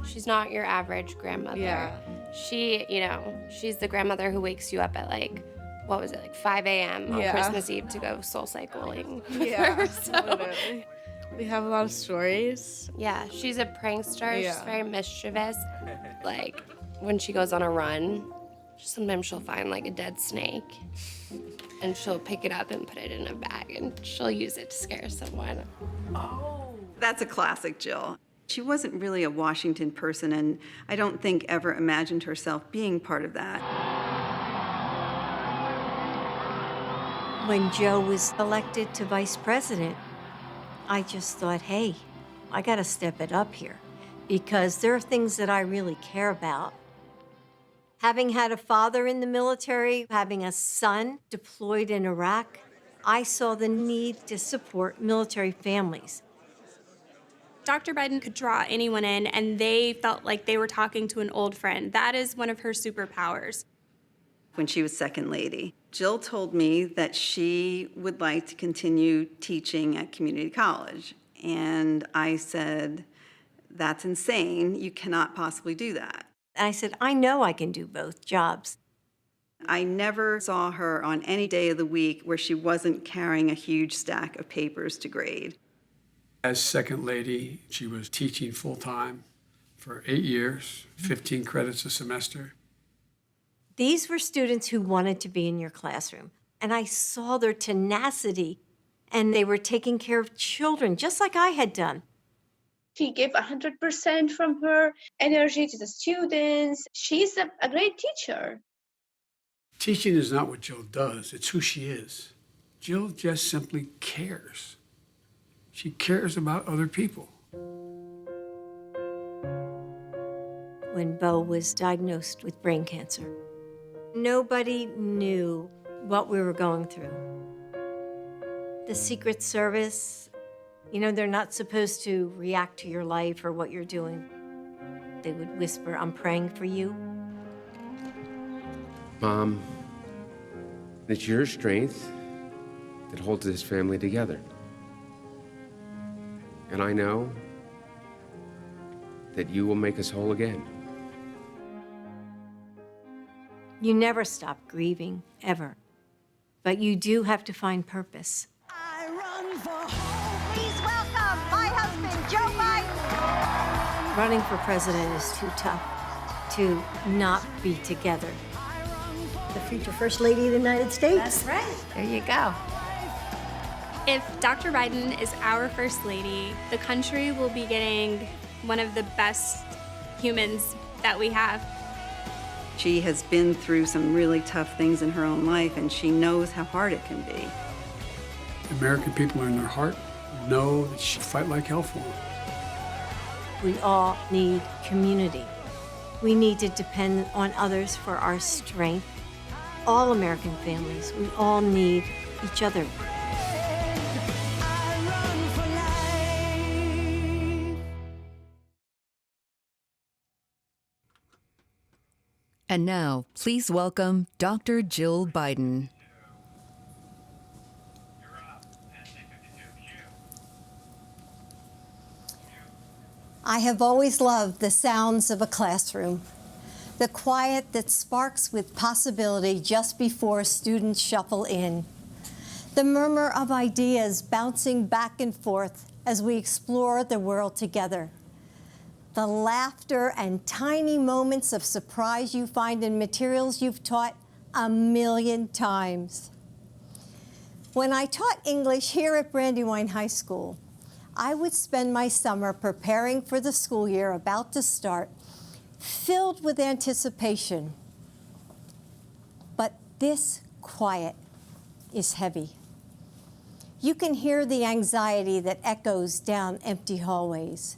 she's not your average grandmother. Yeah. She, she's the grandmother who wakes you up at like 5 a.m. on Christmas Eve to go soul cycling. Yeah, Literally. We have a lot of stories. Yeah, she's a prankster. Yeah. She's very mischievous. Like, when she goes on a run, sometimes she'll find like a dead snake and she'll pick it up and put it in a bag and she'll use it to scare someone. Oh. That's a classic Jill. She wasn't really a Washington person, and I don't think ever imagined herself being part of that. When Joe was elected to vice president, I just thought, hey, I gotta step it up here because there are things that I really care about. Having had a father in the military, having a son deployed in Iraq, I saw the need to support military families. Dr. Biden could draw anyone in, and they felt like they were talking to an old friend. That is one of her superpowers. When she was second lady, Jill told me that she would like to continue teaching at community college. And I said, that's insane. You cannot possibly do that. I said, I know I can do both jobs. I never saw her on any day of the week where she wasn't carrying a huge stack of papers to grade. As second lady, she was teaching full-time for 8 years, 15 credits a semester. These were students who wanted to be in your classroom, and I saw their tenacity, and they were taking care of children, just like I had done. She gave 100% from her energy to the students. She's a great teacher. Teaching is not what Jill does, it's who she is. Jill just simply cares. She cares about other people. When Bo was diagnosed with brain cancer, nobody knew what we were going through. The Secret Service, they're not supposed to react to your life or what you're doing. They would whisper, I'm praying for you. Mom, it's your strength that holds this family together. And I know that you will make us whole again. You never stop grieving, ever. But you do have to find purpose. Please welcome my husband, Joe Biden. Running for president is too tough to not be together. The future First Lady of the United States. That's right. There you go. If Dr. Biden is our First Lady, the country will be getting one of the best humans that we have. She has been through some really tough things in her own life, and she knows how hard it can be. The American people are in their heart, know that she'll fight like hell for them. We all need community. We need to depend on others for our strength. All American families, we all need each other. And now, please welcome Dr. Jill Biden. I have always loved the sounds of a classroom, the quiet that sparks with possibility just before students shuffle in, the murmur of ideas bouncing back and forth as we explore the world together, the laughter and tiny moments of surprise you find in materials you've taught 1,000,000 times. When I taught English here at Brandywine High School, I would spend my summer preparing for the school year about to start, filled with anticipation. But this quiet is heavy. You can hear the anxiety that echoes down empty hallways.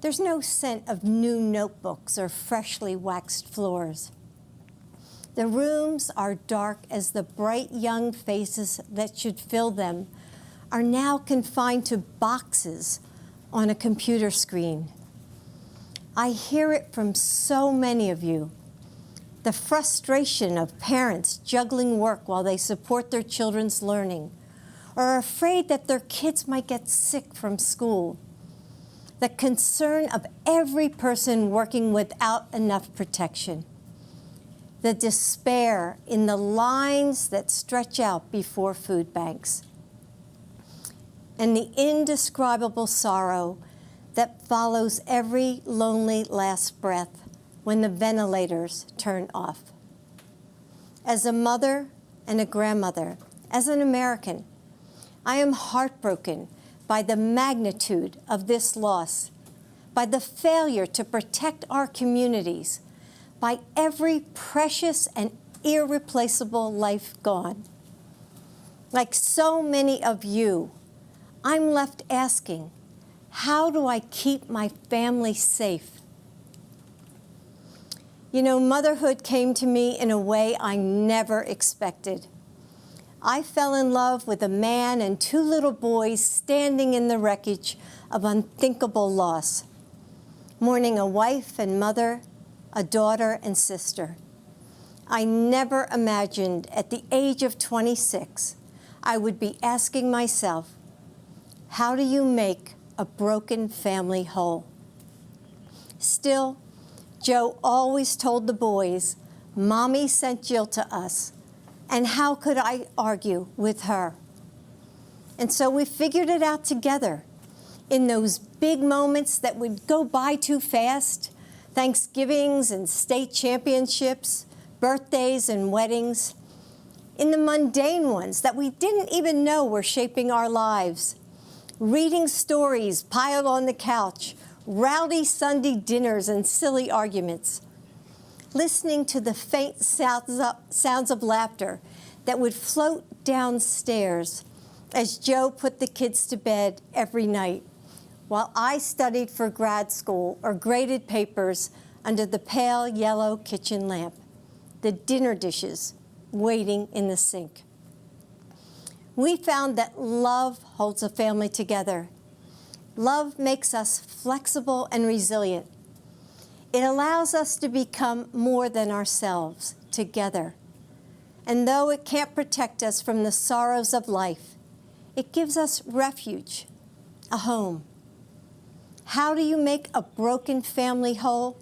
There's no scent of new notebooks or freshly waxed floors. The rooms are dark as the bright young faces that should fill them are now confined to boxes on a computer screen. I hear it from so many of you. The frustration of parents juggling work while they support their children's learning, or are afraid that their kids might get sick from school. The concern of every person working without enough protection. The despair in the lines that stretch out before food banks. And the indescribable sorrow that follows every lonely last breath when the ventilators turn off. As a mother and a grandmother, as an American, I am heartbroken by the magnitude of this loss, by the failure to protect our communities, by every precious and irreplaceable life gone. Like so many of you, I'm left asking, how do I keep my family safe? You know, motherhood came to me in a way I never expected. I fell in love with a man and 2 little boys standing in the wreckage of unthinkable loss, mourning a wife and mother, a daughter and sister. I never imagined at the age of 26, I would be asking myself, how do you make a broken family whole? Still, Joe always told the boys, Mommy sent Jill to us, and how could I argue with her? And so we figured it out together in those big moments that would go by too fast, Thanksgivings and state championships, birthdays and weddings, in the mundane ones that we didn't even know were shaping our lives, reading stories piled on the couch, rowdy Sunday dinners and silly arguments, listening to the faint sounds of laughter that would float downstairs as Joe put the kids to bed every night, while I studied for grad school or graded papers under the pale yellow kitchen lamp, the dinner dishes waiting in the sink. We found that love holds a family together. Love makes us flexible and resilient. It allows us to become more than ourselves together. And though it can't protect us from the sorrows of life, it gives us refuge, a home. How do you make a broken family whole?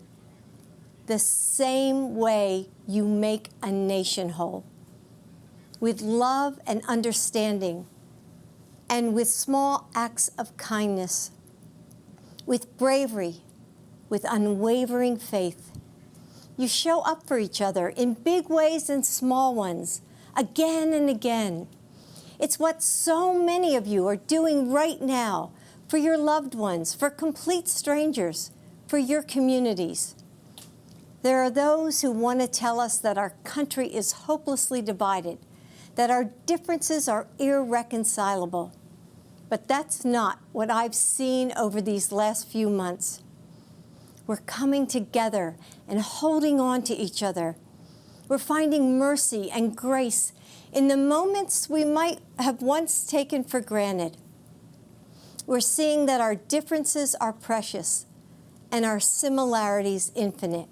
The same way you make a nation whole. With love and understanding, and with small acts of kindness, with bravery, with unwavering faith. You show up for each other in big ways and small ones, again and again. It's what so many of you are doing right now for your loved ones, for complete strangers, for your communities. There are those who want to tell us that our country is hopelessly divided, that our differences are irreconcilable. But that's not what I've seen over these last few months. We're coming together and holding on to each other. We're finding mercy and grace in the moments we might have once taken for granted. We're seeing that our differences are precious and our similarities infinite.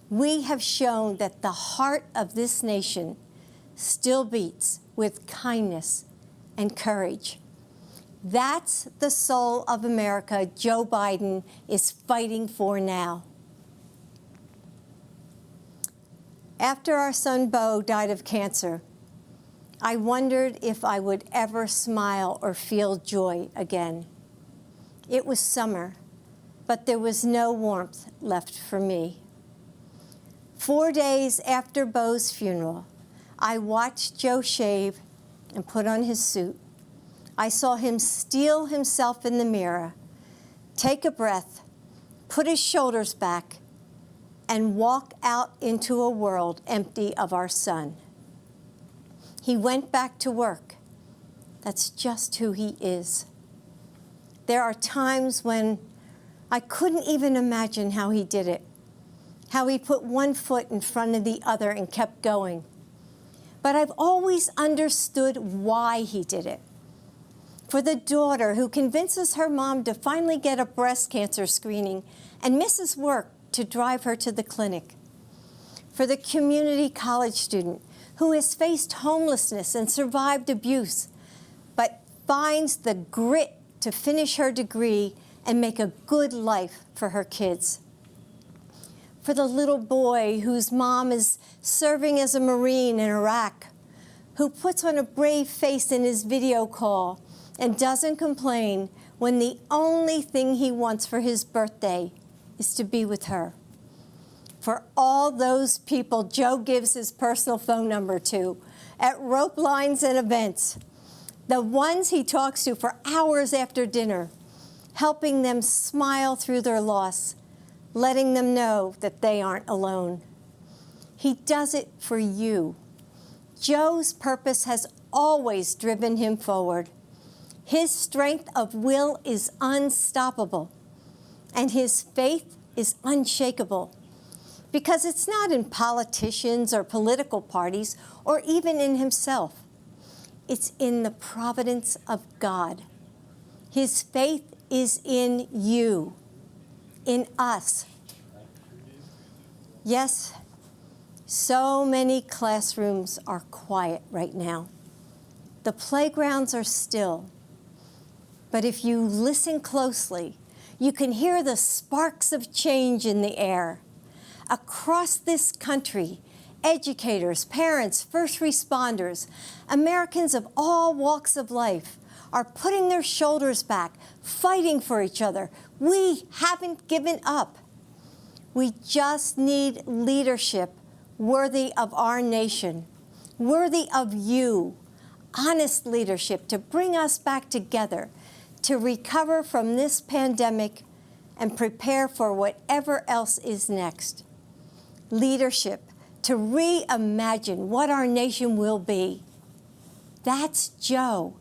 We have shown that the heart of this nation still beats with kindness and courage. That's the soul of America Joe Biden is fighting for now. After our son Beau died of cancer, I wondered if I would ever smile or feel joy again. It was summer, but there was no warmth left for me. 4 days after Beau's funeral, I watched Joe shave and put on his suit. I saw him steel himself in the mirror, take a breath, put his shoulders back, and walk out into a world empty of our son. He went back to work. That's just who he is. There are times when I couldn't even imagine how he did it, how he put one foot in front of the other and kept going. But I've always understood why he did it. For the daughter who convinces her mom to finally get a breast cancer screening and misses work to drive her to the clinic. For the community college student who has faced homelessness and survived abuse, but finds the grit to finish her degree and make a good life for her kids. For the little boy whose mom is serving as a Marine in Iraq, who puts on a brave face in his video call and doesn't complain when the only thing he wants for his birthday is to be with her. For all those people Joe gives his personal phone number to at rope lines and events, the ones he talks to for hours after dinner, helping them smile through their loss, letting them know that they aren't alone. He does it for you. Joe's purpose has always driven him forward. His strength of will is unstoppable, and his faith is unshakable, because it's not in politicians or political parties or even in himself. It's in the providence of God. His faith is in you, in us. Yes, so many classrooms are quiet right now. The playgrounds are still. But if you listen closely, you can hear the sparks of change in the air. Across this country, educators, parents, first responders, Americans of all walks of life are putting their shoulders back, fighting for each other. We haven't given up. We just need leadership worthy of our nation, worthy of you, honest leadership to bring us back together, to recover from this pandemic and prepare for whatever else is next. Leadership to reimagine what our nation will be. That's Joe.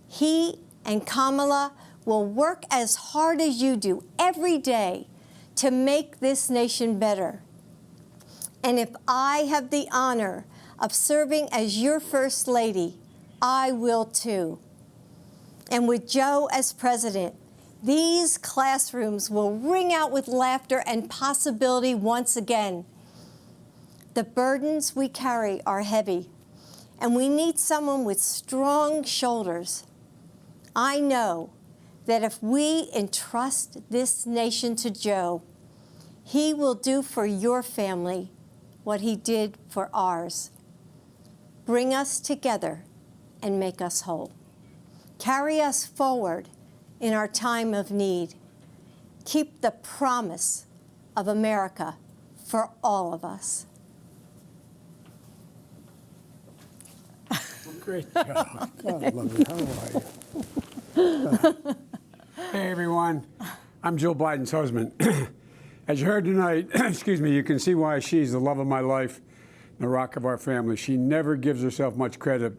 He and Kamala will work as hard as you do every day to make this nation better. And if I have the honor of serving as your First Lady, I will too. And with Joe as president, these classrooms will ring out with laughter and possibility once again. The burdens we carry are heavy, and we need someone with strong shoulders. I know that if we entrust this nation to Joe, he will do for your family what he did for ours. Bring us together and make us whole. Carry us forward in our time of need. Keep the promise of America for all of us. Great job. God, I love you. How are you? Hey, everyone. I'm Jill Biden's husband. As you heard tonight, excuse me, you can see why she's the love of my life, the rock of our family. She never gives herself much credit,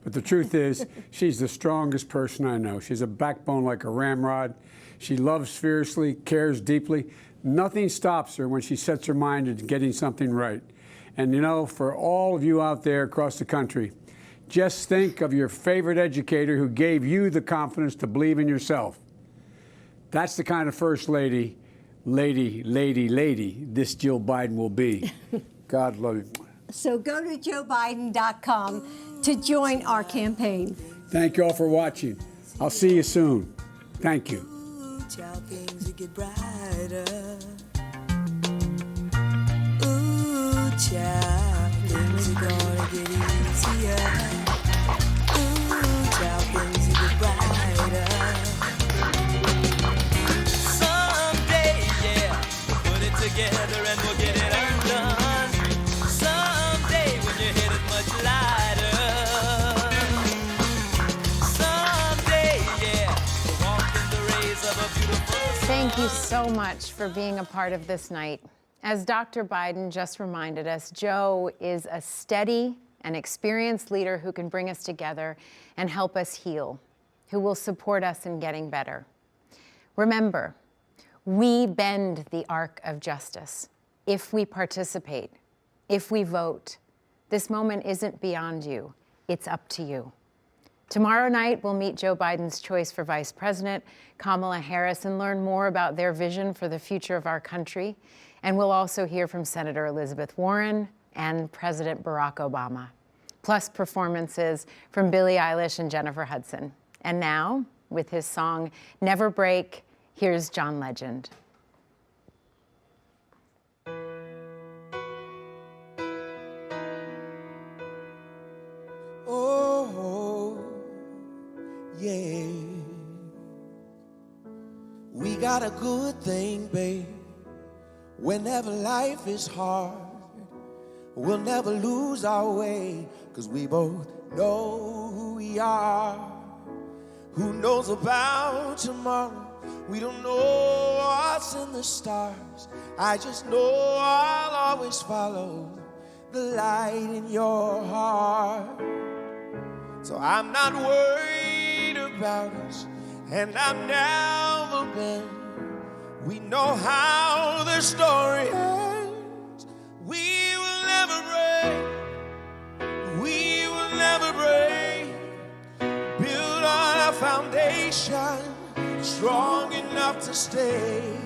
But the truth is, she's the strongest person I know. She's a backbone like a ramrod. She loves fiercely, cares deeply. Nothing stops her when she sets her mind to getting something right. And you know, for all of you out there across the country, just think of your favorite educator who gave you the confidence to believe in yourself. That's the kind of first lady this Jill Biden will be. God love you. So go to joebiden.com to join our campaign. Thank you all for watching. I'll see you soon. Thank you. Child, things get brighter. Ooh, child, things are gonna get easier. Ooh, child, things get brighter. Someday, yeah, put it together and we'll get it undone. Someday, when your head is much lighter. Someday, yeah, we'll walk in the rays of a beautiful sun. Thank you so much for being a part of this night. As Dr. Biden just reminded us, Joe is a steady and experienced leader who can bring us together and help us heal, who will support us in getting better. Remember, we bend the arc of justice if we participate, if we vote. This moment isn't beyond you, it's up to you. Tomorrow night, we'll meet Joe Biden's choice for Vice President, Kamala Harris, and learn more about their vision for the future of our country. And we'll also hear from Senator Elizabeth Warren and President Barack Obama, plus performances from Billie Eilish and Jennifer Hudson. And now, with his song Never Break, here's John Legend. Oh, yeah. We got a good thing, babe. Whenever life is hard, we'll never lose our way, 'cause we both know who we are. Who knows about tomorrow? We don't know what's in the stars. I just know I'll always follow the light in your heart. So I'm not worried about us, and I've never been. We know how the story ends. We will never break. We will never break. Build on a foundation strong enough to stay.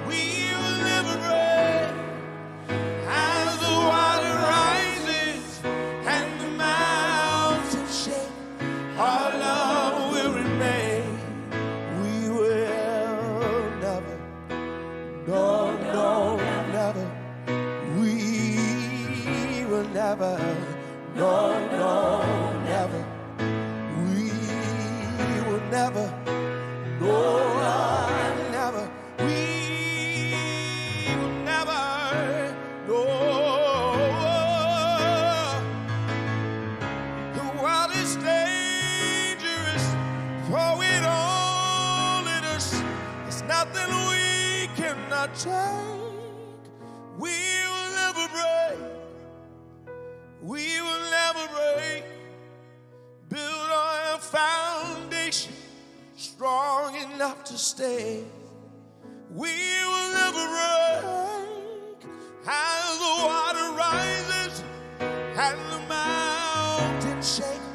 We will never break. As the water rises and the mountains shake, our love will remain. We will never, no, no, never. We will never, no, no, never. We will never, no, never. We will never, no. The world is dangerous, throw it all at us. There's nothing we cannot take. We will never break. We will never break. Build on a foundation strong enough to stay. We will never break. As the water rises and the mountains shake,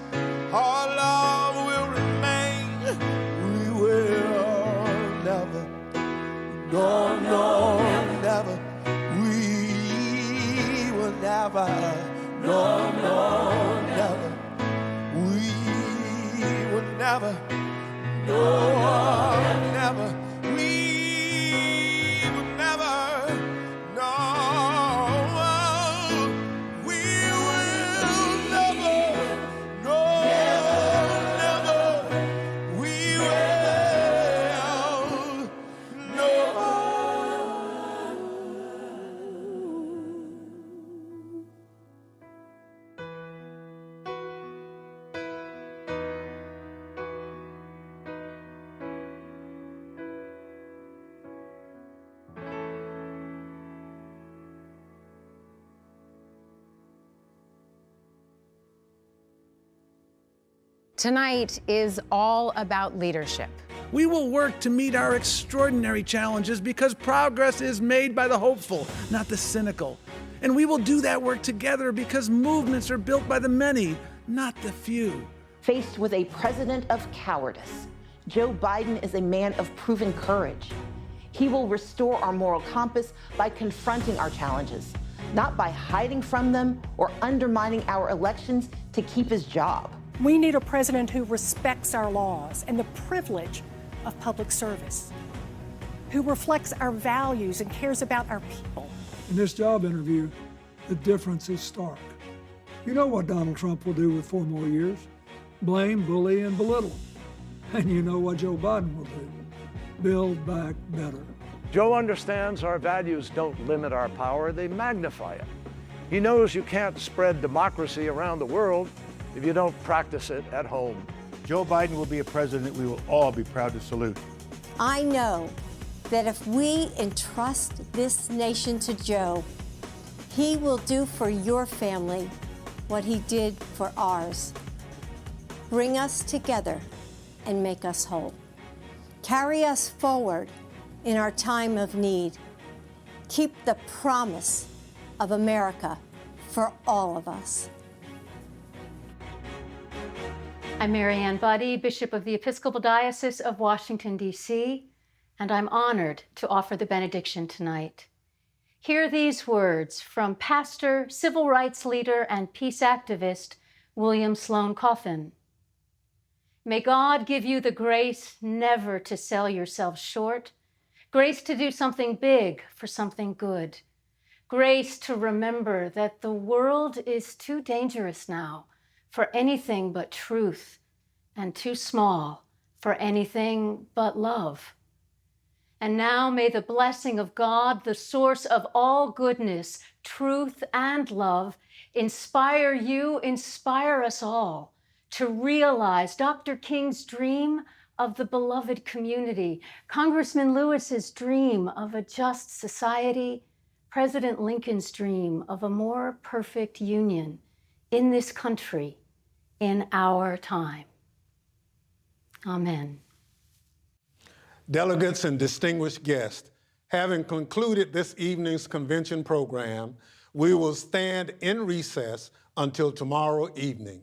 our love will remain. We will never, no, no, never. We will never, no, no, never. We will never, no, never. We will never, no. We will never, no, never. We will, no. Tonight is all about leadership. We will work to meet our extraordinary challenges because progress is made by the hopeful, not the cynical. And we will do that work together because movements are built by the many, not the few. Faced with a president of cowardice, Joe Biden is a man of proven courage. He will restore our moral compass by confronting our challenges, not by hiding from them or undermining our elections to keep his job. We need a president who respects our laws and the privilege of public service, who reflects our values and cares about our people. In this job interview, the difference is stark. You know what Donald Trump will do with 4 more years. Blame, bully, and belittle. And you know what Joe Biden will do. Build back better. Joe understands our values don't limit our power, they magnify it. He knows you can't spread democracy around the world if you don't practice it at home. Joe Biden will be a president we will all be proud to salute. I know that if we entrust this nation to Joe, he will do for your family what he did for ours. Bring us together and make us whole. Carry us forward in our time of need. Keep the promise of America for all of us. I'm Mary Ann Buddy, Bishop of the Episcopal Diocese of Washington, D.C., and I'm honored to offer the benediction tonight. Hear these words from pastor, civil rights leader, and peace activist William Sloane Coffin. May God give you the grace never to sell yourself short, grace to do something big for something good, grace to remember that the world is too dangerous now for anything but truth, and too small for anything but love. And now may the blessing of God, the source of all goodness, truth, and love, inspire you, inspire us all to realize Dr. King's dream of the beloved community, Congressman Lewis's dream of a just society, President Lincoln's dream of a more perfect union in this country, in our time. Amen. Delegates and distinguished guests, having concluded this evening's convention program, we will stand in recess until tomorrow evening.